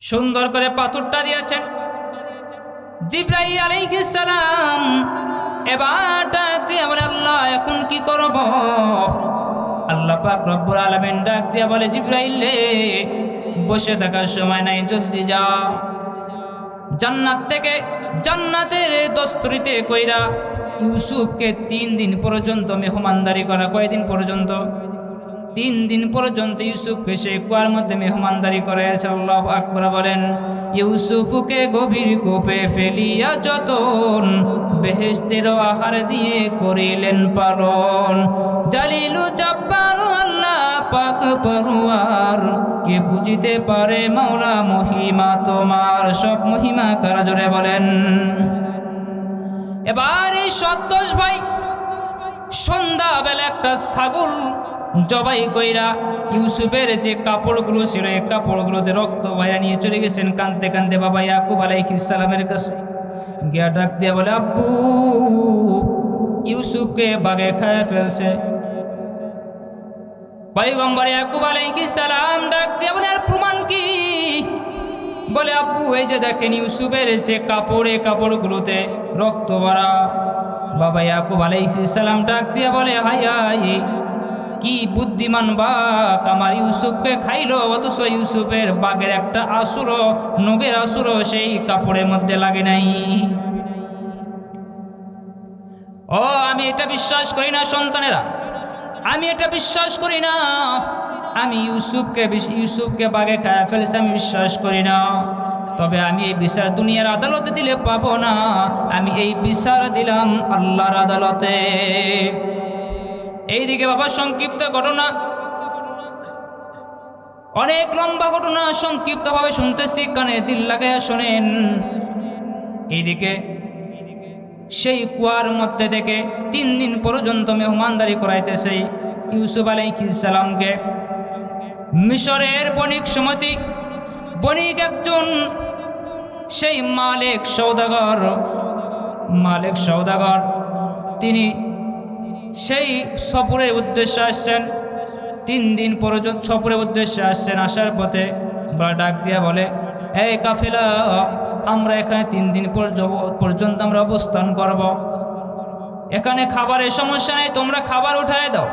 সুন্দর করে পাথরটা দিয়েছেন। জিবরাইল আলাইহিস সালাম এবার ডাক দিয়ে বলে, আল্লাহ এখন কি করব? আল্লাহ পাক রব্বুল আলামিন ডাক দিয়ে বলে, জিবরাইল রে, বসে থাকার সময় নাই, জলদি যাও। জান্নাত থেকে জান্নাতের দস্তরিতে কইরা ইউসুফকে 3 দিন পর্যন্ত মেহমানদারি করা। কয়দিন পর্যন্ত? 3 দিন পর্যন্ত ইউসুফকে সেই কুয়ার মধ্যে মেহমানদারি করেছে। আল্লাহু আকবার বলেন। ইউসুফকে গভীর কূপে ফেলিয়া যতন, বেহেশতের আহার দিয়ে করিলেন পালন। জালিলু জব্বার আল্লাহ পাক পরওয়ার, কে বুঝিতে পারে মাওলা মহিমা তোমার। সব মহিমা কারা জোরে বলেন। এবার এই ১০ ভাই সন্ধ্যাবেলা একটা ছাগল জবাই কইরা ইউসুফের যে কাপড়গুলো ছিল, এই কাপড়গুলোতে রক্ত বাইরা নিয়ে চলে গেছেন কানতে কানতে বাবা ইয়াকুব আলাইহিস সালামের কাছে। গিয়া ডাক দিয়ে বলে, আব্বু, ইউসুফকে বাঘে খায় ফেলছে। পয়গম্বর ইয়াকুব আলাইহিস সালাম ডাক দিয়ে বলে, আর প্রমাণ কি? বলে, আব্বু, এই যে দেখেন ইউসুফের যে কাপড়, এই কাপড়গুলোতে রক্ত ভরা। বাবা ইয়াকুব আলাইহিস সালাম ডাক দিয়ে বলে, হাই হাই, কি বুদ্ধিমান বাঘ আমার ইউসুফকে খাইলো, অথচ ইউসুফের বাঘের একটা আসুরও, নখের আসুরও সেই কাপড়ের মধ্যে লাগে নাই। ও, আমি এটা বিশ্বাস করি না সন্তানেরা, আমি এটা বিশ্বাস করি না। আমি ইউসুফকে বাঘে খায় ফেলেছে, আমি বিশ্বাস করি না। তবে আমি এই বিচার দুনিয়ার আদালতে দিলে পাবো না, আমি এই বিচার দিলাম আল্লাহর আদালতে। এইদিকে বাবা সংক্ষিপ্ত ঘটনা, অনেক লম্বা ঘটনা, সংক্ষিপ্তভাবে শুনতেছি, কানে দিল লাগাইয়া শোনেন। এইদিকে সেই কুয়ার মধ্যে থেকে 3 দিন পর্যন্ত মেহমানদারি করাইতেছে ইউসুফ আলাইহিস সালামকে। মিশরের বণিক সমিতি, বণিক একজন, সেই মালিক সওদাগর, তিনি সেই সফরের উদ্দেশ্যে আসছেন। 3 দিন পর্যন্ত সফরের উদ্দেশ্যে আসছেন। আসার পথে ডাক দিয়া বলে, এই কাফেলা, আমরা এখানে 3 দিন পর্যন্ত আমরা অবস্থান করব। এখানে খাবারের সমস্যা নেই, তোমরা খাবার উঠায় দাও,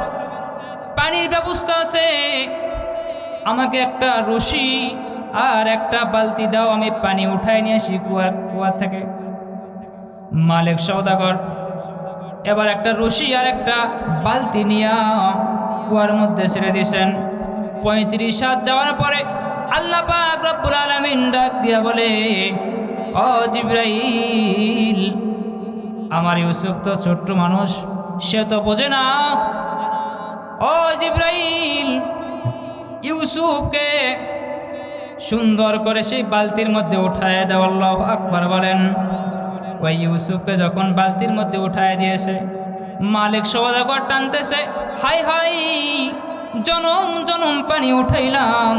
পানির ব্যবস্থা আছে, আমাকে একটা রশি আর একটা বালতি দাও, আমি পানি উঠায় নিয়ে আসি কুয়া থেকে। মালিক সওদাগর এবার একটা রশি আর একটা বালতি নিয়ে কুয়ার মধ্যে ছেড়ে দিয়েছেন। 35 হাত যাওয়ার পরে আল্লাহ পাক রব্বুল আলামিন ডাক দিয়া বলে, ও জিবরাইল, আমার ইউসুফ তো ছোট্ট মানুষ, সে তো বোঝে না। ও জিবরাইল, ইউসুফকে সুন্দর করে সেই বালতির মধ্যে উঠায় দাও। আল্লাহু আকবার বলেন। ওই ইউসুফকে যখন বালতির মধ্যে উঠায় দিয়েছে, মালিক সওদাগর টানতেছে, হাই হাই, জনম জনম পানি উঠাইলাম,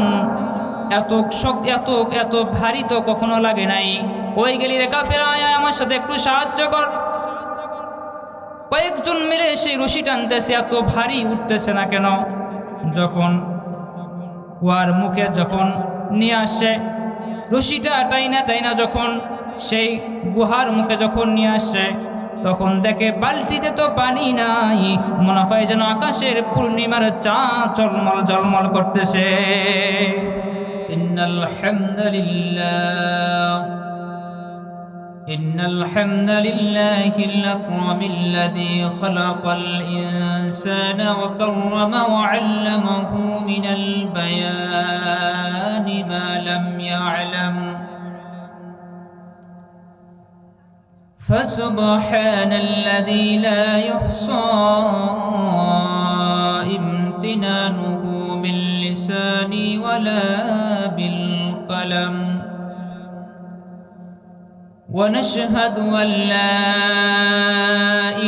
এত ভারী তো কখনো লাগে নাই। ওই গেলি রে কাফেরা, আমার সাথে একটু সাহায্য কর। কয়েকজন মিলে সেই রশি টানতেছে, এত ভারী উঠতেছে না কেন। যখন কুয়ার মুখে যখন নিয়ে আসছে, রশিটা টাইনা যখন সেই গুহার মুখে যখন নিয়ে আসছে, তখন দেখে বালতিতে তো পানি নাই, মনে হয় যেন আকাশের পূর্ণিমার চাঁদ ঝলমল ঝলমল করতেছে। ইন্নাল হামদালিল্লাহিল আকরামিল্লাযী খালাকাল ইনসানা ওয়া কাররামা ওয়া 'আল্লামাহু মিনাল বায়ানি মা লাম ইয়া'লাম। فسبحان الذي لا يحصى امتنانه باللسان ولا بالقلم ونشهد أن لا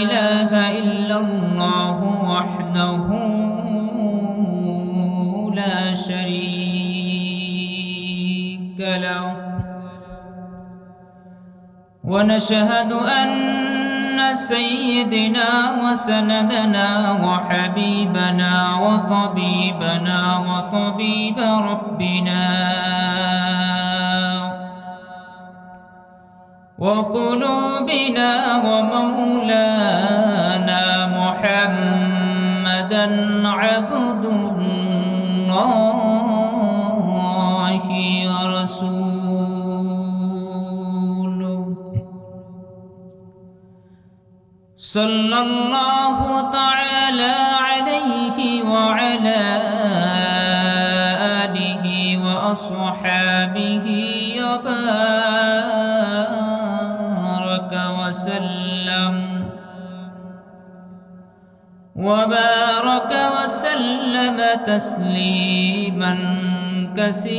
إله إلا الله وحده لا شريك له ونشهد أن سيدنا وسندنا وحبيبنا وطبيبنا وطبيب ربنا وقلوبنا ومولانا محمدا عبد الله ورسوله صلى الله تعالى عليه وعلى آله وأصحابه وبارك وسلم تسليما كثيرا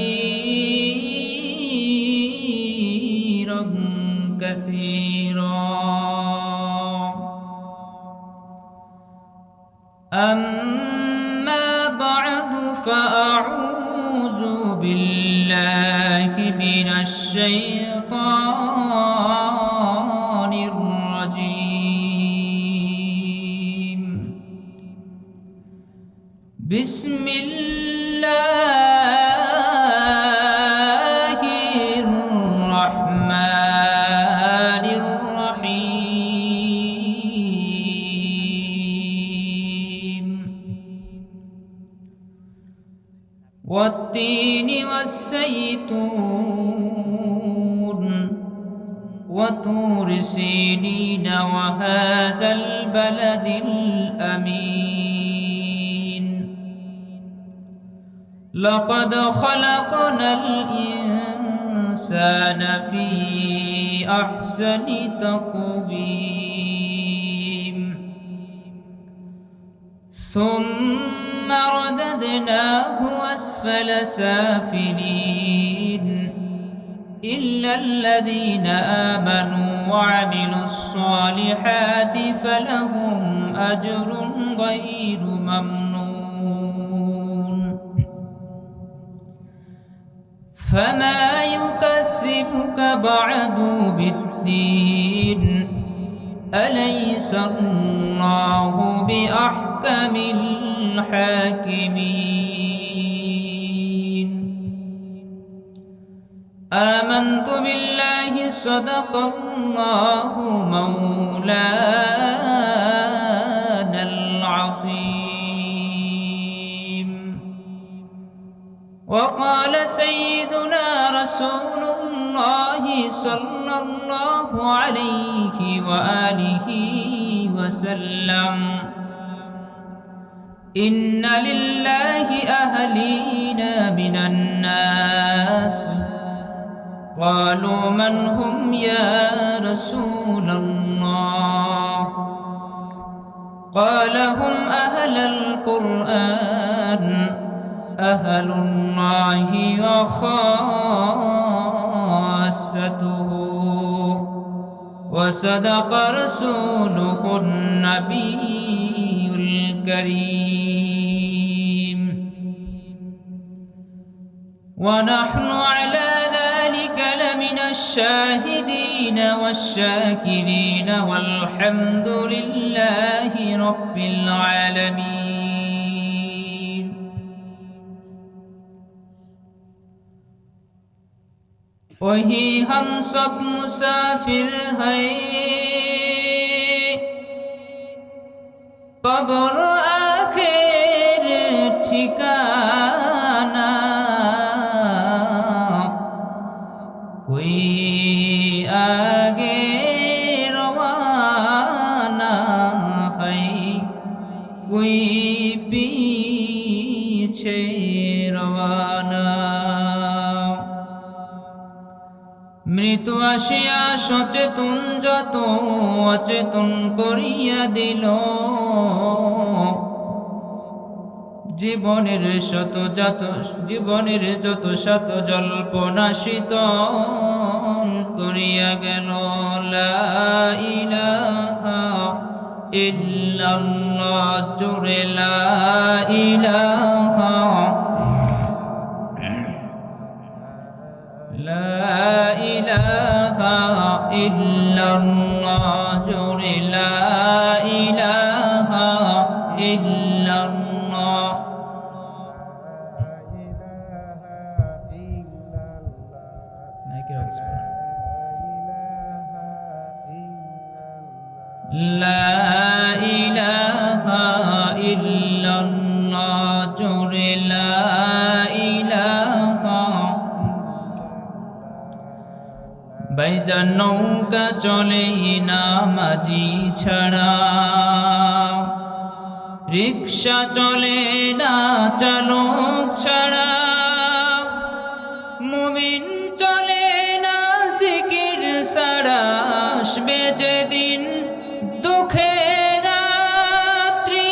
كثيرا. أما بعد فأعوذ بالله من الشيطان الرجيم. بسم الله الرحمن الرحيم. والتين والزيتون وطور سينين وهذا البلد الأمين. لقد خلقنا الإنسان في أحسن تقويم ثم رددناه أسفل سافلين إلا الذين آمنوا وعملوا الصالحات فلهم أجر غير ممنون. فما يكذبك بعد بالدين أليس الله بأحكم الحاكمين. آمنت بالله صدق الله مولانا العظيم. وقال سيدنا رسول الله صلى الله عليه وآله وسلم: إن لله أهلين من الناس. قالوا من هم يا رسول الله؟ قال هم أهل القرآن أهل الله وخاصته. وصدق رسوله النبي الكريم. ونحن على ذلك لمن الشاهدين والشاكرين والحمد لله رب العالمين. वही हम सब मुसाफिर हैं, कब्र आखिर ठिकाना। कोई आगे रवाना है, कोई पीछे रवाना। মৃত্যু আসিয়া সচেতন যত অচেতন করিয়া দিল। জীবনের যত শত জল্পনা শীতল করিয়া গেল। লা ইলাহা ইল্লাল্লাহ, জোরে লা ইলাহা ইল্লাল্লাহ, জোরে লা ইলাহা ইল্লাল্লাহ। লা ইলাহা ইল্লাল্লাহ জোরে লা ইলাহা। ভাইজান নৌকা চলে না মাঝি ছাড়া, রিক্সা চলে না চালক ছাড়া, মুমিন চলে না জিকির ছাড়া। আসবে যেদিন দুঃখের রাত্রি,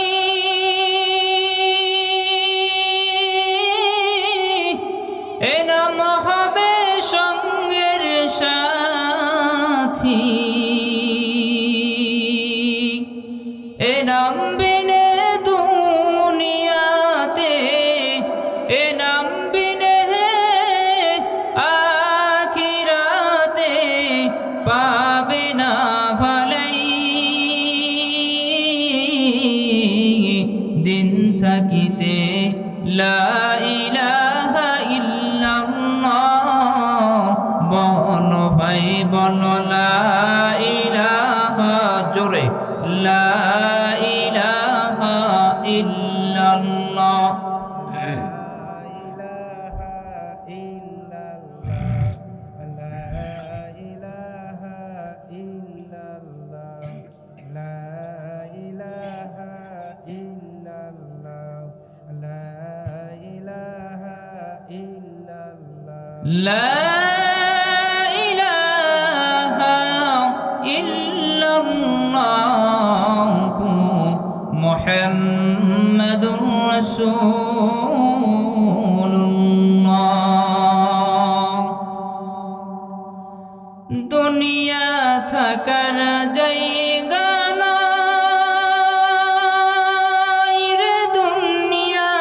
এ নাম হবে সঙ্গের সাথী, এ নাম বিনে দুনিয়াতে, এ নাম বিনে আখিরাতে পাবে না ভালাই। দিন থাকিতে লা ইলাহা ইল্লাল্লাহ, বল ভাই বল লা ইলাহা জোরে লা ইলাহা ইল্লাল্লাহ। لا إله إلا الله محمد رسول الله। দুনিয়া থাকার জায়গা নয় রে দুনিয়া,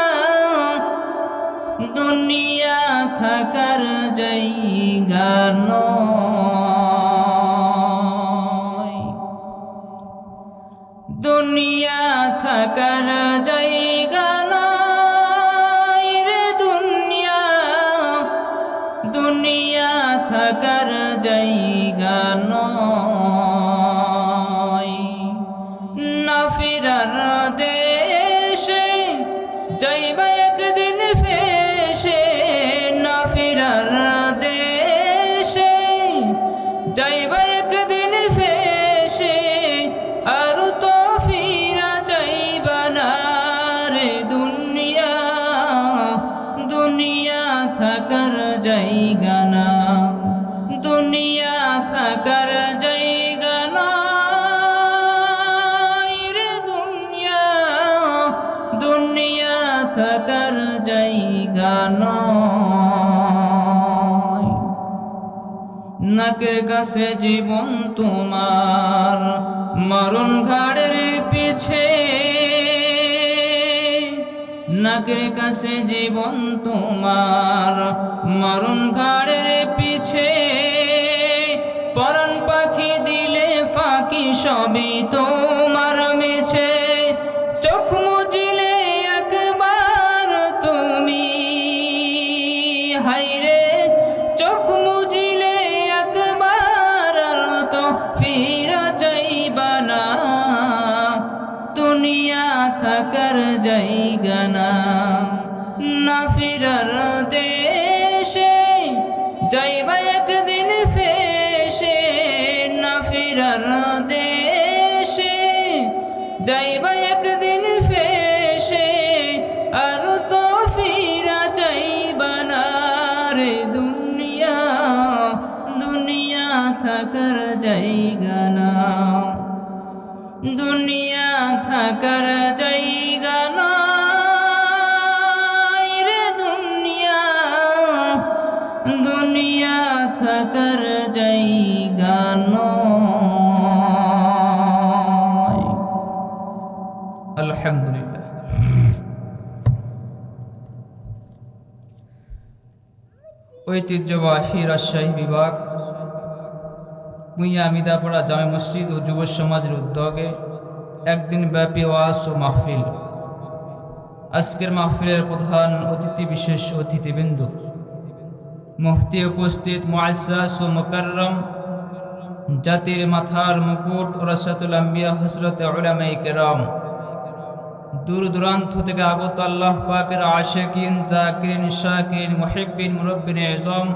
দুনিয়া থাকার জায়গা নয়, দুনিয়া থাকার জায়গা নয় রে দুনিয়া, দুনিয়া থাকার জায়গা নয়। না ফিরার দেশে যাইবা একদিন ফেসে, না ফিরার দেশে যাইবা একদিন ফেসে, আর তো ফিরা যাইবা না রে দুনিয়া, দুনিয়া থাকার জায়গা না, দুনিয়া থাকার জায়গা না রে দুনিয়া, দুনিয়া থাকার জায়গা নয়। নাকের কাছে জীবন তোমার, মরণ ঘাড়ের পিছে, নাকের কাছে জীবন তোমার, মরণ ঘাড়ের পিছে। পরাণ পাখি দিলে ফাঁকি সবই তোমার মিছে, চোখ মুজিলে একবার তুমি, হাইরে চোখ মুজিলে একবার আর তো ফিরা যাইবা না, দুনিয়া থাকার জায়গা না। না ফিরার দেশে যাইবা একদিন ফেসে, না ফিরার দেশে যাইবা একদিন ফেসে, আর তো ফিরা যাইবা না রে দুনিয়া, দুনিয়া থাকার জায়গা না, দুনিয়া থাকার জায়গা নয় রে দুনিয়া, দুনিয়া থাকার জায়গা নয়। আলহামদুলিল্লাহ। ঐতিহ্যবাহী রাজশাহী বিভাগ ভূঁইয়া মিদাপাড়া জামে মসজিদ ও যুব সমাজের উদ্যোগে একদিন ব্যাপী ওয়াজ ও মাহফিল। আজকের মাহফিলের প্রধান অতিথি বিশেষ অতিথিবৃন্দ, মুফতি উপস্থিত মুআজ্জাজ ও মুকাররম জাতির মাথার মুকুট রাসাতুল আম্বিয়া হযরত উলামায়ে কেরাম, দূর দূরান্ত থেকে আগত আল্লাহ পাকের আশিকিন, জাকিরিন, শাকিরিন, মুহিব্বিন, মুরব্বিন আযম,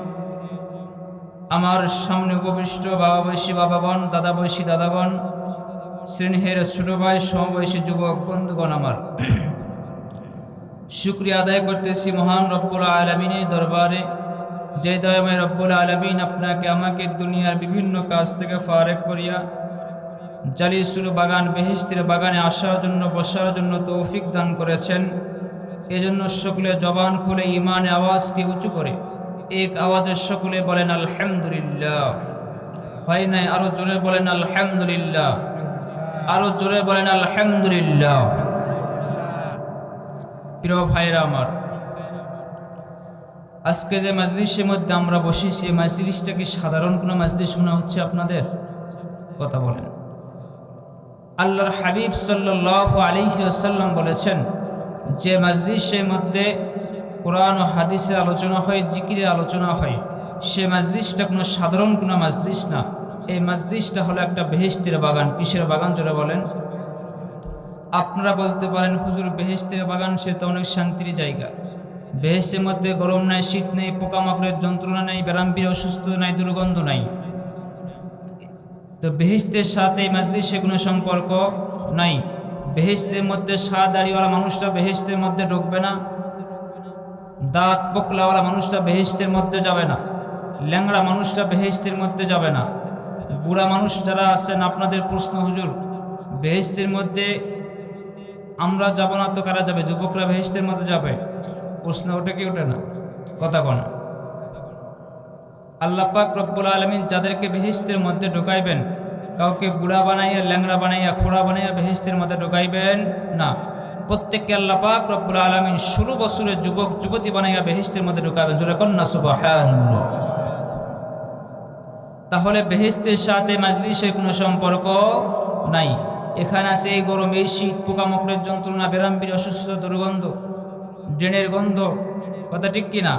আমার সামনে উপবিষ্ট বাবা বয়সী বাবাগণ, দাদা বয়সী দাদাগণ, স্নেহের ছোট ভাই, সমবয়সী যুবক বন্ধুগণ, আমার শুকরিয়া আদায় করতেছি মহান রব্বুল আলামিনের দরবারে, যে দয়াময় রব্বুল আলামিন আপনাকে আমাকে দুনিয়ার বিভিন্ন কাজ থেকে ফারেক করিয়া জালিসুল বাগান, বেহেশতের বাগানে আসার জন্য, বসার জন্য তৌফিক দান করেছেন। এজন্য সকলে জবান খুলে ইমানে আওয়াজকে উঁচু করে এক আওয়াজের সকলে বলেন আলহামদুলিল্লাহ। হয় নাই? আরো জোরে বলেন আলহামদুলিল্লাহ, আরো জোরে বলেন আলহামদুলিল্লাহ। প্রিয় ভাইরা আমার, আজকে যে মাজলিসের মধ্যে আমরা বসেছি, মাজলিসটা কি সাধারণ কোনো মাজলিস মনে হচ্ছে আপনাদের? কথা বলেন। আল্লাহর হাবিব সাল্লাল্লাহু আলাইহি ওয়াসাল্লাম বলেছেন যে মাজলিসের মধ্যে কোরআন ও হাদিসের আলোচনা হয়, জিকিরের আলোচনা হয়, সে মাজলিসটা কোনো সাধারণ কোনো মাজলিস না। এই মাজলিসটা হলো একটা বেহেশতের বাগান। কিসের বাগান জোরে বলেন? আপনারা বলতে পারেন হুজুর বেহেশতের বাগান, সে তো অনেক শান্তির জায়গা। বেহেশতের মধ্যে গরম নাই, শীত নেই, পোকামাকড়ের যন্ত্রণা নেই, ব্যারামবির অসুস্থ নাই, দুর্গন্ধ নাই। তো বেহেশতের সাথে এই মাজলিসে কোনো সম্পর্ক নাই। বেহেশতের মধ্যে সাদা দাড়িওয়ালা মানুষটা বেহেশতের মধ্যে ঢুকবে না, দাঁত পোকলাওয়ালা মানুষটা বেহেশতের মধ্যে যাবে না, ল্যাংড়া মানুষটা বেহেশতের মধ্যে যাবে না। বুড়া মানুষ যারা আছেন, আপনাদের প্রশ্ন হুজুর বেহেশতের মধ্যে আমরা যাব না তো কারা যাবে? যুবকরা বেহেশতের মধ্যে যাবে? প্রশ্ন ওঠে কি ওঠে না? কথা কোন? আল্লাহ পাক রব্বুল আলামিন যাদেরকে বেহেশতের মধ্যে ঢুকাইবেন, কাউকে বুড়া বানাইয়া, ল্যাংড়া বানাইয়া, খোড়া বানাইয়া বেহেশতের মধ্যে ঢুকাইবেন না। প্রত্যেককে আল্লাহ পাক রব্বুল আলামিন 16 বছরের যুবক যুবতী বানাইয়া বেহেশতের মধ্যে ঢুকাবেন। জোরে কন্না সুবহানাল্লাহ। তাহলে বেহেশতের সাথে মাজলিসের কোনো সম্পর্ক নাই। এখানে আছে এই গরম, এই শীত, পোকামাকড়ের যন্ত্রণা, ব্যারামবির অসুস্থতা, দুর্গন্ধ, ড্রেনের গন্ধ। কথা ঠিক কিনা?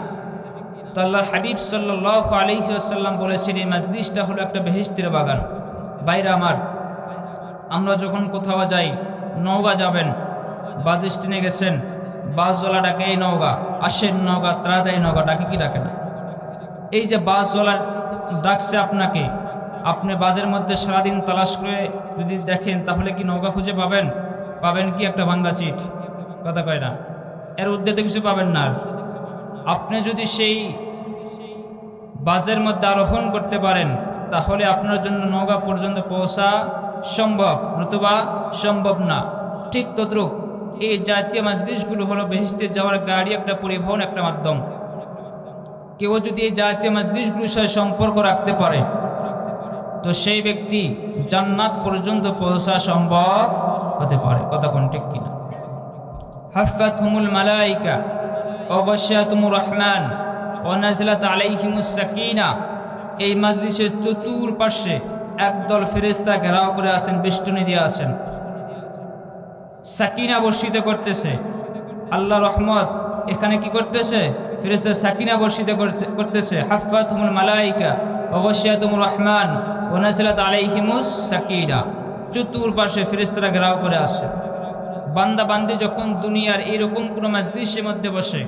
তো আল্লাহর হাবিব সাল্লাল্লাহু আলাইহি ওয়াসাল্লাম বলেছেন এই মাজলিসটা হলো একটা বেহেশতের বাগান। বাইরে আমার, আমরা যখন কোথাও যাই, নওগাঁ যাবেন, বাস স্ট্যান্ডে গেছেন, বাসওয়ালা ডাকে এই নওগাঁ, আসেন নওগাঁ, তাড়াতাড়ি নওগাঁ, ডাকে কি ডাকে না? এই যে বাসওয়ালা ডাকছে আপনাকে, আপনি বাসের মধ্যে সারাদিন তালাশ করে যদি দেখেন, তাহলে কি নওগাঁ খুঁজে পাবেন? পাবেন কি একটা ভাঙ্গা চিট? কথা কয় না? এর উদ্দেশ্য কিছু পাবেন না। আর আপনি যদি সেই বাসের মধ্যে আরোহণ করতে পারেন, তাহলে আপনার জন্য নওগাঁ পর্যন্ত পৌঁছা সম্ভব, নতুবা সম্ভব না। ঠিক তদ্রুপ এই জাতীয় মাজলিসগুলো হলো বেহেশতে যাওয়ার গাড়ি, একটা পরিবহন, একটা মাধ্যম। কেউ যদি এই জাতীয় মাজলিসগুলোর সাথে সম্পর্ক রাখতে পারে, তো সেই ব্যক্তি জান্নাত পর্যন্ত পৌঁছা সম্ভব হতে পারে। কথা কোন ঠিক কিনা? হাফাতহুমুল মালাইকা ওয়া গাশিয়াতুমুর রহমান ওয়া নাযিলাত আলাইহিমুস সাকিনা। এই মাজলিসের চতুর্পাশে একদল ফেরেশতা ঘেরাও করে আছেন, বেষ্টনী দিয়ে আছেন, সাকিনা বর্ষিত করতেছে। আল্লাহ রহমত এখানে কি করতেছে? ফেরেশতা সাকিনা বর্ষিত করতেছে। হাফাতহুমুল মালাইকা ওয়া গাশিয়াতুমুর রহমান ওয়া নাযিলাত আলাইহিমুস সাকিনা। চতুর্পাশে ফেরেশতারা ঘেরাও করে আসে। বান্দা বান্দি যখন দুনিয়ার এইরকম কোনো মাজলিসের মধ্যে বসে,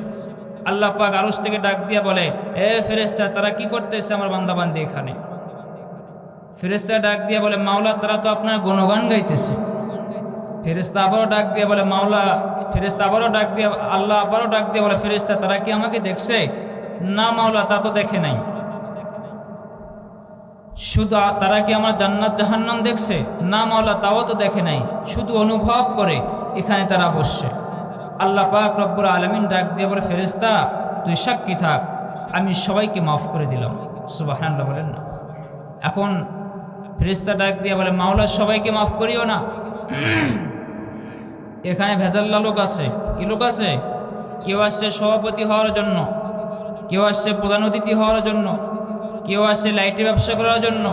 আল্লাহ পাক আরশ থেকে ডাক দিয়া বলে, এ ফেরেশতা, তারা কি করতেছে আমার বান্দা বান্দি এখানে? ফেরেশতা ডাক দিয়া বলে, মাওলা, তারা তো আপনার গুণগান গাইতেছে। ফেরেশতা আবারও ডাক দিয়া বলে, মাওলা। ফেরেশতা আবারও ডাক দিয়া, আল্লাহ আবারও ডাক দিয়া বলে, ফেরেশতা, তারা কি আমাকে দেখছে? না মাওলা, তা তো দেখে নাই। শুধু তারা কি আমার জান্নাত জাহান্নাম দেখছে? না মাওলা, তাও তো দেখে নাই, শুধু অনুভব করে এখানে তারা বসছে। আল্লাহ পাক রব্বুল আলামিন ডাক দিয়ে বলে, ফেরেশতা, তুই সাক্ষী থাক, আমি সবাইকে মাফ করে দিলাম। সুবহানাল্লাহ বলেন না? এখন ফেরেশতা ডাক দিয়ে বলে, মাওলা, সবাইকে মাফ করিও না, এখানে ভেজাল্লা লোক আছে। কি লোক আছে? কেউ আসছে সভাপতি হওয়ার জন্য, কেউ আসছে প্রধান অতিথি হওয়ার জন্য, কেউ আসছে লাইটে ব্যবসা করার জন্য,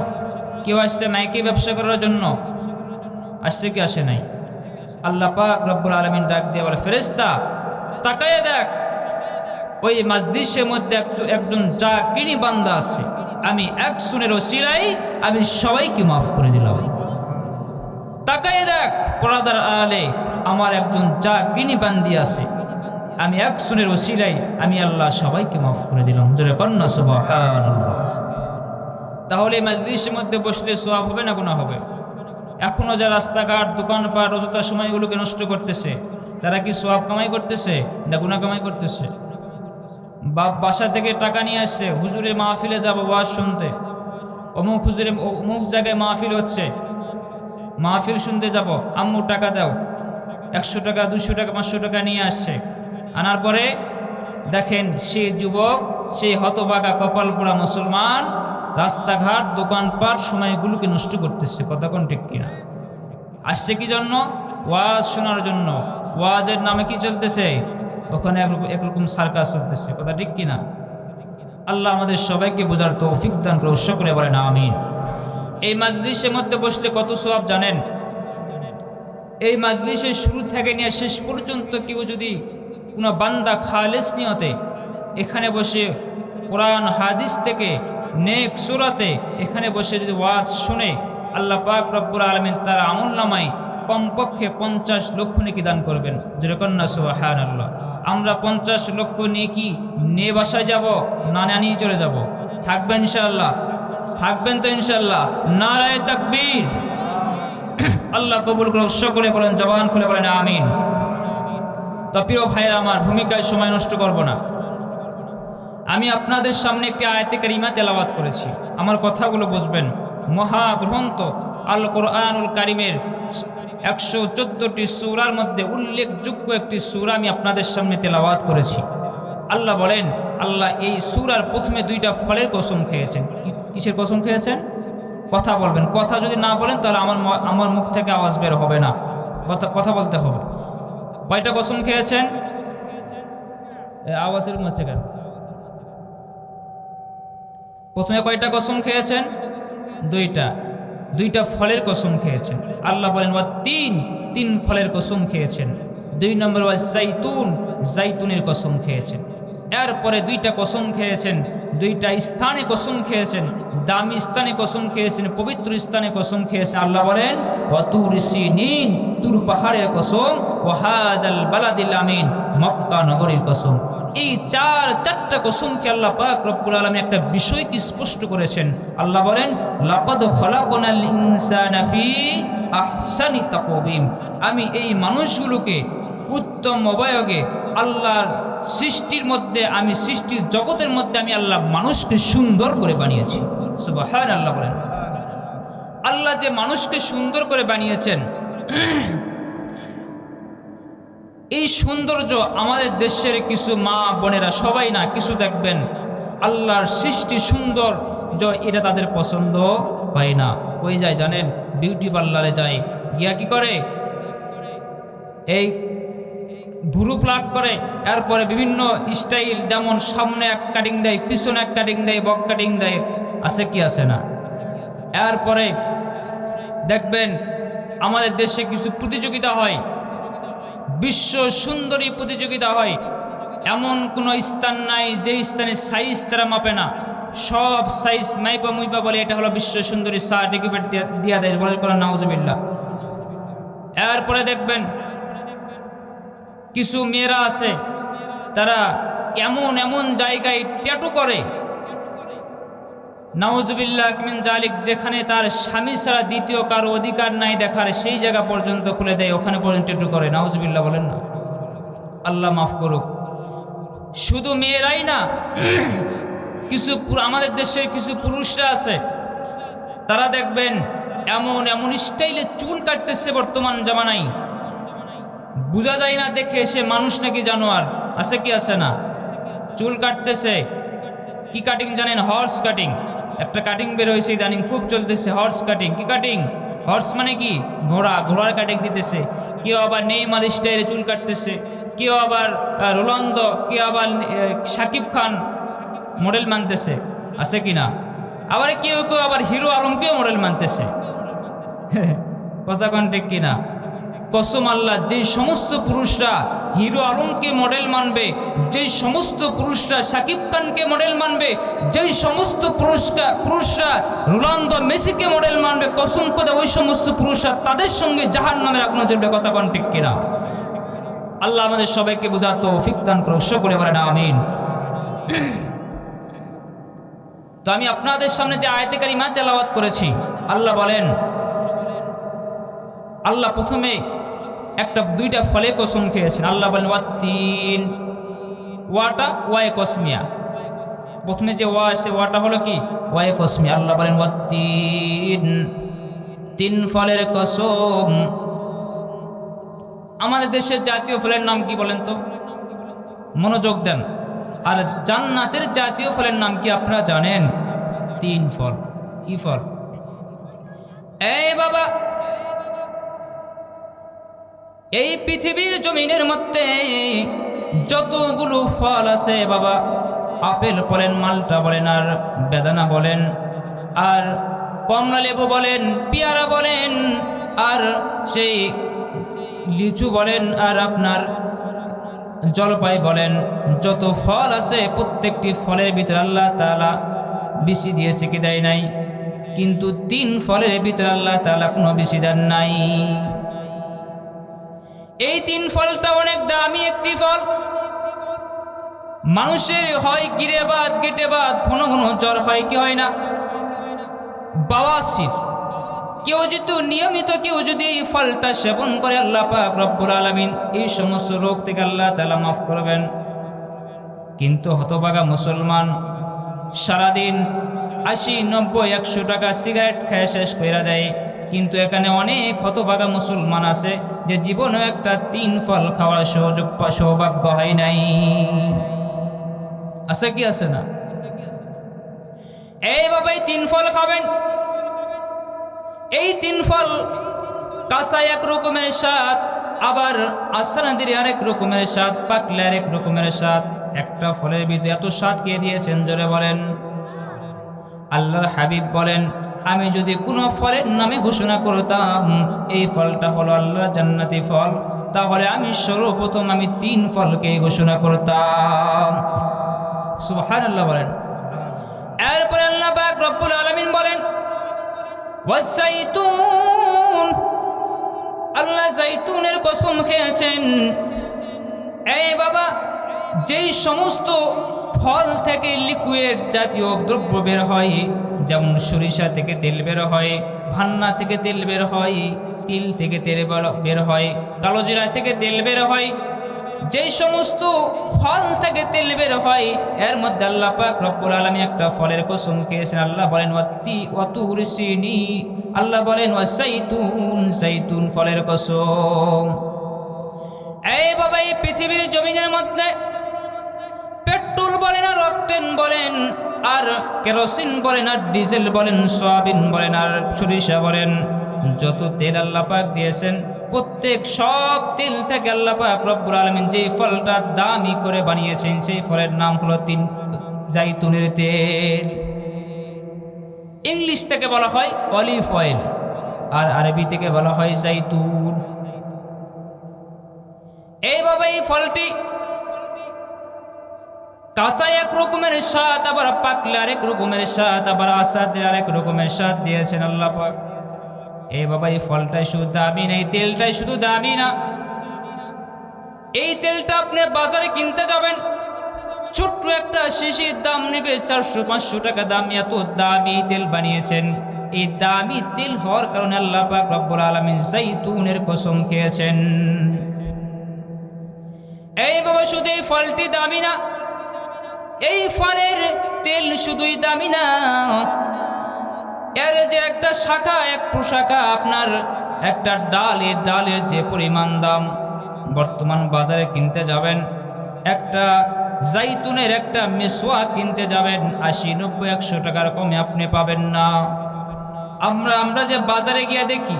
কেউ আসছে মাইকে ব্যবসা করার জন্য। আসছে কি আসে নাই? আল্লাহ পাক রব্বুল আলামিন ডাক দিয়ে বলে, ফেরেশতা, তাকায়ে দেখ, ওই মাজলিসের মধ্যে একজন জাকিনী বান্দা আছে, আমি একজনের ওসিলাই আমি সবাইকে মাফ করে দিলাম। তাকায় দেখ পর্দার আড়ালে আমার একজন জাকিনী বান্দি আছে, আমি একজনের ওসিলাই আমি আল্লাহ সবাইকে মাফ করে দিলাম। জোরে কন্যা সুবহানাল্লাহ। তাহলে মাজলিসের মধ্যে বসলে সওয়াব হবে না গুনাহ হবে? এখনো যা রাস্তাঘাট দোকানপাট অযথা সময়গুলোকে নষ্ট করতেছে, তারা কি সওয়াব কামাই করতেছে না গুনাহ কামাই করতেছে? বাপ বাসা থেকে টাকা নিয়ে আসছে, হুজুরের মাহফিলে যাব ওয়াজ শুনতে, অমুক হুজুরে অমুক জায়গায় মাহফিল হচ্ছে, মাহফিল শুনতে যাব, আম্মু টাকা দাও, 100 টাকা 200 টাকা 500 টাকা নিয়ে আসছে। আনার পরে দেখেন সেই যুবক, সেই হতভাগা কপাল পোড়া মুসলমান রাস্তাঘাট দোকানপাট সময়গুলোকে নষ্ট করতেছে। কথা কোন ঠিক কিনা? আসছে কি জন্য? ওয়াজ শোনার জন্য। ওয়াজের নামে কি চলতেছে? ওখানে একরকম সার্কাস চলতেছে। কথা ঠিক কিনা? আল্লাহ আমাদের সবাইকে বোঝার তৌফিক দান করে, সকলে বলেন আমিন। এই মাজলিসের মধ্যে বসলে কত সওয়াব জানেন? এই মাজলিসের শুরু থেকে নিয়ে শেষ পর্যন্ত কেউ যদি কোনো বান্দা খালেস নিয়তে এখানে বসে কোরআন হাদিস থেকে নেক সূরাতে এখানে বসে যদি ওয়াজ শুনে, আল্লাহ পাক রব্বুল আলামিন তার আমলনামায় কমপক্ষে 50 লক্ষ নেকি দান করবেন। যেরকম না সুবহানাল্লাহ। আমরা 50 লক্ষ নেকি নিয়ে বাসায় যাব না নিয়ে চলে যাব? থাকবেন ইনশাআল্লাহ? থাকবেন তো ইনশাআল্লাহ? নারায়ে তাকবীর। আল্লাহ কবুল করুন। সকলে বলেন, জবান খুলে বলেন আমিন। তো প্রিয় ভাইরা আমার, ভূমিকায় সময় নষ্ট করব না। আমি আপনাদের সামনে একটি আয়াতে কারিমা তেলাওয়াত করেছি, আমার কথাগুলো বুঝবেন। মহাগ্রন্থ আল কোরআনুল কারিমের 114টি সূরার মধ্যে উল্লেখযোগ্য একটি সূরা আমি আপনাদের সামনে তেলাওয়াত করেছি। আল্লাহ বলেন, আল্লাহ এই সূরার প্রথমে 2টা ফলের কসম খেয়েছেন। কিসের কসম খেয়েছেন? কথা বলবেন। কথা যদি না বলেন তাহলে আমার মুখ থেকে আওয়াজ বের হবে না, কথা বলতে হবে। কয়টা কসম খেয়েছেন? আওয়াজের মধ্যে কেন? প্রথমে কয়টা কসম খেয়েছেন? 2টা ফলের কসম খেয়েছেন। আল্লাহ বলেন তিন ফলের কসম খেয়েছেন। 2 নম্বর জাইতুনের কসম খেয়েছেন। এরপরে 2টা কসম খেয়েছেন, 2টা স্থানে কসম খেয়েছেন, দামি স্থানে কসম খেয়েছেন, পবিত্র স্থানে কসম খেয়েছেন। আল্লাহ বলেন ওয়াতুর সিনিন, তুর পাহাড়ের কসম, ওয়াহাজাল বালাদিল আমিন, মক্কা নগরীর কসম। এই চারটা কসমকে আল্লাহ পাক রব্বুল আলামিন একটা বিষয়কে স্পষ্ট করেছেন। আল্লাহ বলেন লাকাদ খালাকনাল ইনসানা ফি আহসানি তাকওয়িম, আমি এই মানুষগুলোকে উত্তম অবয়বে আল্লাহর সৃষ্টির মধ্যে, আমি সৃষ্টির জগতের মধ্যে আমি আল্লাহ মানুষকে সুন্দর করে বানিয়েছি। সুবহানাল্লাহ বলেন। আল্লাহ যে মানুষকে সুন্দর করে বানিয়েছেন, এই সৌন্দর্য আমাদের দেশের কিছু মা বোনেরা, সবাই না, কিছু দেখবেন আল্লাহর সৃষ্টি সৌন্দর্য এটা তাদের পছন্দ হয় না। কই যায় জানেন? বিউটি পার্লারে যায়, গিয়া কি করে? এই ভুরু প্লাক করে, এরপরে বিভিন্ন স্টাইল, যেমন সামনে এক কাটিং দেয়, পিছনে এক কাটিং দেয়, বক কাটিং দেয়, আছে কি আছে না? এরপরে দেখবেন আমাদের দেশে কিছু প্রতিযোগিতা হয়, বিশ্ব সুন্দরী প্রতিযোগিতা হয়। এমন কোনো স্থান নাই যে স্থানে সাইজ তারা মাপে না, সব সাইজ মাইপা মুইপা বলে এটা হলো বিশ্ব সুন্দরী, সার্টিফিকেট দিয়া দেয়, বলে করেন নাউজুবিল্লাহ। এরপরে দেখবেন কিছু মেয়েরা আছে, তারা এমন জায়গায় ট্যাটু করে, নাউজুবিল্লাহ মিন জালিক, যেখানে তার স্বামী ছাড়া দ্বিতীয় কারো অধিকার নাই দেখার, সেই জায়গা পর্যন্ত খুলে দেয়, ওখানে পর্যন্ত ট্যাটু করে। নাউজুবিল্লাহ বলেন না, আল্লাহ মাফ করুক। শুধু মেয়েরাই না, কিছু আমাদের দেশের কিছু পুরুষরা আছে, তারা দেখবেন এমন স্টাইলে চুল কাটতেছে বর্তমান জামানায়, বোঝা যায় না দেখে সে মানুষ নাকি জানোয়ার। আছে কি আছে না? চুল কাটতেছে, কি কাটিং জানেন? Horse cutting. একটা কাটিং বের হয়েছে ইদানিং, খুব চলতেছে হর্স কাটিং। কি কাটিং? হর্স মানে কি? ঘোড়ার কাটিং দিতেছে। কেউ আবার নেইমার স্টাইলে চুল কাটতেছে, কেউ আবার রোনালদো, কেউ আবার শাকিব খান মডেল মানতেছে। আছে কি না? আবার কেউ আবার হিরো আলমকেও মডেল মানতেছে। কথা কোন ঠিক কিনা? কসম আল্লাহ, যেই সমস্ত পুরুষরা হিরো আলমকে মডেল মানবে, যেই সমস্ত পুরুষরা শাকিব খানকে মডেল মানবে, যেই সমস্ত পুরুষরা রোনালদো মেসিকে মডেল মানবে, কসম করে ওই সমস্ত পুরুষরা তাদের সঙ্গে জাহান্নামের আগুনে জ্বলবে। কথা কোন ঠিক কিনা? আল্লাহ আমাদের সবাইকে বুঝার তৌফিক দান করুন, সকলে বলেন আমিন। তো আমি আপনাদের সামনে যে আয়াতে কারিমা তেলাওয়াত করেছি, আল্লাহ বলেন, আল্লাহ প্রথমে দুইটা ফলে কসম খেয়েছেন। আল্লাহ বলেন ওয়াত্তিন, ওয়াটা ওয়ায়ে কসমিয়া, প্রথমে যে ওয়া আছে ওয়াটা হলো কি? ওয়ায়ে কসমিয়া। আল্লাহ বলেন ওয়াত্তিন, তিন ফলের কসম। আমাদের দেশের জাতীয় ফলের নাম কি বলেন তো? মনোযোগ দেন। আর জান্নাতের জাতীয় ফলের নাম কি আপনারা জানেন? তিন ফল। কি ফল? এই বাবা, এই পৃথিবীর জমিনের মধ্যে যতগুলো ফল আছে বাবা, আপেল বলেন, মালটা বলেন, আর বেদানা বলেন, আর কমলা লেবু বলেন, পেয়ারা বলেন, আর সেই লিচু বলেন, আর আপনার জলপাই বলেন, যত ফল আছে প্রত্যেকটি ফলের ভিতরে আল্লাহ তাআলা বিচি দিয়েছে কি দেয় নাই? কিন্তু তিন ফলের ভিতরে আল্লাহ তাআলা কোনো বিচি দেন নাই। এই তিন ফলটা অনেক দামি একটি ফল। মানুষের হয় গিরেবাত, গেটেবাত, ঘন ঘন জ্বর হয়, কি হয় না? বাওয়াসির। কেউ যদি নিয়মিত এই ফলটা সেবন করে, আল্লাহ পাক রব্বুল আলামিন এই সমস্ত রোগ থেকে আল্লাহ তাআলা মাফ করবেন। কিন্তু হতভাগা মুসলমান সারাদিন 80, 90, 100 টাকা সিগারেট খেয়ে শেষ করে দেয়। কিন্তু এখানে অনেক হতভাগা মুসলমান আছে যে জীবনে একটা তিন ফল খাওয়ার সৌভাগ্য হয় নাই। আছে কি আছে না? এইভাবে তিন ফল খাবেন। এই তিন ফল কাঁচা এক রকমের স্বাদ, আবার আসানা দিলে আরেক রকমের স্বাদ, পাকলে আরেক রকমের স্বাদ। একটা ফলের ভিতরে এত স্বাদ কে দিয়েছেন জোরে বলেন? আল্লাহর হাবিব বলেন, আমি যদি কোনো ফলের নামে ঘোষণা করতাম এই ফলটা হলো আল্লাহর জান্নাতি ফল, তাহলে আমি সর্বপ্রথম তিন ফলকে ঘোষণা করতাম। সুবহানাল্লাহ বলেন। এরপরে আল্লাহ পাক রব্বুল আলামিন বলেন ওয়াসাইতুন, আল্লাহ জাইতুনের কসম খেয়েছেন। এই বাবা, যেই সমস্ত ফল থেকে লিকুইড জাতীয় দ্রব্য বের হয়, যেমন সরিষা থেকে তেল বের হয়, ভান্না থেকে তেল বের হয়, তিল থেকে তেল বের হয়, কালোজিরা থেকে তেল বের হয়, যেই সমস্ত ফল থেকে তেল বের হয়, এর মধ্যে আল্লাহ পাক রব্বুল আলামিন একটা ফলের কসম খেয়েছেন। আল্লাহ বলেন ওয়াতুর সিনি, আল্লাহ বলেন ওয়াসাইতুন, জাইতুন ফলের কসম। এই বাবা, এই পৃথিবীর জমিনের মধ্যে পেট্রোল বলেন আর অকটেন বলেন আর কেরোসিন বলেন আর ডিজেল বলেন, সয়াবিন বলেন আর সরিষা বলেন, যত তেল আল্লাহ পাক দিয়েছেন, প্রত্যেক সব তেল থেকে আল্লাহ পাক রব্বুল আলামিন যেই ফলটা দামি করে বানিয়েছেন, সেই ফলের নাম হলো জাইতুনের তেল। ইংলিশ থেকে বলা হয় অলিভ অয়েল, আর আরবি থেকে বলা হয় জাইতুন। এইভাবে এই ফলটি কাঁচা এক রকমের স্বাদ, আবার পাকলে আরেক রকমের স্বাদ, আবার আসাতে আরেক রকমের স্বাদ দিয়েছেন আল্লাহ পাক। এই বাবা, এই ফলটাই শুধু দামি না, এই তেলটাই শুধু দামি না। এই তেলটা আপনি বাজারে কিনতে যাবেন, ছোট্ট একটা শিশির দাম নেবে 400-500 টাকা দাম। এত দামি তেল বানিয়েছেন। এই দামি তেল হওয়ার কারণে আল্লাহ পাক রব্বুল আলামিন জাইতুনের কসম খেয়েছেন। এই বাবা, শুধু এই ফলটি দামি না, এই ফলের তেল শুধুই দামি না, এর যে একটা শাখা, এক প্রশাখা, আপনার একটা ডাল, এই ডালের যে পরিমাণ দাম, বর্তমান বাজারে কিনতে যাবেন, একটা জাইতুনের একটা মেসওয়াক কিনতে যাবেন 80-90-100 টাকার কমে আপনি পাবেন না। আমরা যে বাজারে গিয়ে দেখি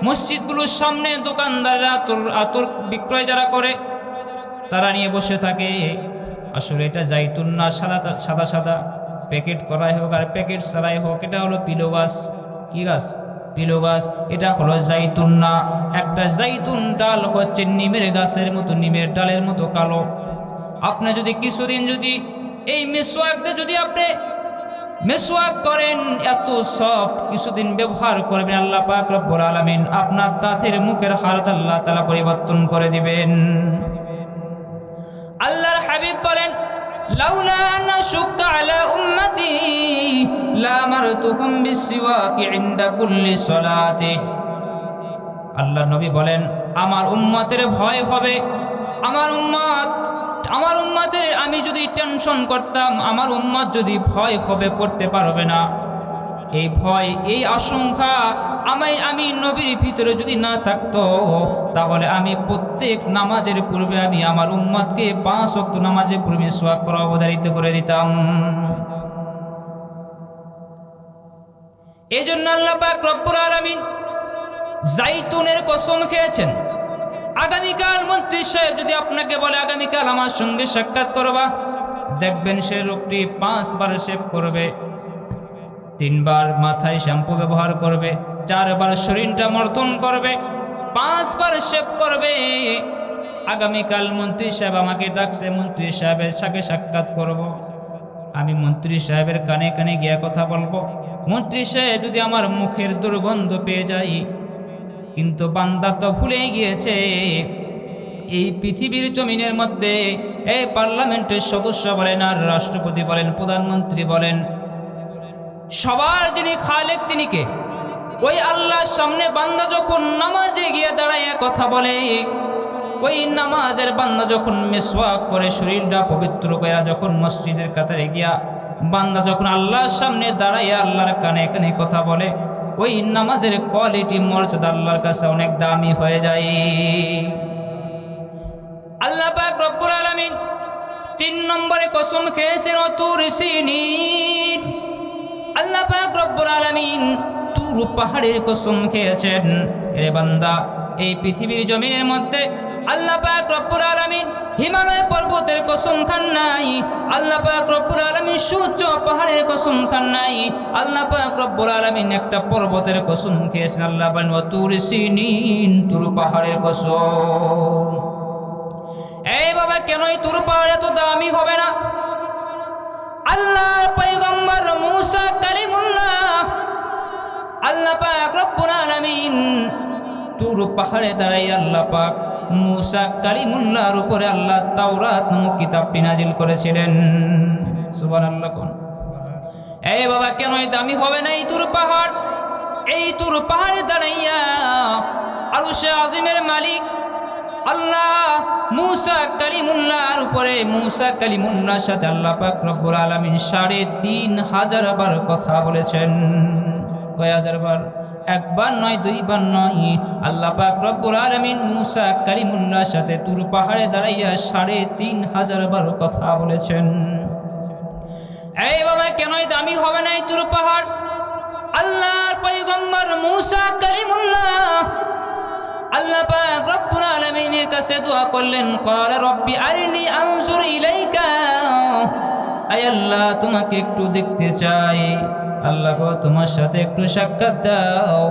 মসজিদগুলোর সামনে দোকানদাররা আতর বিক্রয় যারা করে, তারা নিয়ে বসে থাকে। আসলে এটা জাইতুন না, সাদা সাদা প্যাকেট করাই হোক আর প্যাকেট ছাড়াই হোক, এটা হলো পিলো গাছ। কি গাছ? পিলো গাছ, এটা হলো জাইতুন না। একটা জাইতুন ডাল হচ্ছে নিমের গাছের মতো, নিমের ডালের মতো কালো। আপনি যদি কিছুদিন যদি এই মিসওয়াকটা যদি আপনি মিসওয়াক করেন, এত সফট, কিছুদিন ব্যবহার করবেন, আল্লাহ পাক রব্বুল আলামিন আপনার দাঁতের মুখের হালত আল্লাহ তাআলা পরিবর্তন করে দিবেন। আল্লাহর হাবিব বলেন, লাউলা আন শুক্কা আলা উম্মতি লা আমারতুকুম বিসওয়াকি ইনদা কুল্লি সালাতি। আল্লাহ নবী বলেন, আমার উম্মতের ভয় হবে, আমার উম্মতের আমি যদি টেনশন করতাম, আমার উম্মত যদি ভয় হবে, করতে পারবে না, এই ভয় এই আশঙ্কা আমি নবীর ভিতরে যদি না থাকতো, তাহলে আমি প্রত্যেক নামাজের পূর্বে আমি আমার উম্মতকে 5 ওয়াক্ত নামাজের পূর্বে মিসওয়াক করা অবধারিত করে দিতাম। এই জন্য আল্লাহ পাক রব্বুল আলামিন জাইতুনের কসম খেয়েছেন। আগামীকাল মন্ত্রী সাহেব যদি আপনাকে বলে আগামীকাল আমার সঙ্গে সাক্ষাৎ করবা, দেখবেন সে লোকটি 5 বার শেভ করবে, 3 বার মাথায় শ্যাম্পু ব্যবহার করবে, 4 বার শরীরটা মর্দন করবে, 5 বার শেভ করবে। আগামীকাল মন্ত্রী সাহেব আমাকে ডাকছে, মন্ত্রী সাহেবের সাথে সাক্ষাৎ করব। আমি মন্ত্রী সাহেবের কানে কানে গিয়ে কথা বলবো। মন্ত্রী সাহেব যদি আমার মুখের দুর্গন্ধ পেয়ে যাই, কিন্তু বান্দা তো ভুলে গিয়েছে এই পৃথিবীর জমিনের মধ্যে এই পার্লামেন্টের সদস্য বলেন আর রাষ্ট্রপতি বলেন, প্রধানমন্ত্রী বলেন, সবার যিনি খালেক তিনি কে? ওই আল্লাহর সামনে বান্দা যখন নামাজে গিয়ে দাঁড়াইয়া কথা বলে, ওই নামাজের বান্দা যখন মিসওয়াক করে শরীরটা পবিত্র করে, যখন মসজিদের কাতারে গিয়া বান্দা যখন আল্লাহর সামনে দাঁড়াইয়া আল্লাহর কানে কানে কথা বলে, ওই নামাজের কোয়ালিটি মর্যাদা আল্লাহর কাছে অনেক দামি হয়ে যায়। আল্লাহ পাক রব্বুল আলামিন 3 নম্বরে কসম খেয়েছেন তুর সিনিন। আল্লাহ পাক রব্বুল আলামিন তুর পাহাড়ের কসম খেয়েছেন। রে বান্দা, এই পৃথিবীর জমিনের মধ্যে আল্লাহ পাক রব্বুল আলামিন হিমালয় পর্বতের কসম খান নাই, আল্লাহ পাক রব্বুল আলামিন সূর্য পাহাড়ের কসম খান নাই, আল্লাহ পাক রব্বুল আলামিন একটা পর্বতের কসম খেয়েছেন। আল্লাহ বলেন তুর সিনিন, তুর পাহাড়ের কসম। এই বাবা, কেন এই তুর পাহাড় এত দামি হবে না? আল্লাহর পয়গম্বর মূসা কালিমুল্লাহ, আল্লাহ পাক রব্বুল আলামিন তুর পাহাড়ে দাঁড়াই আল্লাহ পাক মূসা কালিমুল্লাহর উপরে আল্লাহ তাওরাত নামক কিতাবটি নাজিল করেছিলেন। সুবহানাল্লাহ। কোন এই বাবা, কেন এই দামি হবে না এই তুর পাহাড়? এই তুর পাহাড়ে দাঁড়াইয়া আরশে আজিমের মালিক আল্লাহ মূসা কালিমুল্লাহর উপরে, মূসা কালিমুল্লাহর সাথে আল্লাহ পাক রব্বুল আলামিন ৩,৫০০ বার কথা বলেছেন। কয় হাজার বার? 1 বার নয়, 2 বার নয়। আল্লাহ পাক রব্বুল আলামিন মূসা কালিমুল্লাহর সাথে তুর পাহাড়ে দাঁড়াইয়া ৩,৫০০ বার কথা বলেছেন। এই বাবা, কেন দামি হবে না এই তুর পাহাড়? আল্লাহর পয়গম্বর মূসা কালিমুল্লাহ আল্লাহ পাক রব্বুল আলামিনের কাছে দোয়া করলেন, ক্বালা রব্বি আরনি আনজুর ইলাইকা। আয় আল্লাহ, তোমাকে একটু দেখতে চাই। আল্লাহ গো, তোমার সাথে একটু সাক্ষাৎ দাও।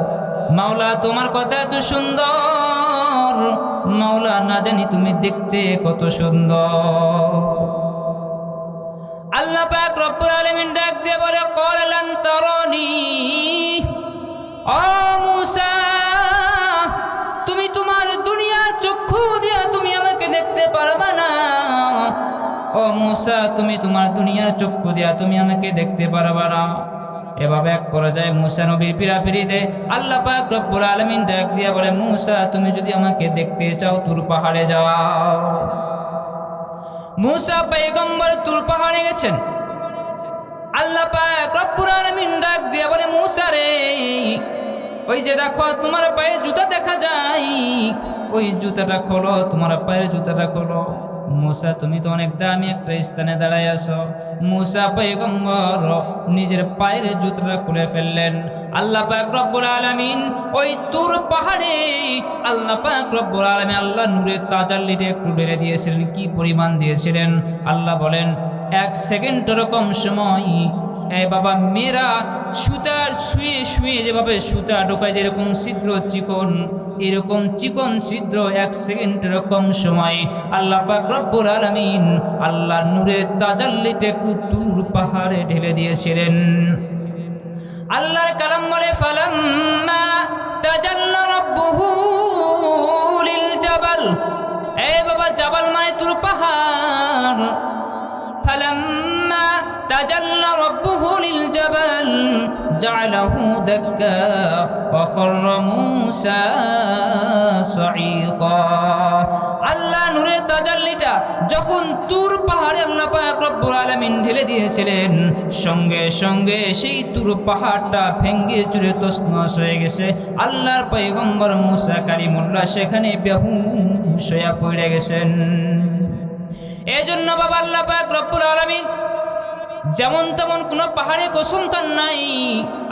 মাওলা, তোমার কথা এত সুন্দর, মাওলা না জানি তুমি দেখতে কত সুন্দর। আল্লাহ পাক রব্বুল আলামিন ডাক দিয়ে বলে, ক্বালা লান তারানি। ও মূসা, তুমি তোমার দুনিয়ার চক্ষু দিয়া তুমি আমাকে দেখতে পারবা না। ও মূসা, তুমি তোমার দুনিয়ার চক্ষু দিয়া তুমি আমাকে দেখতে পারবা না। এভাবে এক পর্যায়ে মূসা নবীর পিরাপিরিতে আল্লাহ পাক রব্বুল আলামিন ডাক দিয়া বলে, মূসা, তুমি যদি আমাকে দেখতে চাও তুর পাহাড়ে যাও। মূসা পয়গম্বর তুর পাহাড়ে গেছেন। আল্লাহ পাক রব্বুল আলামিন ডাক দিয়া বলে, মূসা রে, ওই যে দেখো তোমার পায়ে জুতা দেখা যায়, ওই জুতাটা খোলো, তোমার পায়ের জুতাটা খোলো। মূসা, তুমি তো অনেক দামি একটা স্থানে দাঁড়ায় আছো। মূসা পয়গম্বর নিজের পায়ের জুতাটা খুলে ফেললেন। আল্লাহ পাক রব্বুল আলামিন ওই তুর পাহাড়ে আল্লাহ পাক রব্বুল আলামিন আল্লাহ নূরের তাজাল্লিটা একটু ঢেলে দিয়েছিলেন। কি পরিমাণ দিয়েছিলেন? আল্লাহ বলেন, 1 সেকেন্ডের কম সময় এ বাবা মেয়েরা সুতার শুয়ে শুয়ে যেভাবে সুতা ঢোকায় যেরকম ছিদ্র চিকন, এরকম চিকন ছিদ্র 1 সেকেন্ডের কম সময় আল্লাহ পাক রব্বুল আলামিন আল্লাহ নূরের তাজাল্লিতে তুর পাহাড়ে ঢেলে দিয়েছিলেন। আল্লাহর কালাম বলে ফালাম্মা তাজাল্লা রাব্বুহু লিল জাবাল, এ বাবা জাবাল মানে তুর পাহাড়। ফালাম্মা তাজাল্লা রাব্বুহু লিল জাবাল জাআলাহু দাক্কা ওয়া খাররা মূসা সাঈকা। আল্লাহ নূরের তাজাল্লিটা যখন তুর পাহাড়ে আল্লাহ পাক রব্বুল আলামিন ঢেলে দিয়েছিলেন, সঙ্গে সঙ্গে সেই তুর পাহাড়টা ভেঙে চুরে তছনছ হয়ে গেছে। আল্লাহর পয়গম্বর মূসা কালিমুল্লাহ সেখানে বেহুশ হয়ে পড়ে গেছেন। এজন্য বাবা আল্লাহ পাক রব্বুল আলামিন যেমন তেমন কোনো পাহাড়ে কসম খান নাই,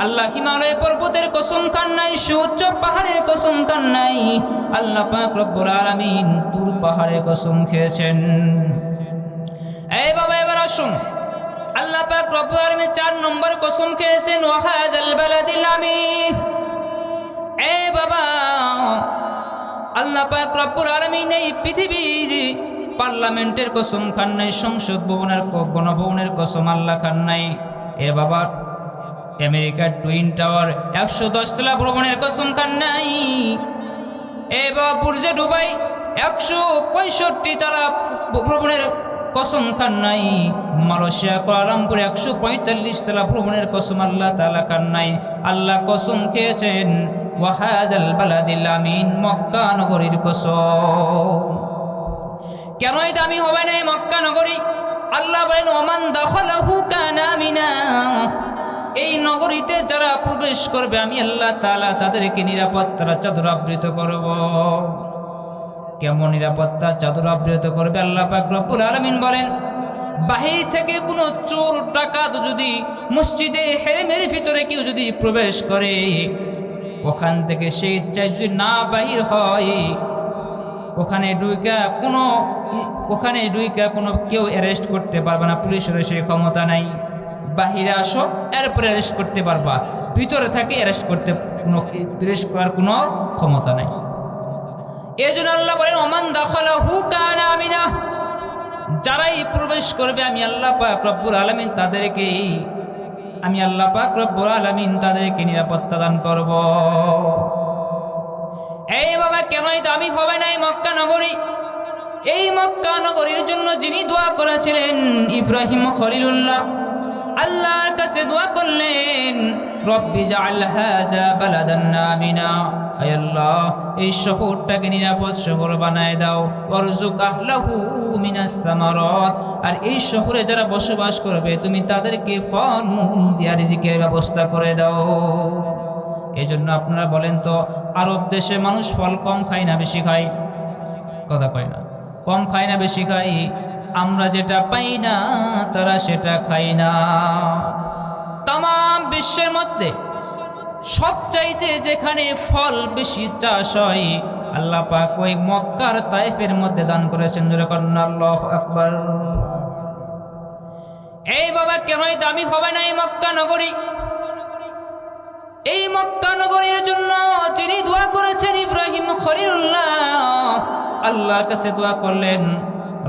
আল্লাহ হিমালয় পর্বতের কসম খান নাই, সুউচ্চ পাহাড়ের কসম খান নাই, আল্লাহ পাক রব্বুল আলামিন তুর পাহাড়ে কসম খেয়েছেন। এই বাবা এবার আসুন, আল্লাহ পাক রব্বুল আলামিন 4 নম্বর কসম খেয়েছেন ওয়াহাজাল বালাদিল আমিন। এই বাবা আল্লাহ পাক রব্বুল আলামিন এই পৃথিবীর পার্লামেন্টের কসম খান নাই, সংসদ ভবনের গণভবনের কসম আল্লাহ খান নাই। এ বাবা আমেরিকার টুইন টাওয়ার 110 তলা ভবনের কসম খান নাই। এ বাবা বুর্জে দুবাই 165 তলা ভবনের কসম খান নাই। মালয়েশিয়া কুয়ালালামপুর 145 তলা ভবনের কসম আল্লাহ তাআলা খান নাই। আল্লাহ কসম খেয়েছেন ওয়াহাজাল বালাদিল আমিন, মক্কা নগরীর কসম। কেনই দামি হবে না মক্কা নগরী? আল্লাহ বলেন ওমান দাখালাহু কানা আমিনা, এই নগরীতে যারা প্রবেশ করবে আমি আল্লাহ তাআলা তাদেরকে নিরাপত্তার চাদর আবৃত করব। কেমন নিরাপত্তা চাদর আবৃত করবে? আল্লাহ পাক রব্বুল আলামিন বলেন বাহির থেকে কোনো চোর ডাকাত যদি মসজিদে হেরেমের ভিতরে কেউ যদি প্রবেশ করে, ওখান থেকে সে ইচ্ছায় যদি না বাহির হয়, ওখানে ডুইকা কোনো কেউ অ্যারেস্ট করতে পারবে না, পুলিশের সেই ক্ষমতা নাই। বাহিরে আসো এরপরে অ্যারেস্ট করতে পারবা, ভিতরে থাকে অ্যারেস্ট করার কোনো ক্ষমতা নাই। এই জন্য আল্লাহ বলেন ওমান দাখালাহু কানা আমিনা, যারাই প্রবেশ করবে আমি আল্লাহ পাক রব্বুল আলামিন তাদেরকে নিরাপত্তা দান করব। এই বাবা কেনই দামি হবে না এই মক্কা নগরী? এই মক্কা নগরীর জন্য যিনি দোয়া করেছিলেন ইব্রাহিম খলিলুল্লাহ, আল্লাহর কাছে দোয়া করলেন রব্বি জাআল হাযা বালাদান আমিনা, আয় আল্লাহ এই শহরটাকে নিরাপদ শহর বানায় দাও, ওয়ারযুক আহলাহু মিনাস সামারাত, আর এই শহরে যারা বসবাস করবে তুমি তাদেরকে ফল-মূল দিয়ে রিজিকের ব্যবস্থা করে দাও। এই জন্য আপনারা বলেন তো আরব দেশে মানুষ ফল কম খায় না বেশি খায়? কথা কয় না, কম খায় না বেশি খায়? আমরা যেটা পাই না তারা সেটা খায় না। তাম বিশ্বের মধ্যে সবচাইতে যেখানে ফল বেশি চাষ হয় আল্লাহ পাক ওই মক্কার তায়েফের মধ্যে দান করেছেন। আল্লাহু আকবার। এই বাবা কেনই দামি হবে না এই মক্কা নগরী? এই মক্কা নগরীর জন্য যিনি দোয়া করেছেন ইব্রাহিম খলিলুল্লাহ, আল্লাহর কাছে দোয়া করলেন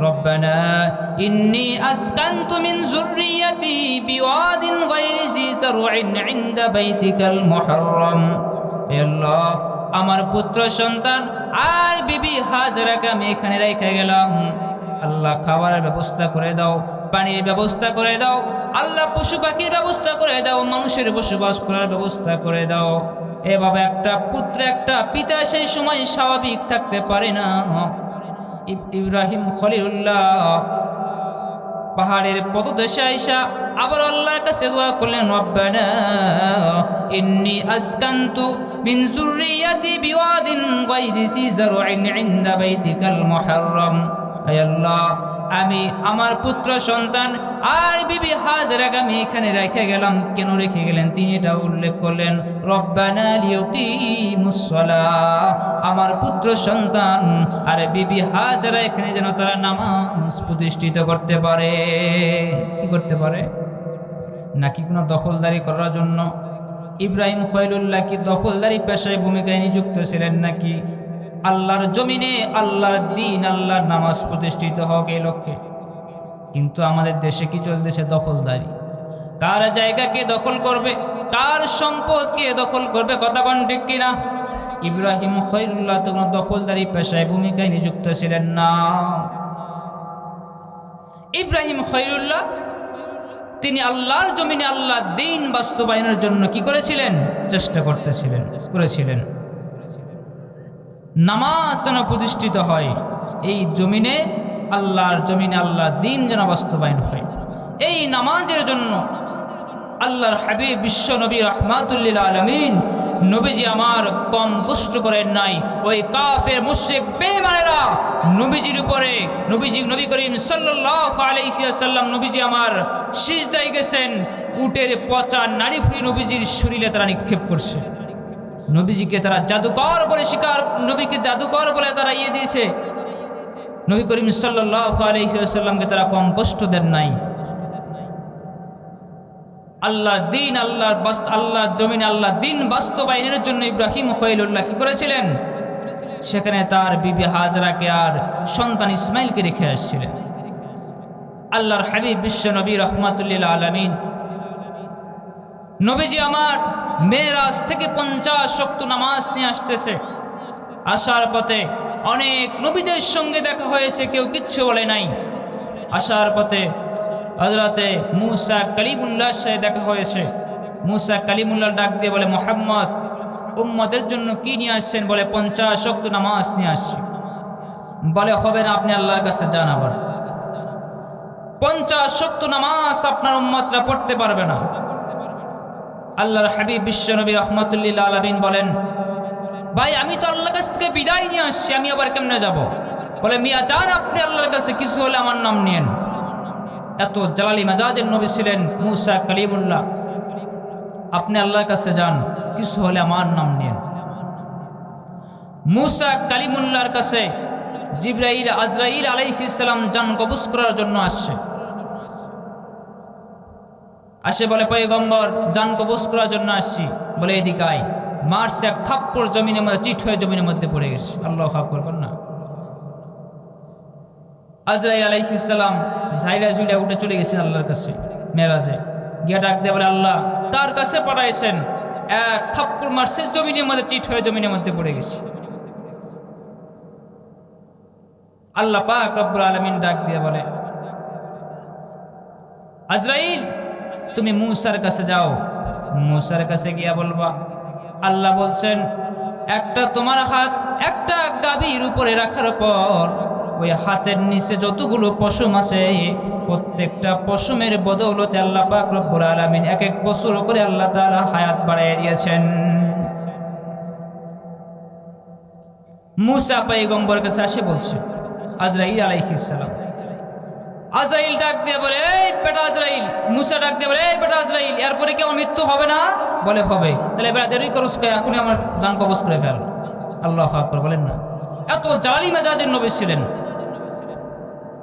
রব্বানা ইন্নী আসকানতু মিন যুররিয়াতি বিওয়াদিন গায়রি জি যারউইন ইনদা বাইতিকাল মুহাররম, হে আল্লাহ আমার পুত্র সন্তান আর বিবি হাজরাকে আমি এখানে রেখে গেলাম, আল্লাহ খাবারের ব্যবস্থা করে দাও, পানির ব্যবস্থা করে দাও, আল্লাহ পশু পাখির ব্যবস্থা করে দাও, মানুষের বসবাস করার ব্যবস্থা করে দাও। এ বাবা একটা পুত্র একটা পিতা সেই সময় স্বাভাবিক থাকতে পারে না। ইব্রাহিম খলিলুল্লাহ পাহাড়ের পদদেশে আইসা আবার আল্লাহর কাছে দোয়া করলেন রব্বানা ইন্নী আসকানতু মিন যুররিয়াতি বিওয়াদিন গায়রি জি যারউইন ইনদা বাইতিকাল মুহাররম, হে আল্লাহ আমি আমার পুত্র সন্তান আর বিবি হাজরাকে আমি এখানে রেখে গেলাম। কেন রেখে গেলেন তিনি এটা উল্লেখ করলেন, রব্বানা লিয়াকিমুস সালাহ, আমার পুত্র সন্তান আর বিবি হাজরা এখানে যেন তারা নামাজ প্রতিষ্ঠিত করতে পারে। কি করতে পারে? নাকি কোনো দখলদারি করার জন্য? ইব্রাহিম খলিলুল্লাহ কি দখলদারি পেশায় ভূমিকায় নিযুক্ত ছিলেন নাকি আল্লাহর জমিনে আল্লাহর দিন আল্লাহর নামাজ প্রতিষ্ঠিত হোক এই লক্ষ্যে? কিন্তু আমাদের দেশে কি চলতেছে? দখলদারি। কার জায়গা কে দখল করবে, কার সম্পদ কে দখল করবে, কথা কোন ঠিক কিনা? ইব্রাহিম খলিলুল্লাহ তো কোনো দখলদারি পেশায় ভূমিকায় নিযুক্ত ছিলেন না। ইব্রাহিম খলিলুল্লাহ তিনি আল্লাহর জমিনে আল্লাহ দিন বাস্তবায়নের জন্য কি করেছিলেন? চেষ্টা করেছিলেন নামাজ যেন প্রতিষ্ঠিত হয়, এই জমিনে আল্লাহর জমিনে আল্লাহ দিন যেন বাস্তবায়ন হয়। এই নামাজের জন্য আল্লাহর হাবিব বিশ্ব নবী রাহমাতুল লিল আলামিন নবীজি আমার কম কষ্ট করেন নাই। ওই কাফের মুশরিক বেঈমানেরা নবীজির উপরে নবী করিম সাল্লাল্লাহু আলাইহি ওয়াসাল্লাম নবীজি আমার সিজদায় গেছেন, উটের পচা নাড়ি ফুঁড়ি নবীজির শরীরে তারা নিক্ষেপ করছে। নবীজিকে তারা জাদুকর বলে নবীকে জাদুকর বলে তারা দিয়েছে। নবী করিম সাল্লাল্লাহু আলাইহি ওয়াসাল্লামকে তারা কম কষ্ট দেন নাই। আল্লাহর দিন আল্লাহর জমিনে আল্লাহ দিন বাস্তবায়নের জন্য ইব্রাহিম খলিলুল্লাহ কি করেছিলেন? সেখানে তার বিবি হাজরাকে আর সন্তান ইসমাইলকে রেখে আসছিলেন। আল্লাহর হাবিব বিশ্ব নবী রাহমাতুল লিল আলামিন নবীজি আমার মেরাজ থেকে 50 ওয়াক্ত নামাজ নিয়ে আসতেছে। আসার পথে অনেক নবীদের সঙ্গে দেখা হয়েছে, কেউ কিচ্ছু বলে নাই। আসার পথে হযরতে মুসা কালিমুল্লাহর সাথে দেখা হয়েছে। মুসা কালিমুল্লাহ ডাক দিয়ে বলে, মুহাম্মদ উম্মতের জন্য কি নিয়ে আসছেন? বলে 50 ওয়াক্ত নামাজ নিয়ে আসছি। বলে হবে না, আপনি আল্লাহর কাছে যান। আবার 50 ওয়াক্ত নামাজ আপনার উম্মতরা পড়তে পারবে না। আল্লাহর হাবিব বিশ্ব নবী রাহমাতুল লিল আলামিন বলেন, ভাই আমি তো আল্লাহর কাছ থেকে বিদায় নিয়ে আসছি, আমি আবার কেমনে যাব? বলে মিয়া যান আপনি আল্লাহর কাছে, কিছু হলে আমার নাম নিয়েন। এত জালালি মেজাজের নবী ছিলেন মুসা কালিমুল্লাহ। আপনি আল্লাহর কাছে যান, কিছু হলে আমার নাম নিয়েন। মুসা কালিমুল্লাহর কাছে জিবরাইল আজরাইল আলাইহিস সালাম জান কবজ করার জন্য আসে বলে, পয়গম্বর জান কবজ করার জন্য আসছি। বলে এদিকে আয়। মারছে এক থাপ্পড়, জমিনের মধ্যে চিট হয়ে জমিনের মধ্যে পড়ে গেছে। আল্লাহু আকবার বল না। আজরাইল আলাইহিস সালাম ঝাইরা ঝুইলা উঠে চলে গেছেন আল্লাহর কাছে মেরাজে গিয়ে ডাক দিয়ে বলে, আল্লাহ কার কাছে পাঠাইছেন? এক থাপ্পড় মারছে, জমিনের মধ্যে চিট হয়ে জমিনের মধ্যে পড়ে গেছে। আল্লাহ পাক রব্বুল আলামিন ডাক দিয়ে বলে, আজরাইল তুমি মুসার কাছে যাও। মুসার কাছে গিয়া বলবা, আল্লাহ বলছেন একটা তোমার হাত একটা গাভীর উপরে রাখার পর ওই হাতের নিচে যতগুলো পশম আছে প্রত্যেকটা পশমের বদৌলতে আল্লাহ পাক রব্বুল আলামিন এক এক বছর করে আল্লাহ তাআলা হায়াত বাড়াইয়া দিয়েছেন। মুসা পয়গম্বরের কাছে আসে বলছে আজরাইল আলাইহিস সালাম। আজরাইল ডাক দিয়ে বলে, এই বেটা আজরাইল। মুসা ডাক দিয়ে বলে, এই বেটা আজরাইল, এরপরে কি আমার মৃত্যু হবে না? বলে হবে। তাহলে বেটা দেরি করস কে? এখনই আমার জান কবজ করে ফেল। আল্লাহু আকবার বলেন না। এত জালালি মেজাজের নবী ছিলেন।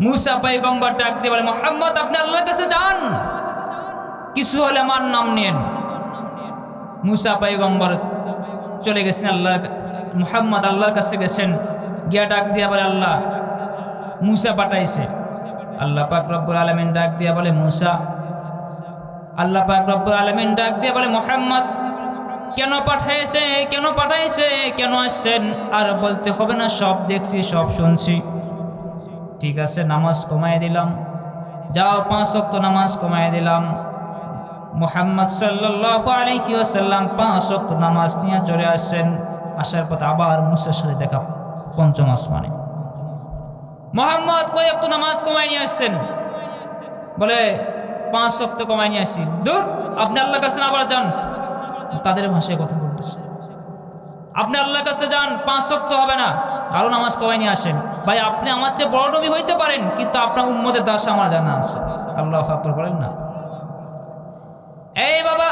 মুসা পয়গম্বর ডাক দিয়ে বলে, মুহাম্মদ আপনি আল্লাহর কাছে যান, কিছু হলে আমার নাম নেন। মুসা পয়গম্বর চলে গেছেন মুহাম্মদ আল্লাহর কাছে গেছেন। গিয়া ডাক দিয়া বলে, আল্লাহ মুসা পাঠাইছে। আল্লাহ পাক রব্বুল আলামিন ডাক দিয়া বলে, মুসা। আল্লাহ পাক রব্বুল আলামিন ডাক দিয়া বলে, মুহাম্মদ কেন পাঠাইছে, কেন আসছেন? আর বলতে হবে না, সব দেখছি, সব শুনছি। ঠিক আছে, নামাজ কমায় দিলাম, যাও 5 ওয়াক্ত নামাজ কমায় দিলাম। মুহাম্মদ সাল্লাল্লাহু আলাইহি ওয়াসাল্লাম 5 ওয়াক্ত নামাজ নিয়ে চলে আসছেন। আসার পথে আবার মুসার সাথে দেখা 5ম আসমানে। মুহাম্মদ কয় ওয়াক্ত নামাজ কমায় নিয়ে আসছেন? বলে 5 ওয়াক্ত কমায় নিয়ে আসছি। দূর, আপনি আল্লাহর কাছে আবার যান। তাদের ভাষায় কথা বলতেছে, আপনি আল্লাহর কাছে যান, 5 ওয়াক্ত হবে না, আরো নামাজ কমায় নিয়ে আসেন। ভাই আপনি আমার চেয়ে বড় নবী হইতে পারেন, কিন্তু আপনার উম্মতের দাস আমার জানা আছে। আল্লাহু আকবার বলেন না। এই বাবা,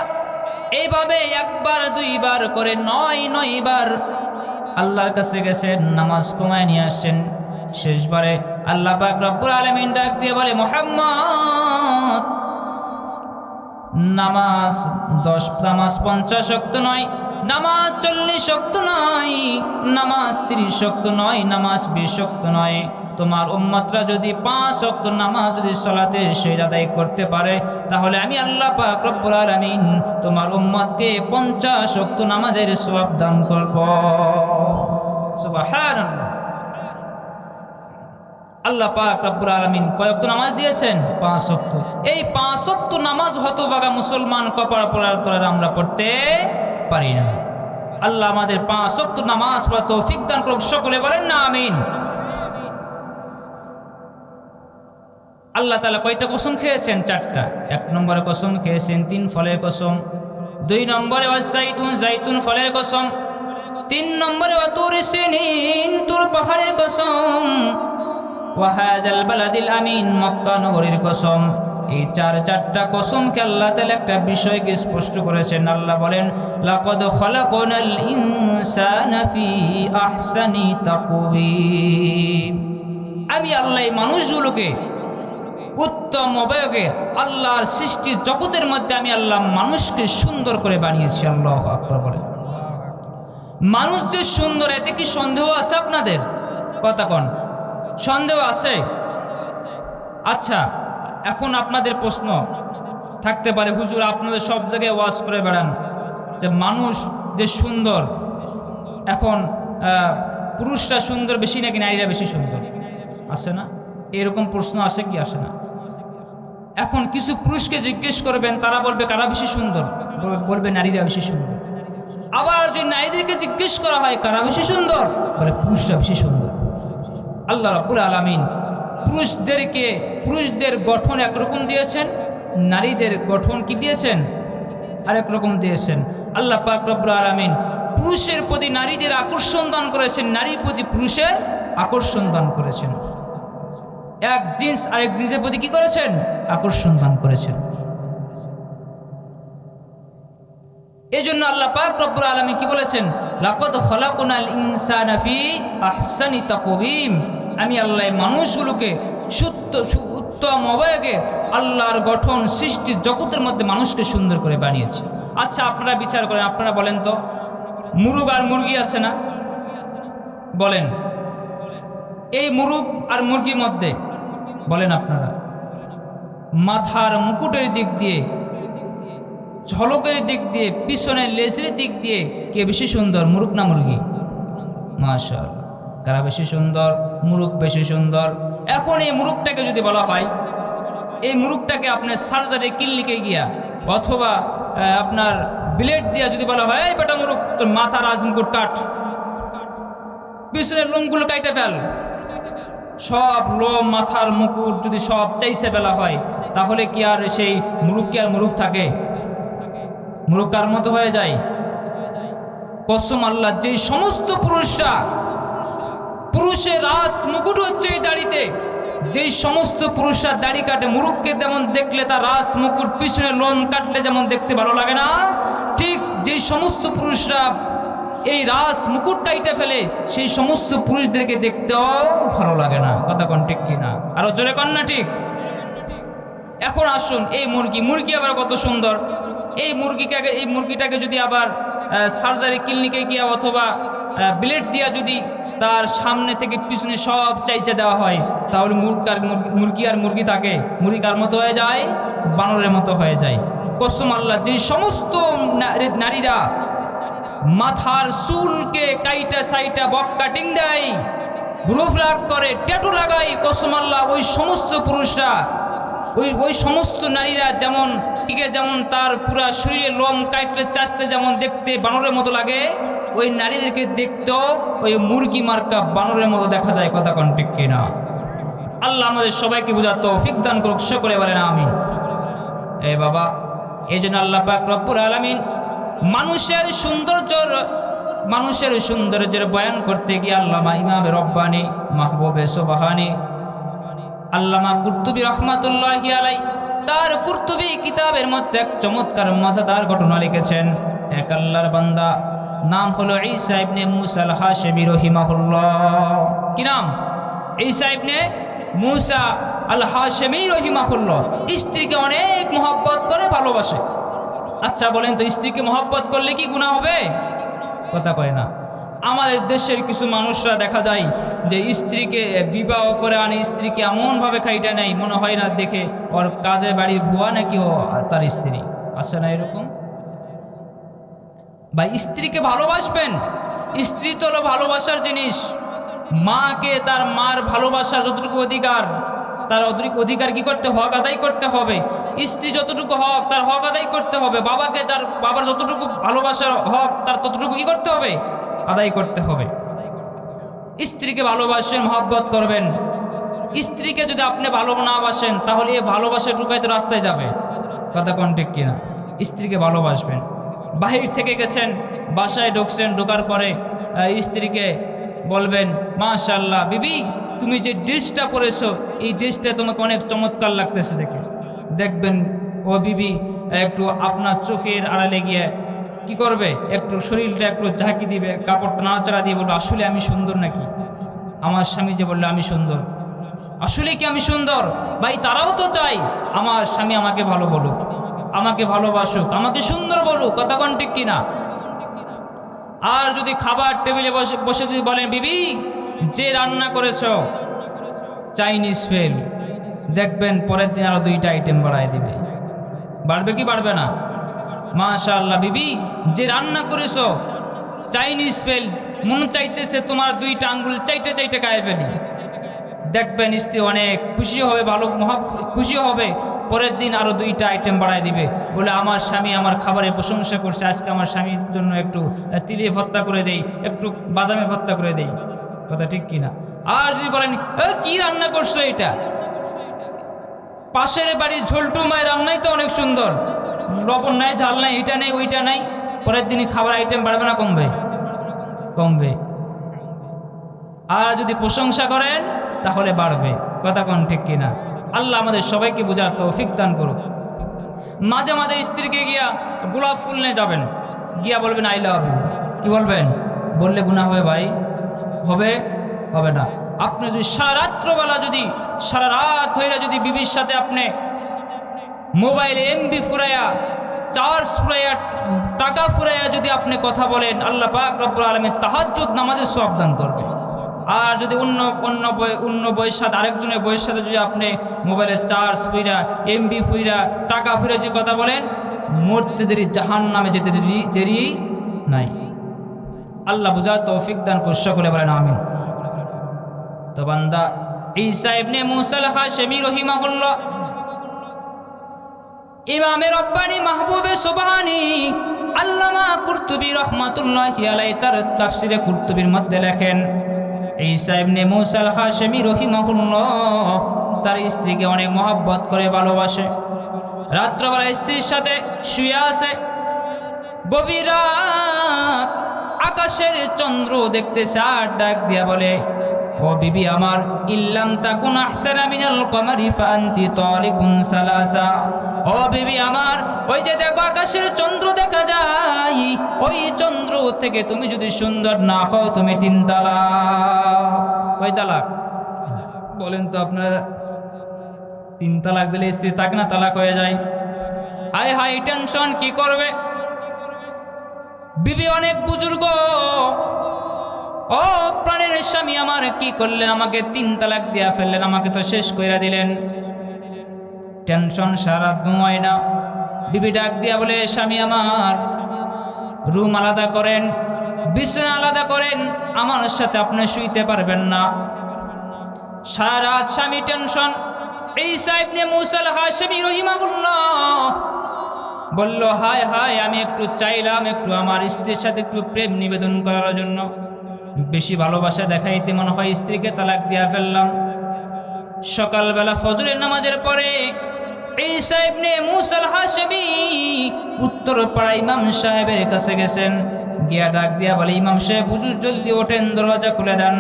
এইভাবে একবার দুইবার করে ৯ বার আল্লাহর কাছে গেছেন, নামাজ কমায় নিয়ে আসছেন। শেষবারে আল্লাহ পাক রব্বুল আলামিন ডাক দিয়ে বলে, মুহাম্মদ, নামাজ 50 ওয়াক্ত নয়, নামাজ 40 ওয়াক্ত নয়, নামাজ 30 ওয়াক্ত নয়, নামাজ 20 ওয়াক্ত নয়, তোমার উম্মতরা যদি 5 ওয়াক্ত নামাজ যদি সালাতে সেজদা আদায় করতে পারে, তাহলে আমি আল্লাহ পাক রব্বুল আলামিন তোমার উম্মতকে 50 ওয়াক্ত নামাজের সওয়াব দান করব। সুবহানাল্লাহ। আল্লাহ পাক রব্বুল আলামিন কয় ওয়াক্ত নামাজ দিয়েছেন? 5 ওয়াক্ত। এই 5 ওয়াক্ত নামাজ হতভাগা মুসলমান কপাল পড়ার তোরা আমরা পড়তে পারি না। আল্লাহ আমাদের 5 ওয়াক্ত নামাজ পড়ার তৌফিক দান করুক, সকলে বলেন না আমিন। আল্লাহ তাআলা কয়টা কসম খেয়েছেন? 4টা। 1 নম্বরে কসম খেয়েছেন 3 ফলের কসম, 2 নম্বরে জাইতুন ফলের কসম, 3 নম্বরে তুর সিনিন তুর পাহাড়ের কসম, ওয়াহাজাল বালাদিল আমিন মক্কা নগরীর কসম। এই 4টা কসমকে আল্লাহ তাআলা একটা বিষয়কে স্পষ্ট করেছেন। আল্লাহ বলেন, লাকাদ খালাকনাল ইনসানা ফি আহসানি তাকওয়িম। আমি আল্লাহ এই মানুষগুলোকে উত্তম অবয়বে আল্লাহর সৃষ্টি জগতের মধ্যে আমি আল্লাহ মানুষকে সুন্দর করে বানিয়েছি। আল্লাহু আকবার বলেন। মানুষ যে সুন্দর, এতে কি সন্দেহ আছে আপনাদের? কথা কোন সন্দেহ আছে? আচ্ছা, এখন আপনাদের প্রশ্ন থাকতে পারে, হুজুর আপনাদের সব জায়গায় ওয়াজ করে বেড়ান যে মানুষ যে সুন্দর, এখন পুরুষরা সুন্দর বেশি নাকি নারীরা বেশি সুন্দর? আসে না? এরকম প্রশ্ন আসে কি আসে না? এখন কিছু পুরুষকে জিজ্ঞেস করবেন, তারা বলবে কারা বেশি সুন্দর? বলবে নারীরা বেশি সুন্দর। আবার যদি নারীদেরকে জিজ্ঞেস করা হয় কারা বেশি সুন্দর, বলে পুরুষরা বেশি সুন্দর। আল্লাহ রাব্বুল আলামিন পুরুষদের গঠন একরকম দিয়েছেন, নারীদের গঠন কি দিয়েছেন? আরেক রকম দিয়েছেন। আল্লাহ পাক রব্বুল আলামিন পুরুষের প্রতি নারীদের আকর্ষণ দান করেছেন, নারীর প্রতি পুরুষের আকর্ষণ দান করেছেন। এক জিন্স আরেক জিন্সের প্রতি কি করেছেন? আকর্ষণ দান করেছেন। এই জন্য আল্লাহ পাক রব্বুল আলামিন কি বলেছেন? লাকাদ খালাকনাল ইনসানা ফি আহসানি তাকওয়িম। আমি আল্লাহ মানুষগুলোকে উত্তম অবয়বে আল্লাহর গঠন সৃষ্টি জগতের মধ্যে মানুষকে সুন্দর করে বানিয়েছে। আচ্ছা, আপনারা বিচার করেন, আপনারা বলেন তো, মুরগ আর মুরগি আছে না? বলেন, এই মুরগ আর মুরগির মধ্যে বলেন আপনারা, মাথার মুকুটের দিক দিয়ে, ঝলকের দিক দিয়ে, পিছনের লেজের দিক দিয়ে কে বেশি সুন্দর, মুরগ না মুরগি? মাশাআল্লাহ। কারা বেশি সুন্দর? মুরগ বেশি সুন্দর। এখন এই মুরগটাকে যদি বলা হয়, এই মুরগটাকে আপনার সার্জারি ক্লিনিকে গিয়া অথবা আপনার ব্লেড দিয়া যদি বলা হয়, এই বেটা মুরগ, তোর মাথার আজমুকুট কাট, পিছনের লোমগুলো কাইটে ফেল, সব লোম মাথার মুকুট যদি সব চাইছে ফেলা হয়, তাহলে কি আর সেই মুরগ কি আর মুরগ থাকে? মুরগ কার মতো হয়ে যায়? কসম আল্লাহ, যেই সমস্ত পুরুষরা, পুরুষের রাস মুকুট হচ্ছে এই দাড়িতে, যেই সমস্ত পুরুষরা দাড়ি কাটে, মুরগকে যেমন দেখলে তার রাস মুকুট পিছনে লোম কাটলে যেমন দেখতে ভালো লাগে না, ঠিক যেই সমস্ত পুরুষরা এই রাস মুকুট কাইটে ফেলে, সেই সমস্ত পুরুষদেরকে দেখতেও ভালো লাগে না। কথা কোন ঠিক কিনা? আরো জোরে কন না ঠিক? এখন আসুন, এই মুরগি আবার কত সুন্দর। এই মুরগিটাকে যদি আবার সার্জারি ক্লিনিকে গিয়া অথবা ব্লেড দিয়া যদি তার সামনে থেকে পিছনে সব চাইচে দেওয়া হয়, তাহলে মুরগি আর মুরগি থাকে, মুরগি কার মতো হয়ে যায়? বানরের মতো হয়ে যায়। কসম আল্লাহ, যে সমস্ত নারীরা মাথার চুলকে কাইটা সাইটা বক কাটিং দেয়, ব্রু ফ্লাগ করে, ট্যাটু লাগায়, কসম আল্লাহ, ওই সমস্ত পুরুষরা, ওই সমস্ত নারীরা যেমন তার পুরা শরীরে লোম কাটলে চাচতে যেমন দেখতে বানরের মতো লাগে, ওই নারীদেরকে দেখতেও ওই মুরগি মার্কা বানরের মতো দেখা যায়। কথা কোন ঠিক কিনা? আল্লাহ আমাদের সবাইকে বুঝার তৌফিক দান করুক, সকলে বলেন আমিন। এই বাবা, এই জন্য আল্লাহ পাক রব্বুল আলামিন মানুষের সৌন্দর্য মানুষের সৌন্দর্যের বয়ান করতে গিয়ে আল্লামা ইমাম রব্বানী মাহবুবে সুবহানী আল্লামা কুরতুবী রহমাতুল্লাহি আলাই তার কুরতুবী কিতাবের মধ্যে এক চমৎকার মজাদার ঘটনা লিখেছেন। এক আল্লাহর বান্দা, নাম হলো ঈসা ইবনে মূসা আল হাশেমি রহিমাহুল্লাহ। কি নাম? ঈসা ইবনে মূসা আল হাশেমি রহিমাহুল্লাহ। স্ত্রীকে অনেক মহব্বত করে, ভালোবাসে। আচ্ছা বলেন তো, স্ত্রীকে মহব্বত করলে কি গুনাহ হবে? কথা কয় না। আমাদের দেশের কিছু মানুষরা দেখা যায় যে স্ত্রীকে বিবাহ করে আনে, স্ত্রীকে এমনভাবে খাইটা নেয়, মনে হয় না দেখে ওর কাজে বাড়ি ভুয়া নাকি ও তার স্ত্রী। আসে না এরকম? ভাই, স্ত্রীকে ভালোবাসবেন। স্ত্রী তো হলো ভালোবাসার জিনিস। মাকে তার মার ভালোবাসা যতটুকু অধিকার, তার অধিকার কি করতে, হক আদায় করতে হবে। স্ত্রী যতটুকু হক, তার হক আদায় করতে হবে। বাবাকে যার বাবার যতটুকু ভালোবাসার হক, তার ততটুকু কি করতে হবে, আদায় করতে হবে। স্ত্রীকে ভালোবাসেন, মহব্বত করবেন। স্ত্রীকে যদি আপনি ভালো না বাসেন, তাহলে এই ভালোবাসা ঢুকাই তো রাস্তায় যাবে। কথা কোন ঠিক কিনা? স্ত্রীকে ভালোবাসবেন। বাহির থেকে গেছেন, বাসায় ঢুকছেন, ঢোকার পরে স্ত্রীকে বলবেন, মাশাআল্লাহ বিবি, তুমি যে ড্রেসটা পরেছো, এই ড্রেসটা তোমাকে অনেক চমৎকার লাগতেছে দেখে। দেখবেন ও বিবি একটু আপনার চোখের আড়ালে গিয়ে কি করবে, একটু শরীরটা একটু ঝাঁকি দিবে, কাপড়টা নাড়াচাড়া দিয়ে বলবে, আসলে আমি সুন্দর নাকি? আমার স্বামী যে বললো আমি সুন্দর, আসলে কি আমি সুন্দর? ভাই, তারাও তো চাই আমার স্বামী আমাকে ভালো বলুক, আমাকে ভালোবাসুক, আমাকে সুন্দর বলুক। কথা কোন ঠিক কিনা? আর যদি খাবার টেবিলে বসে বসে যদি বলেন, বিবি যে রান্না করেছ চাইনিজ ফেল, দেখবেন পরের দিন আরো 2টা আইটেম বাড়ায় দিবে। বাড়বে কি বাড়বে না? মাশাআল্লাহ বিবি যে রান্না করেছ চাইনিজ ফেল, মন চাইতেছে তোমার 2টা আঙ্গুল চাইটে চাইটে গায়ে ফেলি। দেখবেন স্ত্রী অনেক খুশি হবে, ভালো খুশি হবে। পরের দিন আরো 2টা আইটেম বাড়ায় দিবে, বলে আমার স্বামী আমার খাবারের প্রশংসা করছে, আজকে আমার স্বামীর জন্য একটু তিলে ভর্তা করে দেই, একটু বাদামে ভর্তা করে দেই। কথা ঠিক কিনা? আর যদি বলেন কি রান্না করছো এটা, পাশের বাড়ির ঝোলটু মায়ের রান্নাই তো অনেক সুন্দর, লবণ নাই, ঝাল নাই, এটা নেই ওইটা নাই, পরের দিনই খাবার আইটেম বাড়বে না কমবে? কমবে। আর যদি প্রশংসা করেন তাহলে বাড়বে। কথা কোন ঠিক কিনা? আল্লাহ আমাদের সবাইকে বোঝার তৌফিক দান করুক। মাঝে মাঝে স্ত্রীকে গিয়া গোলাপ ফুল নিয়ে যাবেন, গিয়া বলবেন আই লাভ ইউ। কি বলবেন? বললে গুনাহ হবে ভাই? হবে? হবে না। আপনি যদি সারা রাত্রবেলা, যদি সারা রাত ধরে যদি বিবির সাথে আপনি মোবাইলে এমবি ফুরাইয়া, চার্জ ফুরাইয়া, টাকা ফুরাইয়া যদি আপনি কথা বলেন, আল্লাহ পাক রব্বুল আলামিন তাহাজ্জুদ নামাজের সওয়াব দান করবে। আর যদি অন্য বইয়ের সাথে, আরেকজনের বইয়ের সাথে যদি আপনি মোবাইলের চার্জ ফুইরা, এমবি ফুইরা, টাকা ফুইরা যদি কথা বলেন, মরতে দেরি, জাহান্নামে যেতে দেরি নাই। আল্লাহ বুঝার তৌফিক দান করুন, সকলে বলেন আমিন। তো বান্দা, ঈসা ইবনে মূসা আল হাশেমি রহিমাহুল্লাহ, ইমামে রব্বানী মাহবুবে সুবহানী আল্লামা কুরতুবী রহমাতুল্লাহি আলাইহি তার তাফসিরে কুরতুবীর মধ্যে লেখেন, ঈসা ইবনে মূসা আল হাশেমি রহিমাহুল্লাহ তার স্ত্রীকে অনেক মহব্বত করে, ভালোবাসে। রাত্রবেলা স্ত্রীর সাথে শুয়ে আছে, গভীর রাত, আকাশের চন্দ্র দেখতেছে, আর ডাক দিয়া বলে, ও বিবি আমার, ইল্লাম তাকুন আহসানা মিনাল কমারি ফাআনতি তালিকুন সালাসা। ও বিবি আমার, ওই যে দেখো আকাশের চন্দ্র দেখা যায়, ওই চন্দ্র থেকে তুমি যদি সুন্দর না হও, তুমি 3 তালাক। কয় তালাক বলেন তো আপনারা? 3 তালাক দিলে স্ত্রী তাক না তালাক হয়ে যায়? হায় হায় টেনশন, কি করবে? বিবি অনেক বুজুর্গ, ও প্রাণের স্বামী আমার, কি করলেন? আমাকে 3 তালাক দিয়া ফেললেন, আমাকে তো শেষ কইরা দিলেন। টেনশন, সারা রাত ঘুমায় না। বিবি ডাক দিয়া বলে, স্বামী আমার, রুম আলাদা করেন, বিছানা আলাদা করেন, আমার সাথে আপনি শুইতে পারবেন না। সারা রাত স্বামী টেনশন। ঈসা ইবনে মূসা আল হাশেমি রহিমাহুল্লাহ বলল, হায় হায়, আমি একটু চাইলাম একটু আমার স্ত্রীর সাথে একটু প্রেম নিবেদন করার জন্য, বেশি ভালোবাসা দেখাইতে মনে হয় স্ত্রীকে তালাক দিয়া ফেললাম। সকালবেলা ফজরের নামাজের পরে ঈসা ইবনে মূসা আল হাশমি উত্তর পাড়া ইমাম সাহেবের কাছে গেছেন, গিয়া ডাক দিয়া বলে, ইমাম সাহেব হুজুর জলদি ওঠেন, দরজা খুলে দেন।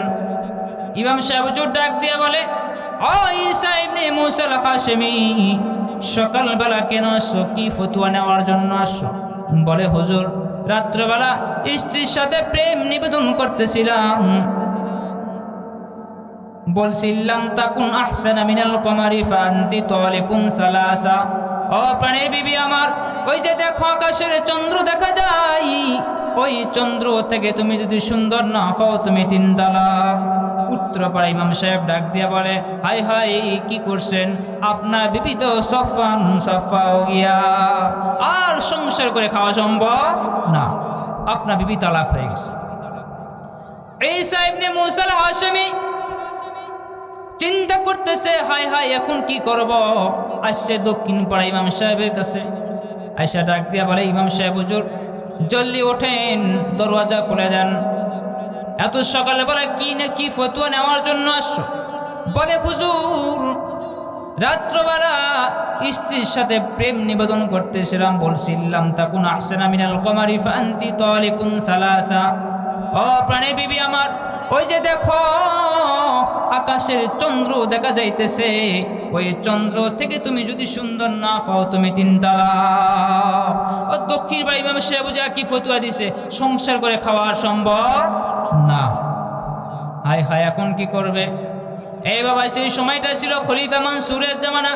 ইমাম সাহেব হুজুর ডাক দিয়া বলে, ও ঈসা ইবনে মূসা আল হাশমি, সকালবেলা কেন আসছো? কি ফতোয়া নেওয়ার জন্য আসছো? বলে, হুজুর রাত্রবেলা স্ত্রীর সাথে প্রেম নিবেদন করতেছিলাম, বলছিলাম তাকুন আহসানা মিনাল কমারি ফান্তি তালিকুন সালাসা। ও প্রাণের বিবি আমার, ওই যে দেখো আকাশের চন্দ্র দেখা যায়, ওই চন্দ্র থেকে তুমি যদি সুন্দর না হও তুমি 3 তালাক। উত্তরপাড়া ইমাম সাহেব ডাক দিয়া বলে, হাই হাই কি করছেন? আপনার বিবি তো সফা হো গিয়া, আর সংসার করে খাওয়া সম্ভব না, আপনার বিবি তালাক হয়ে গেছে। ঈসা ইবনে মূসা আল হাশমি চিন্তা করতেছে, হাই হাই এখন কি করব? আসছে দক্ষিণ পাড়া ইমাম সাহেবের কাছে, আয়সা ডাক দিয়া বলে, ইমাম সাহেব হুজুর জলদি ওঠেন, দরওয়াজা খুলে দেন। এত সকালে বলে কি না কি ফতোয়া নেওয়ার জন্য আসছো? বলে, হুজুর রাত্রবেলা স্ত্রীর সাথে প্রেম নিবেদন করতেছিলাম, বলছিলাম তাকুন আহসানা মিনাল কমারি ফান্তি তালিকুন সালাসা। ও প্রাণের বিবি আমার, ওই যে দেখো আকাশের চন্দ্র দেখা যাইতেছে, ওই চন্দ্র থেকে তুমি যদি সুন্দর না হও তুমি 3 তালাক। ও দক্ষিণ পাড়া ইমাম সাহেব বুঝা কি ফতোয়া দিছে? সংসার করে খাওয়া সম্ভব না। হায় হায় এখন কি করবে? এই বাবা, সেই সময়টা ছিল খলিফা মানসুরের জামানা।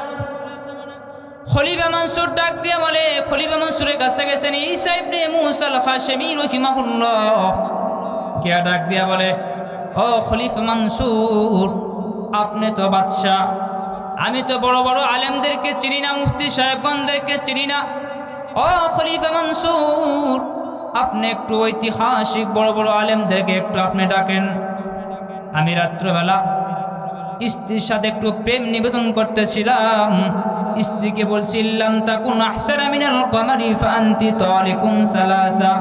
খলিফা মানসুর ডাক দিয়া বলে, খলিফা মানসুরের কাছে গেছেন ঈসা ইবনে মূসা আল হাশমি রাহিমাহুল্লাহ, কে ডাক দিয়া বলে, ও খলিফা মানসুর, আপনি তো বাদশাহ, আমি তো বড় বড় আলেমদেরকে চিনি না, মুফতি সাহেবগণদেরকে চিনি না। ও খলিফা মানসুর, আপনি একটু ঐতিহাসিক বড় বড় আলেমদেরকে একটু আপনি ডাকেন। আমি রাত্রবেলা স্ত্রীর সাথে একটু প্রেম নিবেদন করতেছিলাম, স্ত্রীকে বলছিলাম তাকুন আহসানা মিনাল কমারি ফান্তি তালিকুন সালাসা।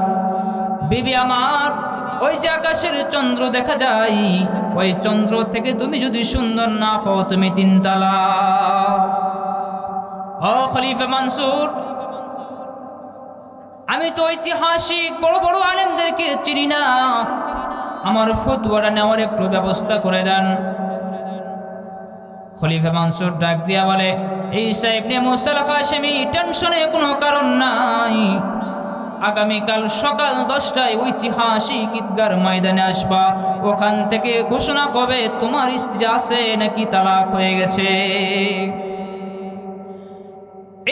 বিবি আমার, ওই যে আকাশের চন্দ্র দেখা যায়, ওই চন্দ্র থেকে তুমি যদি সুন্দর না হও তুমি 3 তালাক। ও খলিফা মানসুর, আমি তো ঐতিহাসিক বড় বড় আলেমদেরকে চিনি না, আমার ফতোয়াটা নেওয়ার একটু ব্যবস্থা করে দেন। খলিফা মানসুর ডাক দিয়া বলে, ঈসা ইবনে মূসা আল হাশমি, টেনশনের কোনো কারণ নাই, আগামীকাল সকাল 10টায় ঐতিহাসিক ঈদগার ময়দানে আসবা, ওখান থেকে ঘোষণা হবে তোমার স্ত্রী আছে নাকি তালাক হয়ে গেছে।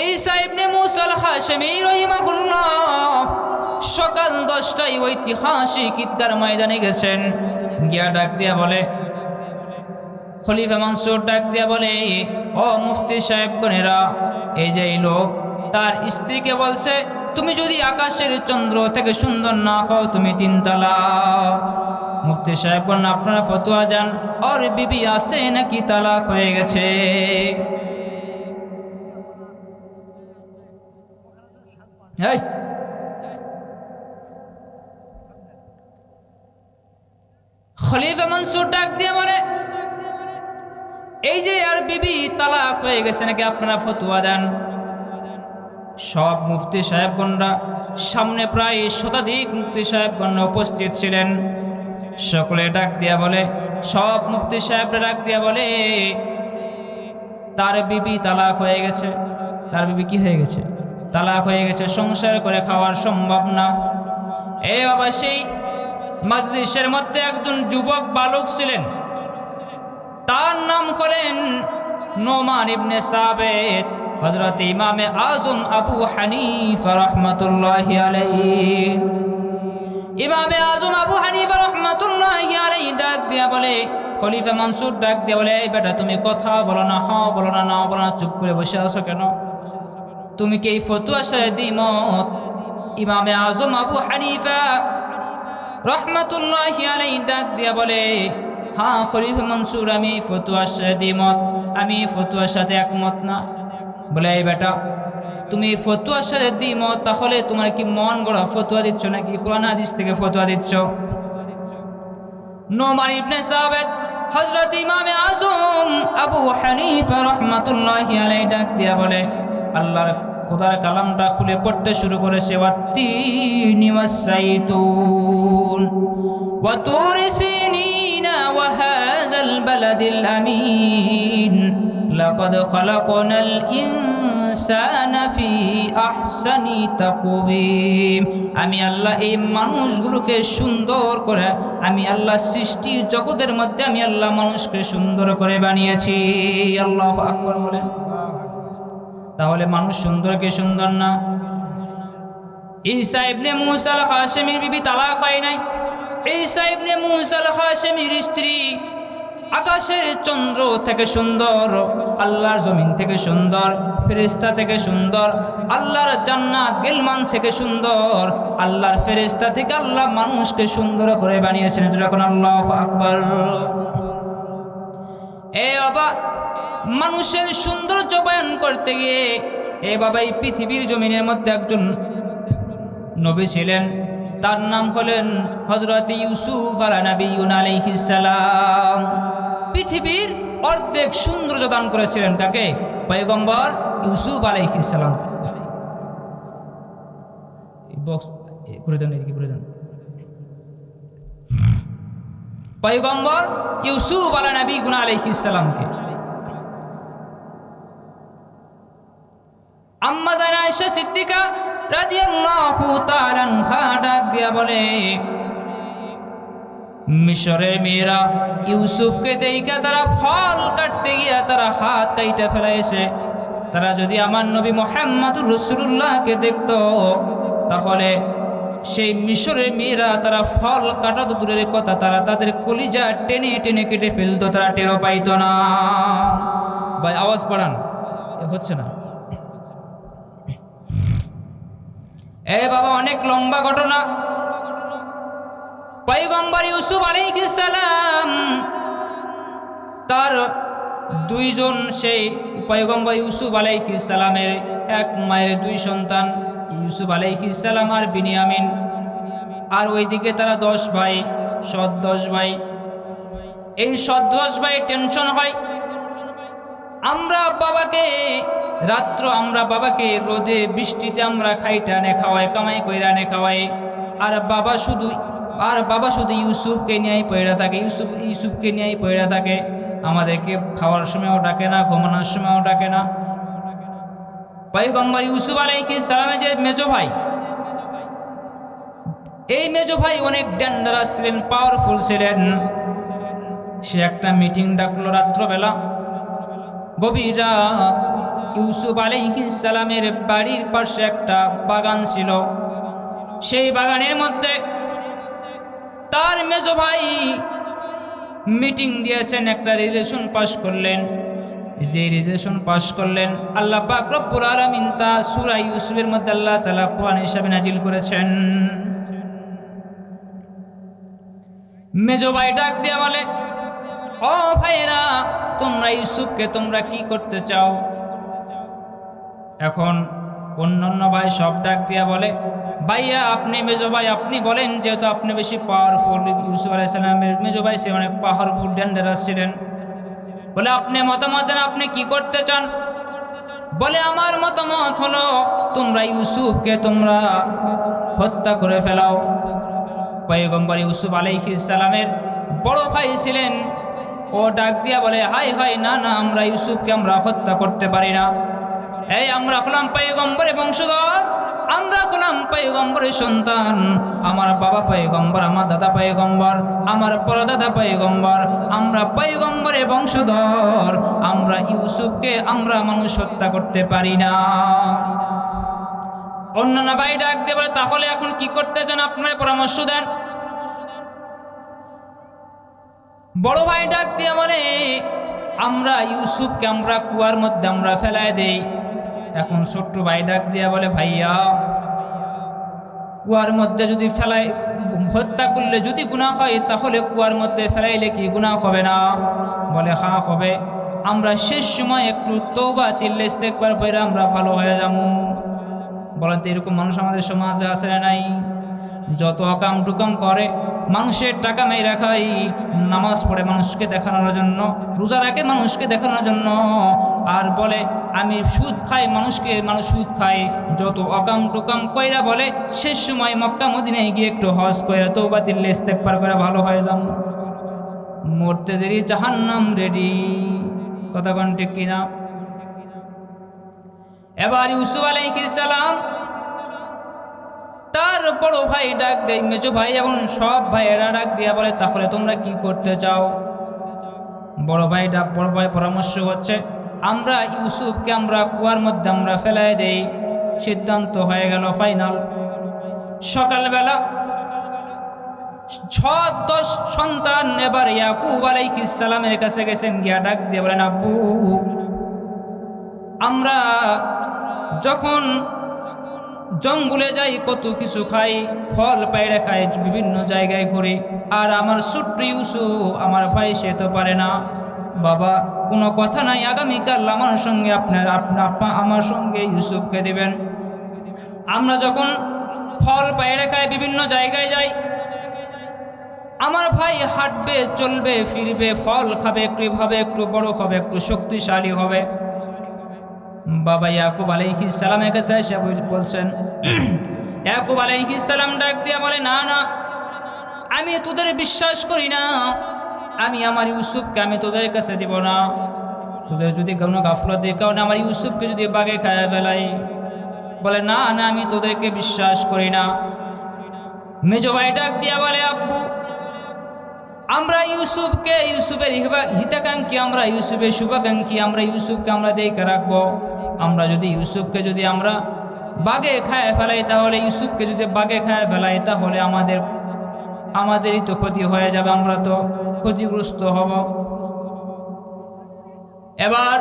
ঈসা ইবনে মূসা আল হাশমি রাহিমাহুল্লাহ সকাল 10টায় ঐতিহাসিক ঈদগার ময়দানে গেছেন, গিয়া ডাক দিয়া বলে, খলিফা মানসুর ডাক দিয়া বলে, ও মুফতি সাহেবগণেরা, এই যে এই লোক তার স্ত্রীকে বলছে তুমি যদি আকাশের চন্দ্র থেকে সুন্দর না হও তুমি 3 তালাক। মুফতি সাহেবগণ আপনারা ফতোয়া যান, ওর বিবি আছে নাকি তালাক হয়ে গেছে। খলিফা মানসুর ডাক দিয়ে বলে, এই যে আর বিবি তালাক হয়ে গেছে নাকি আপনারা ফতোয়া দেন। সব মুফতি সাহেবগণরা, সামনে প্রায় শতাধিক মুফতি সাহেবগণ উপস্থিত ছিলেন, সকলে ডাক দিয়া বলে, সব মুফতি সাহেবরা ডাক দিয়া বলে, তার বিবি তালাক হয়ে গেছে। তার বিবি কি হয়ে গেছে? তালাক হয়ে গেছে, সংসার করে খাওয়ার সম্ভব না। এই বাবা, সেই মাজলিসের মধ্যে একজন যুবক বালক ছিলেন, তার নাম হলেন নোমান ইবনে সাবিত। হযরত ইমামে আযম আবু হানিফা রাহমাতুল্লাহি আলাইহি, ইমামে আযম আবু হানিফা রাহমাতুল্লাহি আলাইহি ডাক দিয়া বলে, খলিফা মানসুর ডাক দিয়া বলে, এই বেটা তুমি কথা বলো না, হ্যাঁ বলো না, না বলো না, চুপ করে বসে আছো কেন? তুমি কি এই ফতোয়ার সাথে দ্বিমত? ইমামে আযম আবু হানিফা রাহমাতুল্লাহি আলাইহি ডাক দিয়া বলে, হ্যাঁ খলিফা মানসুর, আমি ফতোয়ার সাথে দ্বিমত, আমি ফতোয়ার সাথে একমত না। বলে, এই বেটা তুমি ফতোয়ার সাথে দ্বিমত, তাহলে তোমার কি মন গড়া ফতোয়া দিচ্ছ নাকি কোরআন হাদিস থেকে ফতোয়া দিচ্ছ? নোমান ইবনে সাবিত হযরত ইমামে আযম আবু হানিফা রাহমাতুল্লাহি আলাইহি ডাক দিয়া বলে, আল্লাহর খোদার কালামটা খুলে পড়তে শুরু করেছে, ওয়াত্তিনি ওয়াসসাইতুন ওয়া তুরি সিনিনা ওয়া হাযাল বালাদিল আমিন লাকাদ খালাকনাল ইনসানা ফি আহসানি তাকওয়িম। আমি আল্লাহ এই মানুষগুলোকে সুন্দর করে, আমি আল্লাহ সৃষ্টি জগতের মধ্যে আমি আল্লাহ মানুষকে সুন্দর করে বানিয়েছি। আল্লাহু আকবার বলেন। তাহলে মানুষ সুন্দর কি সুন্দর না? ঈসা ইবনে মূসা আল হাশিমির বিবি তালাক হয় নাই। ঈসা ইবনে মূসা আল হাশিমির স্ত্রী আকাশের চন্দ্র থেকে সুন্দর, আল্লাহর জমিন থেকে সুন্দর, ফেরেশতা থেকে সুন্দর, আল্লাহর জান্নাত গিলমান থেকে সুন্দর, আল্লাহর ফেরেশতা থেকে আল্লাহ মানুষকে সুন্দর করে বানিয়েছেন। যখন আল্লাহু আকবার। এ বাবা, মানুষের সৌন্দর্য বয়ান করতে গিয়ে এ বাবা এই পৃথিবীর জমিনের মধ্যে একজন নবী ছিলেন, তার নাম হলেন হযরত ইউসুফ আলাইহিস সালাম। পৃথিবীর অর্ধেক সৌন্দর্য দান করেছিলেন কাকে? পয়গম্বর ইউসুফ আলাইহিস সালাম। বক্স করে দেন, কি করে দেন। পয়গম্বর ইউসুফ আলাইহিস সালামকে আম্মা জান আয়েশা সিদ্দিকা রাদিয়াল্লাহু তাআলা আনহা ডাক দিয়া বলে, মিশরের মেয়েরা ইউসুফকে দেখা তারা ফল কাটতে গিয়া তারা হাত কাইটা ফেলাইছে। তারা যদি আমার নবী মুহাম্মদুর রাসূলুল্লাহকে দেখত, তাহলে সেই মিশরের মেয়েরা তারা ফল কাটা তো দূরের কথা, তারা তাদের কলিজা টেনে টেনে কেটে ফেলতো, তারা টেরও পাইতো না। ভাই আওয়াজ বাড়ান, হচ্ছে না। এ বাবা, অনেক লম্বা ঘটনা। পয়গম্বর ইউসুফ আলাইহিস সালাম তার দুইজন, সেই পয়গম্বর ইউসুফ আলাইহিস সালামের এক মায়ের দুই সন্তান, ইউসুফ আলাইহিস সালাম আর বিনিয়ামিন। আর ওইদিকে তারা 10 ভাই, সৎ 10 ভাই। এই সৎ 10 ভাই টেনশন হয়, আমরা বাবাকে রোদে বৃষ্টিতে আমরা খাইটা নে খাওয়াই, কামাই কইরা নে খাওয়াই, আর বাবা শুধু ইউসুফকে নিয়েই পড়ে থাকে, ইউসুফকে নিয়েই পড়ে থাকে। আমাদেরকে খাওয়ার সময়ও ডাকে না, ঘুমানোর সময়ও ডাকে না। পয়গম্বর ইউসুফ আলাইহিস সালামের যে মেজো ভাই, এই মেজো ভাই অনেক ডেঞ্জারাস ছিলেন, পাওয়ারফুল ছিলেন। সে একটা মিটিং ডাকলো রাত্রবেলা, গভীর রাত। ইউসুফ আলাইহিস সালামের বাড়ির পাশে একটা বাগান ছিল। সেই বাগানের মধ্যে তার মেজো ভাই মিটিং দিয়েছেন, একটা রেজুলেশন পাশ করলেন। যে রেজুলেশন পাশ করলেন, আল্লাহ পাক রব্বুল আলামিন তা সূরা ইউসুফের মধ্যে আল্লাহ তাআলা কোরআন হিসেবে নাজিল করেছেন। মেজো ভাই ডাক দিয়ে বলে, ও ভাইরা, তোমরা ইউসুফকে তোমরা কি করতে চাও? এখন অন্যান্য ভাই সব ডাক দিয়া বলে, ভাইয়া আপনি মেজো ভাই আপনি বলেন, যেহেতু আপনি বেশি পাওয়ারফুল। ইউসুফ আলাইহিস সালামের মেজো ভাই সে অনেক পাওয়ারফুল, ডেঞ্জারাস ছিলেন। বলে আপনি মতামত দেন, আপনি কি করতে চান? বলে আমার মতামত হলো তোমরা ইউসুফকে তোমরা হত্যা করে ফেলাও। পয়গম্বর ইউসুফ আলাইহিস সালামের বড় ভাই ছিলেন, ও ডাক দিয়া বলে, হাই হাই, না না, আমরা ইউসুফকে আমরা হত্যা করতে পারি না। এই আমরা হলাম পয়গম্বরের বংশধর, আমরা হলাম পয়গম্বরের সন্তান। আমার বাবা পয়গম্বর, আমার দাদা পয়গম্বর, আমার পরদাদা পয়গম্বর, আমরা পয়গম্বরের বংশধর। আমরা ইউসুফকে আমরা মানুষ হত্যা করতে পারি না। অন্যান্য ভাই ডাক দিয়ে বলে, তাহলে এখন কি করতে চান? আপনার পরামর্শ দেন। বড় ভাই ডাক দিয়ে বলে, আমরা ইউসুফকে আমরা কুয়ার মধ্যে আমরা ফেলায় দেই। এখন ছোট্ট ভাই ডাক দিয়া বলে, ভাইয়া কুয়ার মধ্যে যদি ফেলাই, হত্যা করলে যদি গুনাহ হয়, তাহলে কুয়ার মধ্যে ফেলাইলে কি গুনাহ হবে না? বলে হ্যাঁ হবে। আমরা শেষ সময় একটু তওবা তিল্লে ইস্তেগফার পড়ে আমরা ভালো হয়ে যাবো। বলেন তো এরকম মানুষ আমাদের সমাজে আছে না নাই? যত অকাম টুকাম করে, মানুষের টাকা মেয়েরা খায়, নামাজ পড়ে মানুষকে দেখানোর জন্য, রোজা রাখে মানুষকে দেখানোর জন্য, আর বলে আমি সুদ খাই, মানুষ সুদ খায়, যত অকাম টুকাম কইরা বলে শেষ সময় মক্কা মদিনায় গিয়ে একটু হজ কইরা তওবা দিলে ইস্তেগফার করে ভালো হয়ে যাবো। মরতে দেরি জাহান্নাম রেডি। কথা কোন ঠিক কিনা? এবার ইউসুফ আলাইহিস সালাম তার বড় ভাই ডাক দেয়, মেজো ভাই এবং সব ভাইয়েরা ডাক দিয়া বলে তাহলে তোমরা কি করতে চাও? বড় ভাই পরামর্শ হচ্ছে আমরা ইউসুফকে আমরা কুয়ার মধ্যে আমরা ফেলাই দেই। সিদ্ধান্ত হয়ে গেল ফাইনাল। সকালবেলা 6-10 সন্তান এবার ইয়াকুব আলাইহিস সালামের কাছে গেছেন, গিয়া ডাক দিয়ে বলেন আব্বু আমরা যখন জঙ্গলে যাই কত কিছু খাই, ফল পাইড়ে খাই, বিভিন্ন জায়গায় ঘুরি, আর আমার ছোট্ট ইউসুফ আমার ভাই সে তো পারে না। বাবা কোনো কথা নাই, আগামীকাল আমার সঙ্গে আমার সঙ্গে ইউসুফকে দিবেন। আমরা যখন ফল পাইড়ে খাই বিভিন্ন জায়গায় যাই, আমার ভাই হাঁটবে, চলবে, ফিরবে, ফল খাবে, একটু এভাবে একটু বড় হবে, একটু শক্তিশালী হবে। বাবা ইয়াকুব আলাইহিস সালামের কাছে এসে বলছেন, ইয়াকুব আলাইহিস সালাম ডাক দিয়ে বলে না না, আমি তোদের বিশ্বাস করি না, আমি আমার ইউসুফকে আমি তোদের কাছে দিব না। তোদের যদি কোনো গাফলতির কারণে আমার ইউসুফকে যদি বাগে খায় ফেলাই, বলে না না আমি তোদেরকে বিশ্বাস করি না। মেজো ভাই ডাক দিয়া বলে আব্বু আমরা ইউসুফের হিতাকাঙ্ক্ষী, আমরা ইউসুফের শুভাকাঙ্ক্ষী, আমরা ইউসুফকে আমরা দেখে রাখবো। আমরা যদি ইউসুফকে যদি আমরা বাগে খায় ফেলাই, তাহলে ইউসুফকে যদি বাগে খায় ফেলাই তাহলে আমাদেরই তো ক্ষতি হয়ে যাবে, আমরা তো ক্ষতিগ্রস্ত হব। এবার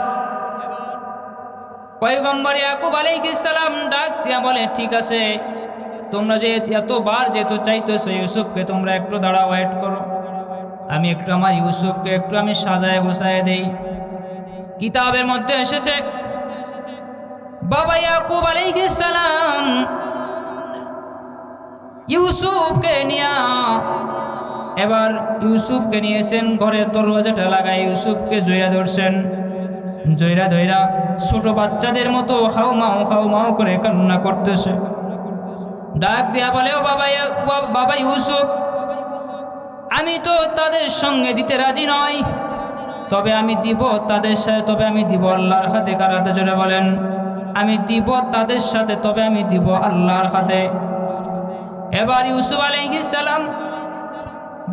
পয়গম্বর ইয়াকুব আলাইহিস সালাম ডাক দিয়া বলে ঠিক আছে, তোমরা যে এতবার যেহেতু চাইতেছো ইউসুফকে, তোমরা একটু দাঁড়াও, ওয়েট করো, আমি একটু আমার ইউসুফকে একটু আমি সাজায় গোছায় দেই। কিতাবের মধ্যে এসেছে বাবা ইয়াকুব আলাইহিস সালাম ইউসুফকে ইউসুফকে নিয়েছেন, ঘরের দরজাটা লাগায় ইউসুফকে জয়রা ধরছেন, জয়রা ধইরা ছোট বাচ্চাদের মতো খাও করে কান্না করতেছে। ডাক দিয়া বলে ও বাবা ইউসুফ, আমি তো তাদের সঙ্গে দিতে রাজি নই, তবে আমি দিব তাদের সাথে, তবে আমি দিব আল্লাহর হাতে। কার হাতে? জোরে বলেন। আমি দিব তাদের সাথে, তবে আমি দিব আল্লাহর হাতে। এবার ইউসুফ আলাইহিস সালাম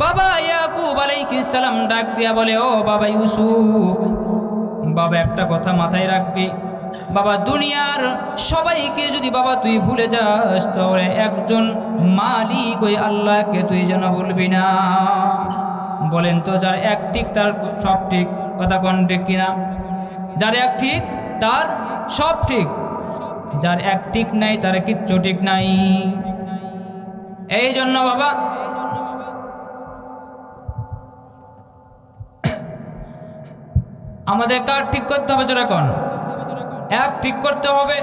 বাবা ইয়াকুব আলাইহিস সালাম ডাক দিয়া বলে ও বাবা ইউসুফ, বাবা একটা কথা মাথায় রাখবি, বাবা দুনিয়ার সবাইকে যদি বাবা তুই ভুলে যাস, তাহলে একজন মালিক ওই আল্লাহকে তুই যেন ভুলবি না। বলেন তো যার এক ঠিক তার সব ঠিক। কথা কোন ঠিক কিনা? যার এক ঠিক তার সব ঠিক, যার এক ঠিক নাই তার কিচ্ছু ঠিক নাই। এই জন্য বাবা আমাদের কার ঠিক করতে হবে? যেরকম এক ঠিক করতে হবে।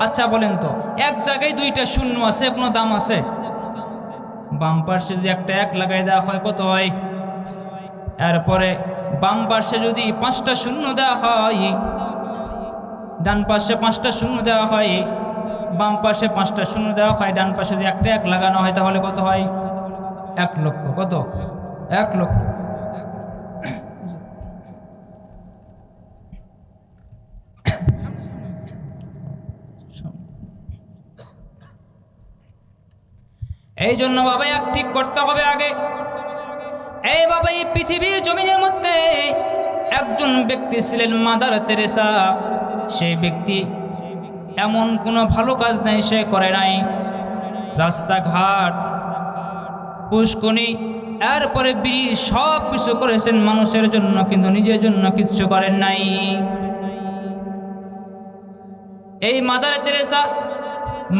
আচ্ছা বলেন তো, এক জায়গায় দুইটা শূন্য আছে, কোনো দাম আছে? বাম পাশে যদি একটা এক লাগাই দেওয়া হয় কত হয়? এরপরে বাম পাশে যদি 5টা শূন্য দেওয়া হয়, ডান পাশে 5টা শূন্য দেওয়া হয়, বাম পাশে 5টা শূন্য দেওয়া হয়, ডান পাশে যদি একটা এক লাগানো হয় তাহলে কত হয়? 1 লক্ষ। কত? 1 লক্ষ। এই জন্য বাবা এক ঠিক করতে হবে আগে। এই বাবা এই পৃথিবীর জমিনের মধ্যে একজন ব্যক্তি ছিলেন মাদার তেরেসা। সেই ব্যক্তি এমন কোনো ভালো কাজ নাই সে করে নাই। রাস্তাঘাট, পুষ্কনি, এরপরে ব্রিজ সব কিছু করেছেন মানুষের জন্য, কিন্তু নিজের জন্য কিচ্ছু করেন নাই। এই মাদার তেরেসা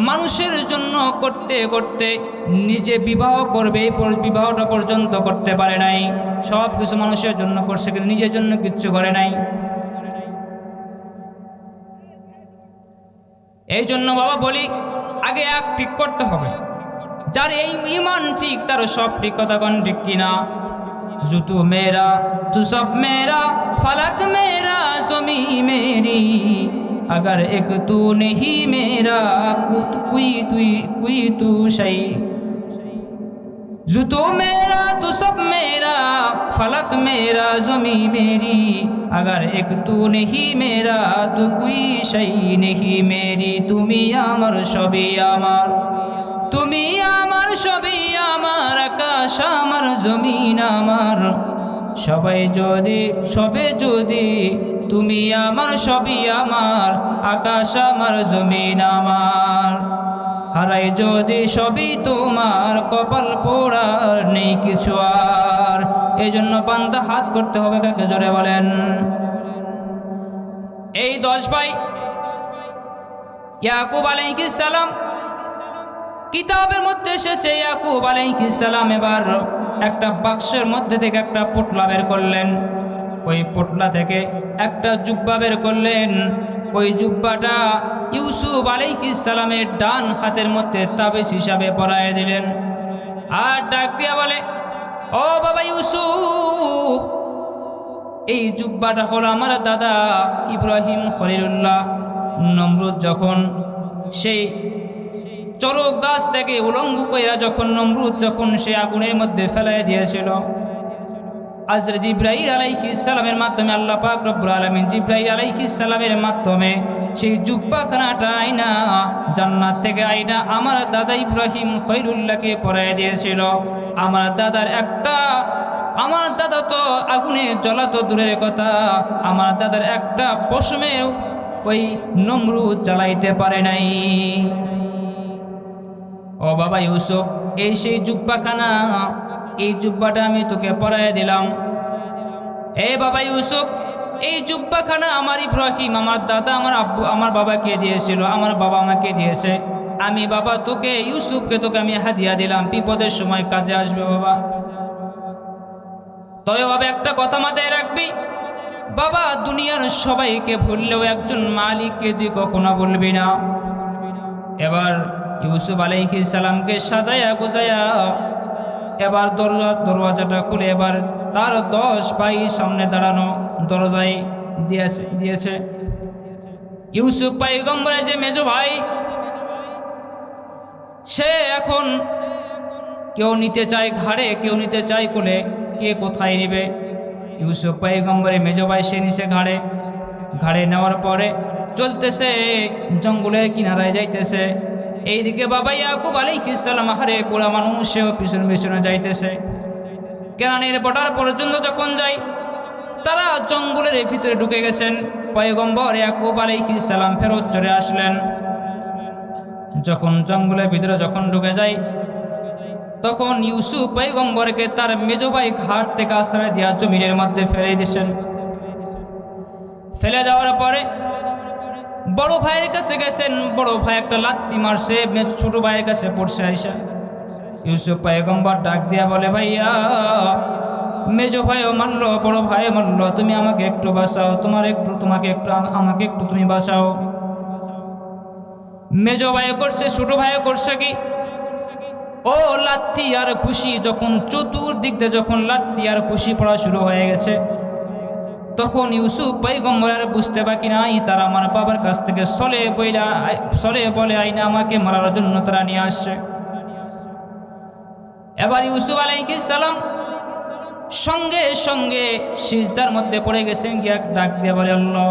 মানুষের জন্য করতে করতে নিজে বিবাহ করবে, বিবাহটা পর্যন্ত করতে পারে নাই। সব কিছু মানুষের জন্য করছে, কিন্তু নিজের জন্য কিচ্ছু করে নাই। এই জন্য বাবা বলি আগে এক ঠিক করতে হবে। যার এই ईमान ठीक তার সব ঠিক কথা কোন ঠিক কিনা जो तू मेरा तू सब मेरा फलक मेरा ज़मी मेरी अगर एक तू नहीं मेरा कोई तू शै जो तू मेरा तू सब मेरा फलक मेरा ज़मी मेरी अगर एक तू नहीं मेरा तो कोई शै नहीं मेरी তুমি আমার সবই আমার তুমি আমার সবই আমার আকাশ আমার জমিন আমার সবে যদি তুমি আমার সবই আমার আকাশ আমার জমিন আমার হারাই যদি সবই তোমার কপাল পোড়ার নেই কিছু আর এই জন্য বান্দা হাত করতে হবে কাকে জোরে বলেন এই 10 ভাই ইয়াকুব আলাইহিস সালাম কিতাবের মধ্যে এসেছে ইয়াকুব আলাইহিস সালাম এবার একটা বাক্সের মধ্যে থেকে একটা পোটলা বের করলেন ওই পোটলা থেকে একটা জুব্বা বের করলেন ওই জুব্বাটা ইউসুফ আলাইহিস সালামের ডান হাতের মধ্যে তাবিজ হিসাবে পরায়ে দিলেন আর ডাক দিয়া বলে ও বাবা ইউসুফ এই জুব্বাটা হলো আমার দাদা ইব্রাহিম খলিলুল্লাহ নমরুদ যখন সেই চরক গাছ থেকে উলঙ্গ কইরা যখন নমরুদ যখন সে আগুনের মধ্যে ফেলাই দিয়েছিল হযরত জিবরাইল আলাইহিস সালামের মাধ্যমে আল্লাহ পাক রব্বুল আলামিন জিবরাইল আলাইহিস সালামের মাধ্যমে সেই জুব্বাখানাটা আইনা জান্নাত থেকে আইনা আমার দাদা ইব্রাহিম খলিলুল্লাহকে পরাইয়া দিয়েছিল আমার দাদা তো আগুনে জ্বলাতো দূরের কথা আমার দাদার একটা পশমেও ওই নমরুদ জ্বালাইতে পারে নাই ও বাবা ইউসুফ এই সেই জুব্বাখানা এই জুব্বাটা আমি তোকে পরাইয়া দিলাম এ বাবা ইউসুফ এই জুব্বাখানা আমার ইব্রাহিম আমার দাদা আমার আব্বু আমার বাবাকে দিয়েছিল আমার বাবা আমাকে দিয়েছে আমি বাবা তোকে ইউসুফকে তোকে আমি হাদিয়া দিলাম বিপদের সময় কাজে আসবে বাবা তবে বাবা একটা কথা মাথায় রাখবি বাবা দুনিয়ার সবাইকে ভুললেও একজন মালিককে তুই কখনো ভুলবি না এবার ইউসুফ আলাইহিস সালামকে সাজায়া গুজায়া এবার দরওয়াজাটা খুলে এবার তার 10 ভাই সামনে দাঁড়ানো দরজায় দিয়েছে ইউসুফ পয়গম্বরের যে মেজো ভাই সে এখন কেউ নিতে চায় ঘাড়ে কেউ নিতে চায় কোলে কে কোথায় নেবে ইউসুফ পয়গম্বরের মেজো ভাই সে নিচে ঘাড়ে নেওয়ার পরে চলতেছে জঙ্গলের কিনারায় যাইতেছে এইদিকে বাবা ইয়াকুব আলাইহিস সালাম হারে বুড়া মানুষ সেও পিছনে যাইতেছে কেরানের বর্ডার পর্যন্ত যখন যায় তারা জঙ্গলের ভিতরে ঢুকে গেছেন পয়গম্বর ইয়াকুব আলাইহিস সালাম ফেরত চলে আসলেন যখন জঙ্গলের ভিতরে যখন ঢুকে যায় তখন ইউসুফ পয়গম্বরকে তার মেজো ভাই ঘাট থেকে আশ্রয় দিয়া জমিনের মধ্যে ফেলে দিয়েছেন ফেলে দেওয়ার পরে বড় ভাইয়ের কাছে গেছেন বড় ভাই একটা লাত্তি মারছে ছোট ভাইয়ের কাছে পড়ছে আইসা ইউসুফ পয়গম্বর ডাক দিয়া বলে ভাইয়া মেজো ভাইও মারলো বড় ভাইও মারলো তুমি আমাকে একটু বাঁচাও আমাকে একটু তুমি বাঁচাও মেজো ভাই করছে ছোট ভাইও করছে কি ও লাত্তি আর খুশি যখন চতুর্দিক দিয়ে যখন লাত্তি আর খুশি পড়া শুরু হয়ে গেছে তখন ইউসুফ পয়গম্বর আর বুঝতে বাকি নাই তারা আমার বাবার কাছ থেকে সলে বলে আইনা আমাকে মারার জন্য তারা নিয়ে আসছে এবার ইউসুফ আলাইহিস সালাম সঙ্গে সঙ্গে সিজদার মধ্যে পড়ে গেছেন গিয়া ডাক দিয়ে বলে আল্লাহ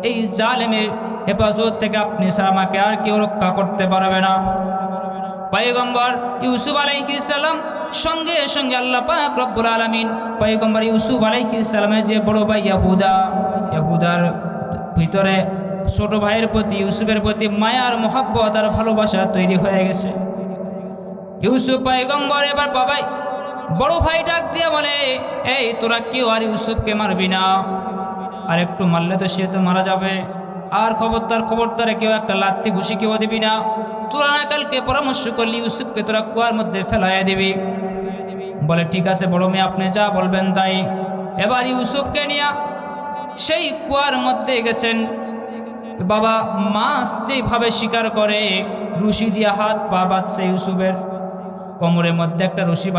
এই জালেমের হেফাজত থেকে আপনি ছাড়া আমাকে আর কেউ রক্ষা করতে পারবে না পয়গম্বর ইউসুফ আলাইহিস সালাম সঙ্গে সঙ্গে আল্লাহ পাক রব্বুল আলামিন পয়গম্বর ইউসুফ আলাইহিস সালামের যে বড় ভাই ইয়াহুদার ভিতরে ছোট ভাইয়ের প্রতি ইউসুফের প্রতি মায়ার মহব্বত আর ভালোবাসা তৈরি হয়ে গেছে ইউসুফ পয়গম্বর এবার বাবাই বড় ভাই ডাক দিয়ে বলে এই তোরা কেউ আর ইউসুফকে মারবি না আর একটু মারলে তো সে তো মারা যাবে আর খবরদার কেউ একটা লাত্তি ঘুষি কেউ দিবি না তোরা না কালকে পরামর্শ করলি ইউসুফকে তোরা কুয়ার মধ্যে ফেলাইয়া দিবি বলে ঠিক আছে বড় মেয়ে আপনি যা বলবেন তাই এবার ইউসুফকে নিয়ে সেই কুয়ার মধ্যে গেছেন বাবা মাছ যেভাবে শিকার করে রুশি দিয়া হাত পা বাঁধছে ইউসুফের কোমরের মধ্যে একটা রশি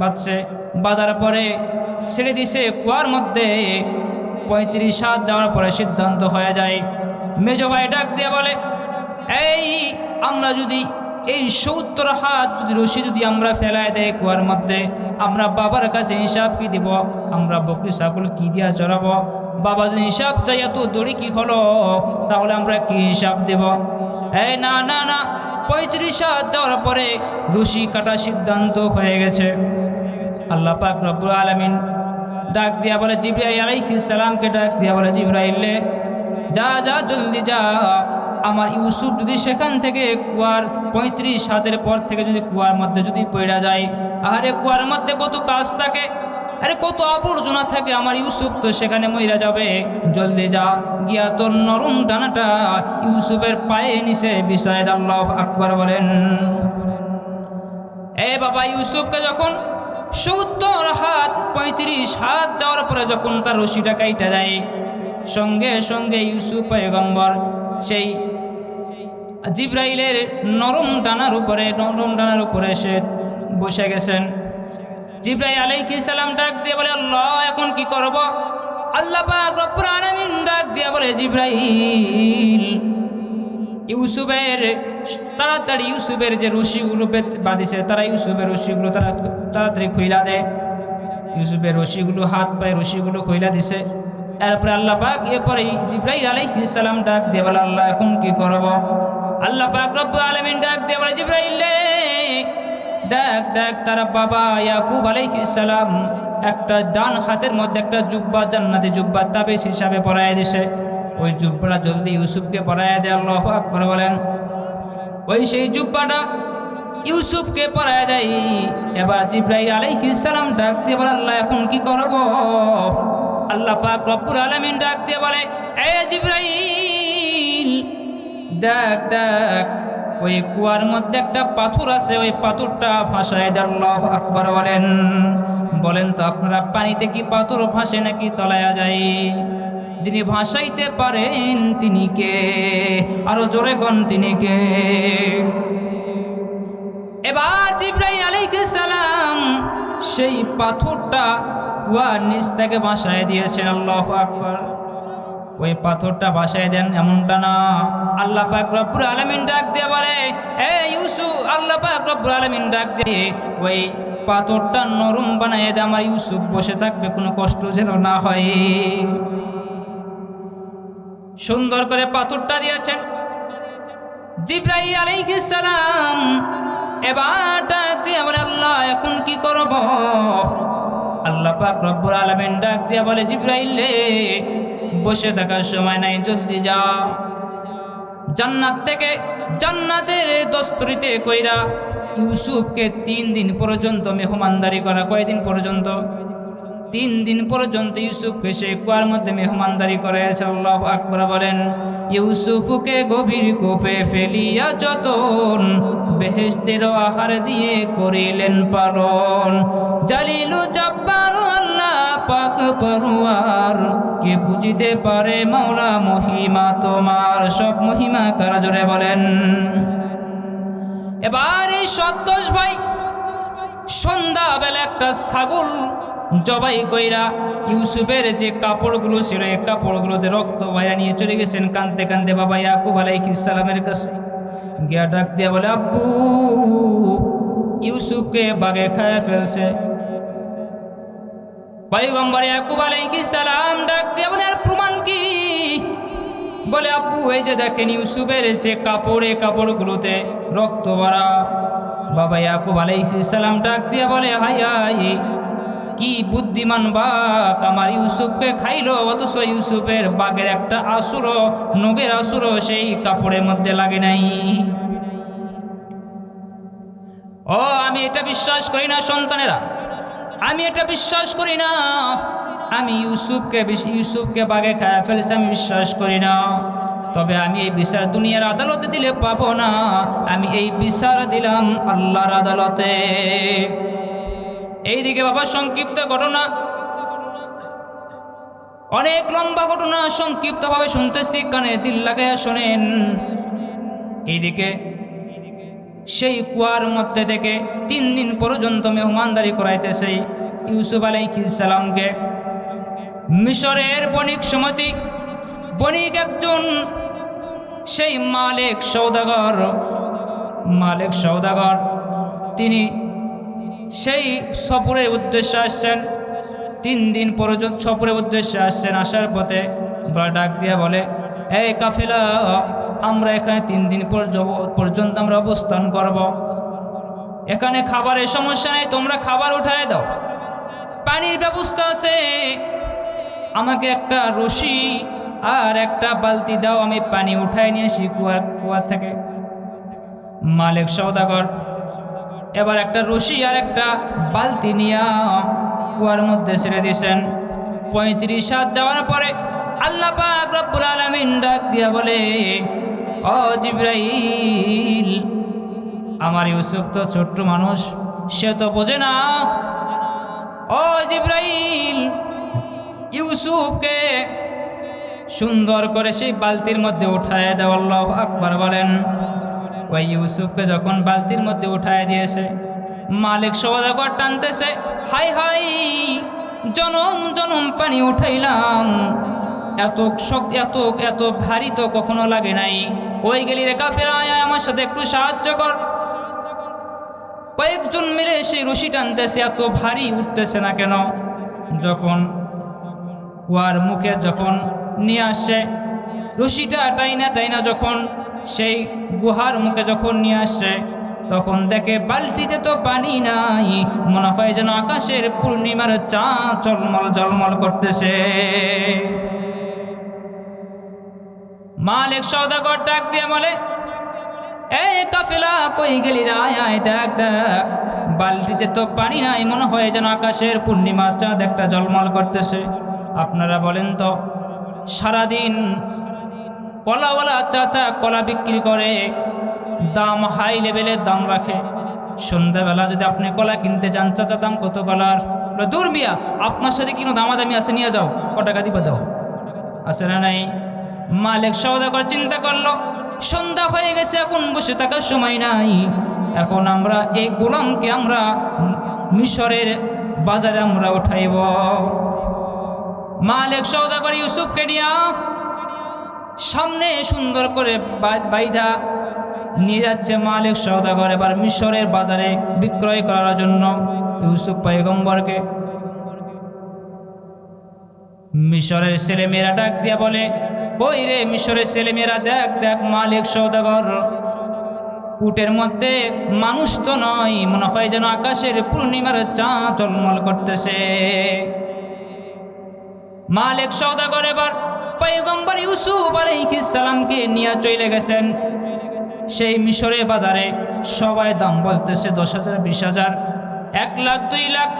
বাঁধছে, বাঁধার পরে ছেড়ে দিছে কুয়ার মধ্যে। 35 হাত যাওয়ার পরে সিদ্ধান্ত হয়ে যায়। মেজ ভাই ডাক দিয়ে বলে, এই আমরা যদি এই 70 হাত যদি রশি যদি আমরা ফেলায় দেয় কুয়ার মধ্যে, আমরা বাবার কাছে হিসাব কি দিব? আমরা বকরি ছাগল কি দিয়া চড়াবো? বাবা যদি হিসাব চাই এত দড়ি কি হলো, তাহলে আমরা কি হিসাব দেব? এই না না না, 35 হাত যাওয়ার পরে রশি কাটা সিদ্ধান্ত হয়ে গেছে। আল্লাহ পাক রব্বুল আলামিন ডাক দিয়া বলে জিবরাইল আলাইহিস সালামকে ডাক দিয়া বলে, জিবরাইল যা যা জলদি যা, আমার ইউসুফ যদি সেখান থেকে কুয়ার 35 হাতের পর থেকে যদি কুয়ার মধ্যে যদি পড়া যায়, আরে কুয়ার মধ্যে কত কাজ থাকে, আরে কত আবর্জনা থাকে, আমার ইউসুফ তো সেখানে মইরা যাবে। জলদি যা, গিয়া তোর নরম ডানাটা ইউসুফের পায়ে নিচে বিছায় দে। আল্লাহু আকবার বলেন। এ বাবা ইউসুফকে যখন 70 হাত 35 হাত যাওয়ার পরে যখন তার রশিটা কাইটা দেয়, সঙ্গে সঙ্গে ইউসুফ পয়গম্বর সেই জিবরাইলের নরম ডানার উপরে সে বসে গেছেন। জিবরাইল আলাইহিস সালাম ডাক দিয়ে বলে, আল্লাহ এখন কি করব? আল্লাহ পাক রব্বুল আলামিন ডাক দিয়ে বলে, জিবরাইল ইউসুফের তাড়াতাড়ি ইউসুফের যে রশিগুলো বাঁধিছে, তারা ইউসুফের রশিগুলো তাড়াতাড়ি খুইলা দেয়। ইউসুফের রশিগুলো, হাত পায়ে রশিগুলো খুইলা দিছে। এরপরে আল্লাহ পাক এরপরে জিবরাইল আলাইহিস সালাম ডাক দিয়ে বলে, আল্লাহ এখন কি করব? আল্লাহ পাক রব্বুল আলামিন ডাক দিয়ে বলে, জিবরাইল দেখ দেখ, তারা বাবা ইয়াকুব আলাইহিস সালাম একটা ডান হাতের মধ্যে একটা জুব্বা, জান্নাতি জুব্বা তাবিজ হিসাবে পরায় দিছে। ওই জুব্বাটা জলদি ইউসুফকে পরায় দেয়। আল্লাহু আকবার বলেন। ওই সেই জুব্বাটা ইউসুফকে পরায় দেয়। এবার জিবরাইল আলাইহিস সালাম ডাক দিয়ে বলে, আল্লাহ এখন কি করব? আল্লাহ পাক রব্বুল আলামিন ডাক দিয়ে বলে, এ জিবরাইল দেখ দেখ, ওই কুয়ার মধ্যে একটা পাথর আছে, ওই পাথরটা ভাসায় দে। আল্লাহু আকবার বলেন। বলেন তো আপনারা, পানিতে কি পাথর ভাসে নাকি তলায়া যায়? যিনি ভাসাইতে পারেন তিনি কে? আরো জোরে কোন তিনি কে? এবার জিবরাইল আলাইহিস সালাম সেই পাথরটা কুয়ার নিচ থেকে ভাসায় দিয়েছেন। আল্লাহু আকবার। ওই পাথরটা ভাসায় দেন এমনটা না, আল্লাহ পাক রব্বুল আলামিন ডাক দিয়ে বলে, এ ইউসুফ, আল্লাহ পাক রব্বুল আলামিন ডাক দিয়ে ওই পাথরটা নরম বানায় দে, আমার ইউসুফ বসে থাকবে, কোনো কষ্ট যেন না হয়। সুন্দর করে পাথরটা দিয়েছেন জিবরাইল আলাইহিস সালাম। এবার ডাক দিয়ে বলে, আল্লাহ এখন কি করব? আল্লাহ পাক রব্বুল আলামিন ডাক দিয়ে বলে, জিবরাইল বসে থাকার সময় নাই, জলদি যা, জান্নাত থেকে জান্নাতের দস্তরিতে কইরা ইউসুফকে 3 দিন পর্যন্ত মেহমানদারি করা। কয়দিন পর্যন্ত? 3 দিন পর্যন্ত ইউসুফকে সেই কুয়ার মধ্যে মেহমানদারি করেছে। আল্লাহু আকবার বলেন। ইউসুফকে গভীর কূপে ফেলিয়া যতন, বেহেশতের আহার দিয়ে করিলেন পালন। জালিলু জব্বার আল্লাহ পাক পরওয়ার, কে বুঝিতে পারে মাওলা মহিমা তোমার? সব মহিমা কারা জোরে বলেন। এবার এই ১০ ভাই সন্ধ্যাবেলা একটা ছাগল জবাই কইরা ইউসুফের যে কাপড়গুলো ছিল, এই কাপড়গুলোতে রক্ত বাইরা নিয়ে চলে গেছেন কানতে কানতে বাবা ইয়াকুব আলাইহিস সালামের কাছে। গিয়া ডাক দিয়া বলে, আব্বু ইউসুফকে বাঘে খায় ফেলছে। পয়গম্বর ইয়াকুব আলাইহিস সালাম ডাক দিয়া বলে, আর প্রমাণ কি? বলে, আব্বু এই যে দেখেন ইউসুফের যে কাপড়, এই কাপড়গুলোতে রক্ত ভরা। বাবা ইয়াকুব আলাইহিস সালাম ডাক দিয়া বলে, হাই হাই, কি বুদ্ধিমান বাঘ আমার ইউসুফকে খাইলো, অথচ ইউসুফের বাঘের একটা আসুরও, নখের আসুরও সেই কাপড়ের মধ্যে লাগে নাই। ও আমি এটা বিশ্বাস করি না সন্তানেরা, আমি এটা বিশ্বাস করি না। আমি ইউসুফকে বাঘে খায় ফেলেছে, আমি বিশ্বাস করি না। তবে আমি এই বিচার দুনিয়ার আদালতে দিলে পাবো না, আমি এই বিচার দিলাম আল্লাহর আদালতে। এইদিকে বাবা সংক্ষিপ্ত ঘটনা, অনেক লম্বা ঘটনা, সংক্ষিপ্তভাবে শুনতেছি, কানে দিল লাগাইয়া শোনেন। এইদিকে সেই কুয়ার মধ্যে থেকে 3 দিন পর্যন্ত মেহমানদারি করাইতেছে ইউসুফ আলাইহিস সালামকে। মিশরের বণিক একজন সেই মালিক সওদাগর তিনি সেই সফরের উদ্দেশ্যে আসছেন। 3 দিন পর্যন্ত সফরের উদ্দেশ্যে আসছেন। আসার পথে ডাক দিয়া বলে, এই কাফেলা, আমরা এখানে 3 দিন পর্যন্ত আমরা অবস্থান করব। এখানে খাবারের সমস্যা নেই, তোমরা খাবার উঠায় দাও, পানির ব্যবস্থা আছে, আমাকে একটা রশি আর একটা বালতি দাও, আমি পানি উঠায় নিয়ে আসি কুয়ার থেকে। মালিক সওদাগর এবার একটা রশি আর একটা বালতি নিয়ে কুয়ার মধ্যে ছেড়ে দিয়েছেন। 35 হাত যাওয়ার পরে আল্লাহ পাক রব্বুল আলামিন ডাক দিয়া বলে, ও জিবরাইল, আমার ইউসুফ তো ছোট্ট মানুষ, সে তো বোঝে না। ও জিবরাইল, ইউসুফকে সুন্দর করে সেই বালতির মধ্যে উঠায় দাও। আল্লাহু আকবার বলেন। ওই ইউসুফকে যখন বালতির মধ্যে উঠায় দিয়েছে, মালিক সওদাগর টানতেছে, হাই হাই, জনম জনম পানি উঠাইলাম, এত ভারী তো কখনো লাগে নাই। কই গেলি রে কাফের, আয় আমার সাথে একটু সাহায্য কর। কয়েকজন মিলে সেই রশি টানতেছে, এত ভারী উঠতেছে না কেন। যখন কুয়ার মুখে যখন নিয়ে আসছে, রশিটা টাইনা যখন সেই গুহার মুখে যখন নিয়ে আসছে, তখন দেখে বালতিতে তো পানি নাই, মনে হয় যেন আকাশের পূর্ণিমার চাঁদ ঝলমল করতেছে। মালিক সওদাগর ডাক দিয়ে বলে, এই কাফেলা, কই গেলি রে, আয় দেখ, বালতিতে তো পানি নাই, মনে হয় যেন আকাশের পূর্ণিমার চাঁদ একটা ঝলমল করতেছে। আপনারা বলেন তো, সারাদিন কলাওয়ালা চাচা কলা বিক্রি করে, দাম হাই লেভেলের দাম রাখে। সন্ধ্যাবেলা যদি আপনি কলা কিনতে যান, চাচা দাম কত কলার? দূর মিয়া, আপনার সাথে কিনো দামাদামি আছে, নিয়ে যাও, ক টাকা দিবে দাও, আছে না নাই? মালিক সওদাগর চিন্তা করলো, সন্ধ্যা হয়ে গেছে, এখন বসে থাকার সময় নাই, এখন আমরা এই গোলামকে আমরা মিশরের বাজারে আমরা উঠাইব। মালিক সওদাগর ইউসুফকে নিয়ে সামনে সুন্দর করে বাইধা নিয়ে যাচ্ছে। মালিক সওদাগর এবার মিশরের বাজারে বিক্রয় করার জন্য ইউসুফ পয়গম্বরকে। মিশরের ছেলেমেয়েরা ডাক দিয়া বলে, কই রে মিশরের ছেলেমেয়েরা, দেখ মালিক সওদাগর উটের মধ্যে মানুষ তো নয়, মনে হয় যেন আকাশের পূর্ণিমার চাঁদ ঝলমল করতেছে। মালিক সওদাগর এবার পয়গম্বর ইউসুফ আলাইহিস সালামকে নিয়ে চলে গেছেন সেই মিশরের বাজারে। সবাই দাম বলতেছে 10,000, 20,000, 1 লাখ, 2 লাখ,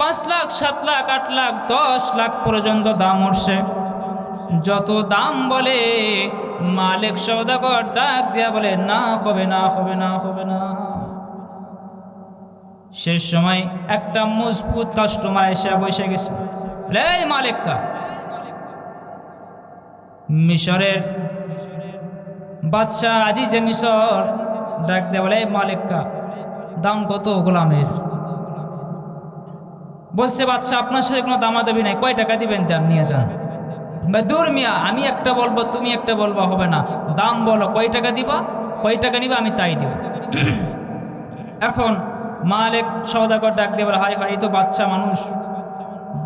5 লাখ, 7 লাখ, 8 লাখ, 10 লাখ পর্যন্ত দাম উঠছে। যত দাম বলে মালিক সওদাগর ডাক দিয়া বলে, না হবে না, হবে না, হবে না। শেষ সময় একটা মজবুত কাস্টমার এসে বসে গেছে। এই মালিককা, মিশরের বাদশাহ আজিজে মিশর ডাক দিয়া বলে, এই মালিককা, দাম কত গোলামের? বলছে, বাদশাহ আপনার সাথে কোনো দামাদামি নাই, কয় টাকা দিবেন, দাম নিয়ে যান। দূর মিয়া, আমি একটা বলবো, তুমি একটা বলবো, হবে না, দাম বলো, কয় টাকা দিবা, কয় টাকা নিবা, আমি তাই দিব। এখন মালিক সওদাগর ডাক দিয়ে বলে, হাই হাই, এই তো বাচ্চা মানুষ,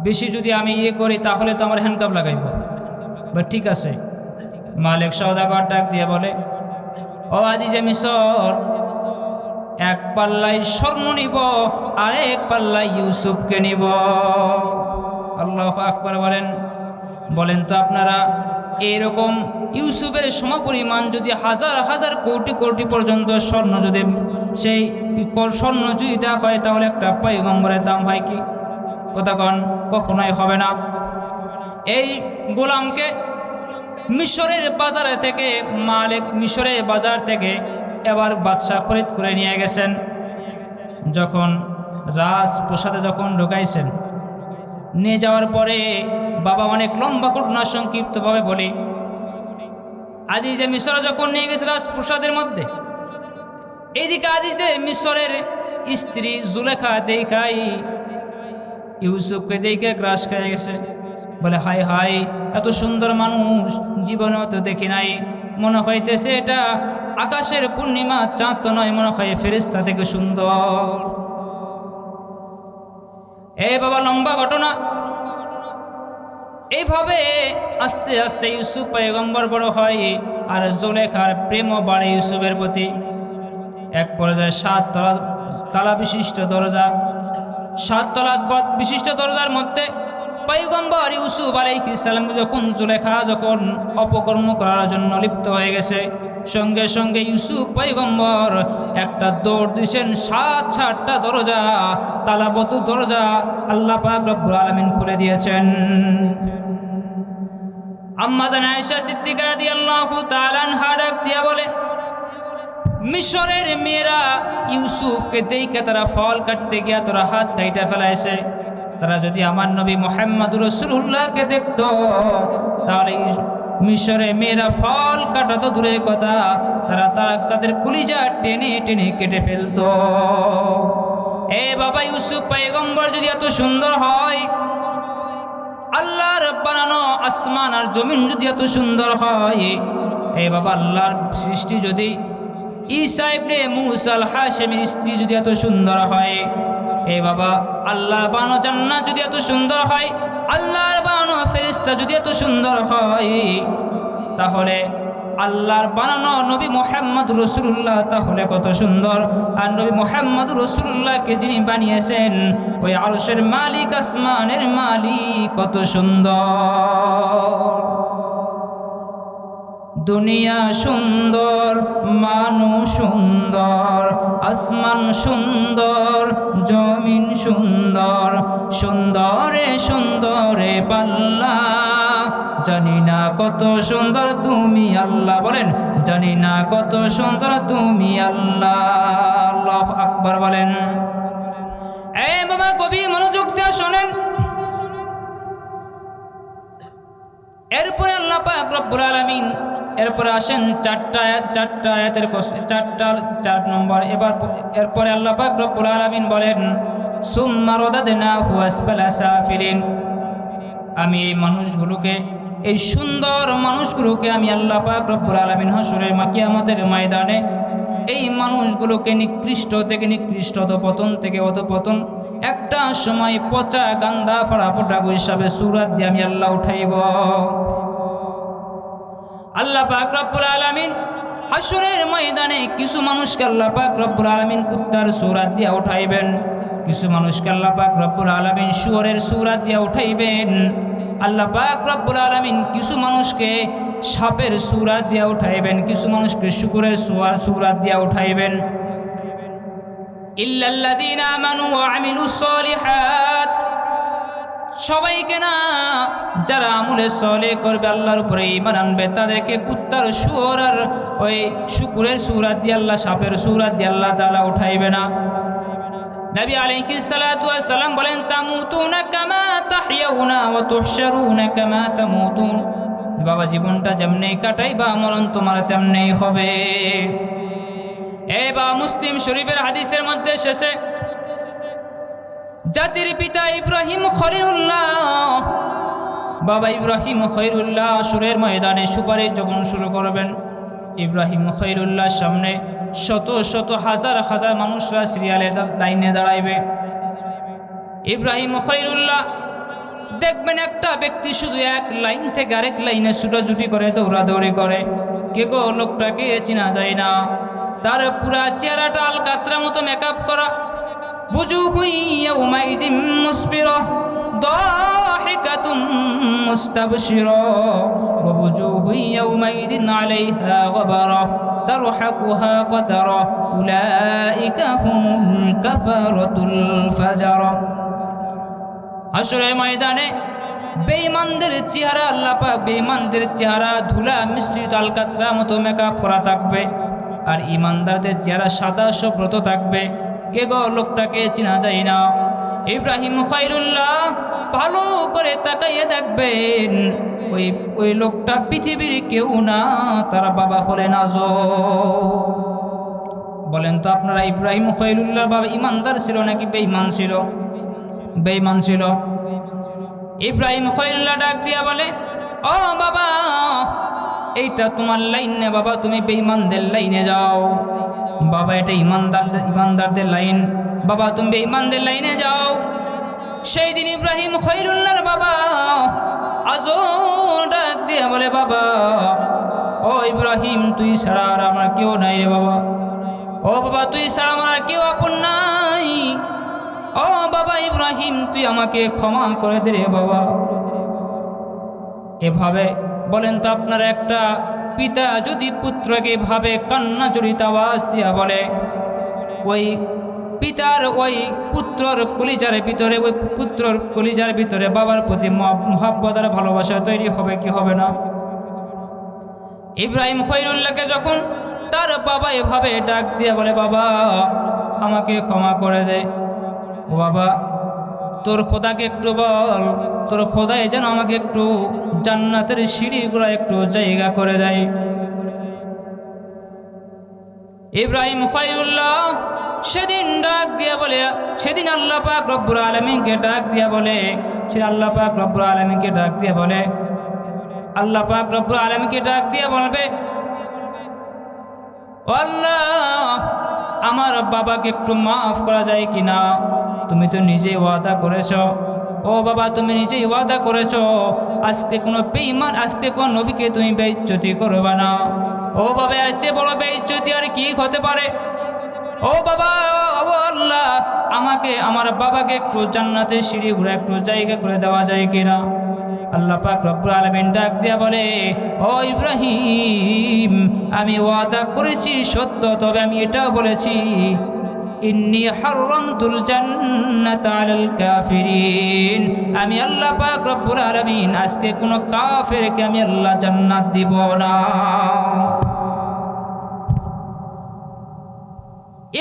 বেশি যদি আমি করি তাহলে তো আমার হ্যান্ডকাপ লাগাইব। ঠিক আছে। মালিক সওদাগর ডাক দিয়ে বলে, ও আজিজে মিশর, 1 পাল্লাই স্বর্ণ নিব, আর 1 পাল্লাই ইউসুফকে নিব। আল্লাহু আকবার বলেন তো আপনারা, এরকম ইউসুফের সমপরিমাণ যদি হাজার হাজার কোটি কোটি পর্যন্ত স্বর্ণ যদি সেই স্বর্ণ যদি দেওয়া হয়, তাহলে একটা পয়গম্বরের দাম হয় কি? কথা কন, কখনোই হবে না। এই গোলামকে মিশরের বাজারে থেকে মিশরের বাজার থেকে এবার বাদশাহ খরিদ করে নিয়ে গেছেন। যখন রাজপ্রসাদে যখন ঢুকাইছেন, নিয়ে যাওয়ার পরে বাবা অনেক লম্বা ঘটনা সংক্ষিপ্তভাবে বলি। আজিজে মিশর যখন নিয়ে গেছে রাজপ্রসাদের মধ্যে, এইদিকে হাদিসে মিশরের স্ত্রী জুলেখা দেখাই ইউসুফকে দেখে গ্রাস খেয়ে গেছে, বলে হাই হাই এত সুন্দর মানুষ জীবনেও তো দেখি নাই, মনে হইতেছে এটা আকাশের পূর্ণিমা চাঁদ তো নয়, মনে হয় ফেরেশতা থেকে সুন্দর। এ বাবা লম্বা ঘটনা। এইভাবে আস্তে আস্তে ইউসুফ পয়গম্বর বড় হয় আর জুলেখার প্রেমও বাড়ে ইউসুফের প্রতি। এক পর্যায়ে 7 তালা বিশিষ্ট দরজা, 7 তলা বিশিষ্ট দরজার মধ্যে পয়গম্বর ইউসুফ আলাইহিস সালাম যখন অপকর্ম করার জন্য লিপ্ত হয়ে গেছে, সঙ্গে সঙ্গে ইউসুফ পয়গম্বর একটা দৌড় দিয়েছেন, 7টা দরজা, তালাবদ্ধ দরজা আল্লাহ পাক রব্বুল আলামিন খুলে দিয়েছেন। আম্মা জান আয়েশা সিদ্দিকা রাদিয়াল্লাহু তাআলা আনহা ডাক দিয়া বলে, মিশরের মেয়েরা ইউসুফকে দেখে তারা ফল কাটতে গিয়া তারা হাত কাইটা ফেলাইছে। তারা যদি আমার নবী মুহাম্মদুর রাসূলুল্লাহকে দেখতো তাহলে মিশরে মেয়েরা ফল কাটা তো দূরের কথা, তারা তাদের কলিজা টেনে টেনে কেটে ফেলতো। এ বাবা, ইউসুফ পয়গম্বর যদি এত সুন্দর হয়, আল্লাহর বানানো আসমান আর জমিন যদি এত সুন্দর হয়, এ বাবা আল্লাহর সৃষ্টি যদি ঈসা ইবনে মূসা আল হাশিমের স্ত্রী যদি এত সুন্দর হয়, এ বাবা আল্লাহর বানানো জান্নাত যদি এত সুন্দর হয়, আল্লাহর বানানো ফেরেশতা যদি এত সুন্দর হয়, তাহলে আল্লাহর বানানো নবী মুহাম্মদ রাসূলুল্লাহ তাহলে কত সুন্দর। আর নবী মুহাম্মদ রাসূলুল্লাহকে যিনি বানিয়েছেন ওই আরশের মালিক, আসমানের মালিক, কত সুন্দর। দুনিয়া সুন্দর, মানুষ সুন্দর, আসমান সুন্দর, জমিন সুন্দর, সুন্দরে সুন্দরে পাল্লা, জানি না কত সুন্দর তুমি আল্লাহ। বলেন, জানি না কত সুন্দর তুমি আল্লাহ। আল্লাহু আকবার বলেন। এই বাবা, কবি মনোযোগ দিয়ে শোনেন। এরপরে আল্লাহ পাক রব্বুল আলামিন এরপরে আসেন 4টা আয়াতের 4 নম্বর। এরপরে আল্লাহ পাক রব্বুল আলামিন বলেন, সুম্মা রাদাদনাহু আসফালা সাফিলিন। আমি এই মানুষগুলোকে, এই সুন্দর মানুষগুলোকে আমি আল্লাহ পাক রব্বুল আলামিন হাসরের কিয়ামতের ময়দানে এই মানুষগুলোকে নিকৃষ্ট থেকে নিকৃষ্ট, অধপতন থেকে অধপতন, একটা সময় পচা গান্দা ফাড়া পোটাকু হিসাবে সূরাত দিয়ে আমি আল্লাহ উঠাইব। আল্লাহ পাক রব্বুল আলামিন হাসরের ময়দানে কিছু মানুষকে আল্লাহ পাক রব্বুল আলামিন কুত্তার সূরাত দিয়ে উঠাইবেন, কিছু মানুষকে আল্লাহ পাক রব্বুল আলামিন শুয়োরের সূরাত দিয়ে উঠাইবেন। আল্লাহ পাক রব্বুল আলামিন কিছু মানুষকে সাপের সূরাত দিয়ে উঠাইবেন, কিছু মানুষকে শুকরের সূরাত দিয়ে উঠাইবেন। ইল্লাল্লাযীনা আমানু ওয়া আমিলুস সালিহাত, সবাইকে না, যারা আমলে সালেহ করবে, আল্লাহর উপরে ঈমান আনবে, তাদেরকে কুত্তার, শুয়োর আর ওই শুকরের সূরাত দিয়ে আল্লাহ, সাপের সূরাত দিয়ে আল্লাহ তাআলা উঠাইবে না। নবী আলাইহিস সালাতু ওয়াস সালাম বলেন, তামুতুনা কামা তাহইয়াউনা ওয়া তুহশারুনা কামা তামুতুন। বাবা, জীবনটা যেমনি কাটাইবা, মরণ তোমার তেমনি হবে। এই বাবা, মুসলিম শরীফের হাদিসের মধ্যে শেষে জাতির পিতা ইব্রাহিম খলিলুল্লাহ, বাবা ইব্রাহিম খলিলুল্লাহ আসরের ময়দানে সুপারিশ যখন শুরু করবেন, ইব্রাহিম খলিলুল্লাহর সামনে শত শত হাজার হাজার মানুষরা সিরিয়ালে লাইনে দাঁড়াইবে। ইব্রাহিম খলিলুল্লাহ দেখবেন একটা ব্যক্তি শুধু এক লাইন থেকে আরেক লাইনে ছুটাছুটি করে, দৌড়াদৌড়ি করে, কে গো লোকটাকে চেনা যায় না। তার পুরা চেহারাটা আলকাতরা মতো মেকআপ করা, বুজুহু ইয়াউমাইযিন মুসফিরা দাহিকাতুন মুস্তাবশিরা ওয়া বুজুহু ইয়াউমাইযিন আলাইহা গবারা তারহাকুহা কতারা উলাইকা হুমুল কাফারাতুল ফাজারা। হাসরের ময়দানে বেঈমানদের চেহারা, আল্লাহ পাক বেঈমানদের চেহারা ধুলা মিশ্রিত আলকাতরা মতো মেকআপ করা থাকবে, আর ইমানদারদের চেহারা সাদা সুব্রত থাকবে, কে গো লোকটাকে চেনা যায় না। ইব্রাহিম খলিলুল্লাহ ভালো করে তাকাইয়ে দেখবেন, ওই লোকটা পৃথিবীর কেউ না, তার বাবা হলেন আজব। বলেন তো আপনারা, ইব্রাহিম খলিলুল্লাহর বাবা ইমানদার ছিল নাকি বেঈমান ছিল? বেঈমান ছিল। ইব্রাহিম খলিলুল্লাহ ডাক দিয়া বলে, ও বাবা, এইটা তোমার লাইন না বাবা, তুমি বেঈমানদের লাইনে যাও। বাবা, এটা ইমানদারদের লাইন, বাবা তুমি বেঈমানদের লাইনে যাও। সেই দিন ইব্রাহিম খলিলুল্লাহর বাবা আজও ডাক দিয়া বলে, বাবা ও ইব্রাহিম, তুই ছাড়া আর আমার কেউ নাই রে বাবা। ও বাবা, তুই ছাড়া আমার আর কেউ আপন নাই। ও বাবা ইব্রাহিম, তুই আমাকে ক্ষমা করে দে রে বাবা। এভাবে বলেন তো আপনার, একটা পিতা যদি পুত্রকে এভাবে কান্না জড়িত আওয়াজ দিয়া বলে, ওই পিতার ওই পুত্রর কলিজার ভিতরে, ওই পুত্রর কলিজার ভিতরে বাবার প্রতি মহব্বত আর ভালোবাসা তৈরি হবে কি হবে না? ইব্রাহিম খলিলুল্লাহকে যখন তার বাবা এভাবে ডাক দিয়ে বলে, বাবা আমাকে ক্ষমা করে দে, ও বাবা তোর খোদাকে একটু বল, তোর খোদাই যেন আমাকে একটু জান্নাতের সিঁড়িগুলো একটু জায়গা করে দেয়। ইব্রাহিম খলিলুল্লাহ সেদিন ডাক দিয়া বলে, সেদিন আল্লাহ পাক রব্বুল আলামিনকে ডাক দিয়া বলে, সে আল্লাহ পাক রব্বুল আলামিনকে ডাক দিয়া বলে, আল্লাহ পাক রব্বুল আলামিনকে ডাক দিয়া বলবে, ও আল্লাহ আমার বাবাকে একটু মাফ করা যায় কিনা? তুমি তো নিজেই ওয়াদা করেছ, ও বাবা তুমি নিজেই ওয়াদা করেছ আজকে কোনো বেঈমান, আজকে কোনো নবীকে তুমি বেইজ্জতি করবে না। ও বাবা, এর চেয়ে বড় বেইজ্জতি আর কি হতে পারে? ও বাবা, ও আল্লাহ, আমাকে আমার বাবাকে একটু জান্নাতের সিঁড়ি ঘুরে একটু জায়গা করে দেওয়া যায় কিনা? আল্লাহ পাক রব্বুল আলামিন ডাক দিয়া বলে, ও ইব্রাহিম, আমি ওয়াদা করেছি সত্য, তবে আমি এটাও বলেছি, ইন্নী হারামতুল জান্নাতা আলাল কাফিরিন, আমি আল্লাহ পাক রব্বুল আলামিন আজকে কোনো কাফেরকে আমি আল্লাহ জান্নাত দিব না।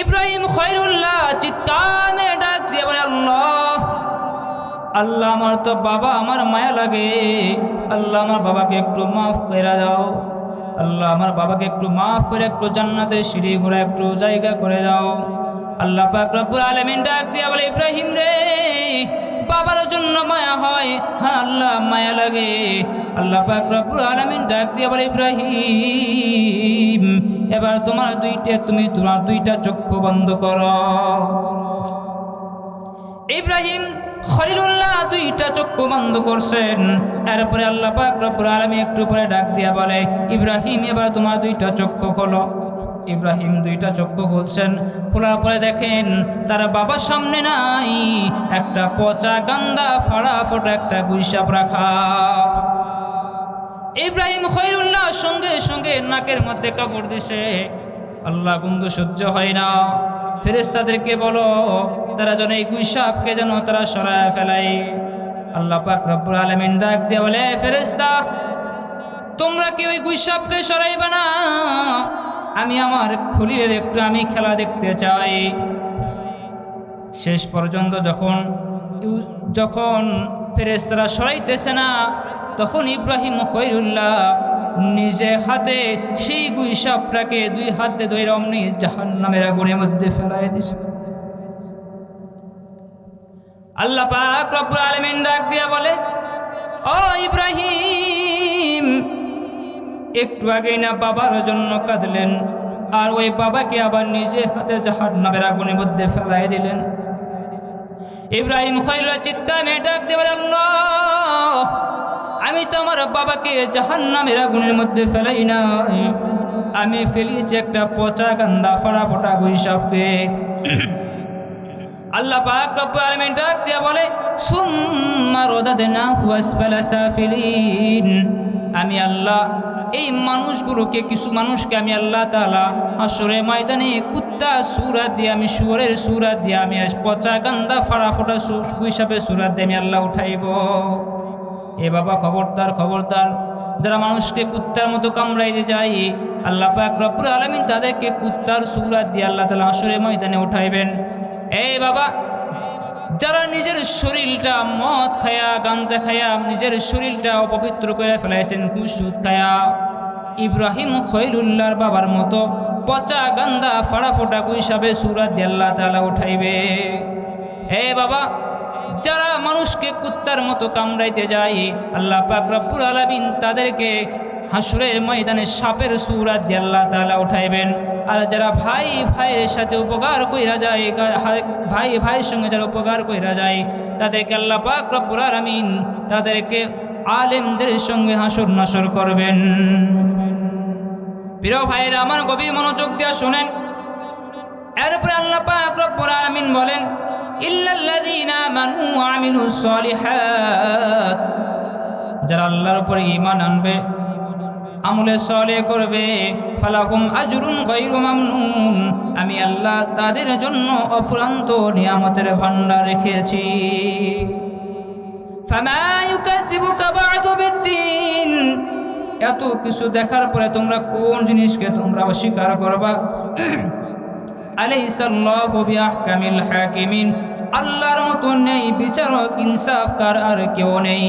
ইব্রাহিম খলিলুল্লাহ চিৎকার মেরে ডাক দিয়ে বলে, আল্লাহ আল্লাহ, আমার তো বাবা, আমার মায়া লাগে, আল্লাহ আমার বাবাকে একটু মাফ করে দাও, আল্লাহ আমার বাবাকে একটু মাফ করে একটু জান্নাতের সিঁড়ি ঘোরা একটু জায়গা করে দাও। আল্লাহ পাক রব্বুল আলামিন ডাক দিয়া বলে, ইব্রাহিম রে, বাবার জন্য মায়া হয়, হ্যাঁ আল্লাহ মায়া লাগে। আল্লাহ পাক রব্বুল আলামিন ডাক দিয়া বলে, ইব্রাহিম এবার তোমার দুইটা চক্ষু বন্ধ করো। ইব্রাহিম খলিলুল্লাহ দুইটা চক্ষু বন্ধ করছেন। এরপরে আল্লাহ পাক রব্বুল আলামিন একটু পরে ডাক দিয়া বলে, ইব্রাহিম এবার তোমার দুইটা চক্ষু খোলো। ইব্রাহিম দুইটা চক্ষু খুলছেন, খোলার পরে দেখেন তার বাবার সামনে নাই, একটা পচা গান্দা ফাড়া ফোটা একটা গুইসাপ রাখা। ইব্রাহিম খলিলুল্লাহ সঙ্গে সঙ্গে নাকের মধ্যে কাপড় দিছে। আল্লাহ গন্ধ সহ্য হয় না, ফেরেশতাদেরকে বলো তারা যেন এই গুইসাপকে যেন তারা সরায় ফেলায়। আল্লাহ পাক রব্বুল আলামিন ডাক দিয়ে বলে, ফেরেশতা তোমরা কি ওই গুইসাপকে সরাইবে না? আমি আমার খলিলের একটু আমি খেলা দেখতে চাই। শেষ পর্যন্ত যখন ফেরেশতারা সরাইতেছে না, তখন ইব্রাহিম খলিলুল্লাহ নিজে হাতে সেই গুইসাপটাকে দুই হাতে ধরে অমনি জাহান্নামের আগুনের মধ্যে ফেলাই দিছে। আল্লাহ পাক রব্বুল আলামিন ডাক দিয়া বলে, ও ইব্রাহিম, একটু আগেই না বাবার জন্য কাঁদলেন, আর ওই বাবাকে আবার নিজে হাতে জাহান্নামের আগুনের মধ্যে ফেলাই দিলেন। ইব্রাহিম খলিলুল্লাহ চিৎকার মেরে ডাক দিয়ে বলে, আল্লাহ আমি তো আমার বাবাকে জাহান্নামের আগুনের মধ্যে ফেলাই নাই, আমি ফেলিছি একটা পচা গান্দা ফাড়া ফোটা গুইসাপকে। আল্লাহ পাক রব্বুল আলামিন ডাক দিয়ে বলে, সুম্মা রাদাদনাহু আসফালা সাফিলিন, আমি আল্লাহ এই মানুষগুলোকে, কিছু মানুষকে আমি আল্লাহ তাআলা হাসরের ময়দানে কুত্তা সূরা দিয়ে, আমি শুয়োরের সূরা দিয়ে, আমি পচা গান্দা ফাড়া ফোটা গুইসাপের সূরা দিয়ে আমি আল্লাহ উঠাইব। এ বাবা খবরদার খবরদার, যারা মানুষকে কুত্তার মতো কামড়াইতে যায়, আল্লাহ পাক রব্বুল আলামিন তাদেরকে কুত্তার সূরা দিয়ে আল্লাহ তাআলা হাসরের ময়দানে উঠাইবেন। এই বাবা, যারা নিজের শরীরটা মদ খায়া গাঞ্জা খায়া নিজের শরীরটা অপবিত্র করে ফেলাইছেন, সুদ খায়া, ইব্রাহিম খলিলুল্লাহর বাবার মতো পচা গান্দা ফাড়া ফোটা হিসাবে সূরা দিয়ে আল্লাহ তাআলা উঠাইবে। হে বাবা, যারা মানুষকে কুত্তার মতো কামড়াইতে যায় আল্লাহ পাক রব্বুল আলামিন তাদেরকে হাসরের ময়দানে সাপের সূরা দিয়ে আল্লাহ তাআলা উঠাইবেন। আর যারা ভাই ভাইয়ের সাথে উপকার কইরা যায়, ভাই ভাইয়ের সঙ্গে যারা উপকার কইরা যায় তাদেরকে আল্লাহ পাক রব্বুল আলামিন তাদেরকে আলেমদের সঙ্গে হাসর নাসর করবেন। প্রিয় ভাইরা আমার, গভীর মনোযোগ দিয়ে শুনেন। এরপরে আল্লাহ পাক রব্বুল আলামিন বলেন, ইল্লাল্লাযীনা আমানু ওয়া আমিলুস সালিহাত, যারা আল্লাহর উপরে ঈমান আনবে, আমলে সালেহ করবে, ফালাহুম আজরুন গায়রু মামনুন, আমি আল্লাহ তাদের জন্য অফুরন্ত নিয়ামতের ভান্ডার রেখেছি। ফামা ইউকাযিবুকা বা'দু বিদ্দীন, এত কিছু দেখার পরে তোমরা কোন জিনিসকে তোমরা অস্বীকার করবা? আলাইসাল্লাহু বিআহকামিল হাকিমিন, আল্লাহর মতো নেই বিচারক, ইনসাফকার আর কেউ নেই।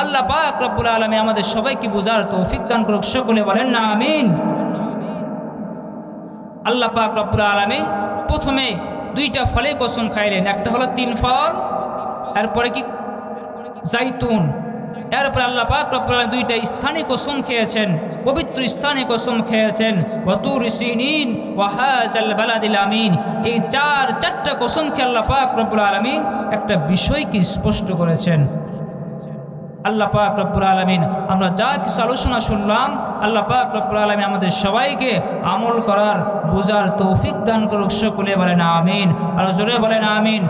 আল্লাহ পাক রব্বুল আলামিন আমাদের সবাইকে বুঝার তৌফিক দান করুক, সকলে বলেন না আমিন। আল্লাহ পাক রব্বুল আলামিন প্রথমে দুইটা ফলে কসম খাইলেন, একটা হলো 3 ফল, এরপরে কি জাইতুন। এরপরে আল্লাহ পাক রব্বুল আলামিন দুইটা স্থানে কসম খেয়েছেন, পবিত্র স্থানে কসম খেয়েছেন, ওয়া তুর সিনিন ওয়া হাযাল বালাদিল আমিন। এই চারটা কসম খেয়ে আল্লাহ পাক রব্বুল আলামিন একটা বিষয়কে স্পষ্ট করেছেন। আল্লাহ পাক রব্বুল আলামিন আমরা যা কিছু আলোচনা শুনলাম, আল্লাহ পাক রব্বুল আলামিন আমাদের সবাইকে আমল করার, বোঝার তৌফিক দান করুক, সকলে বলেন আমিন। আর জোরে বলেন আমিন।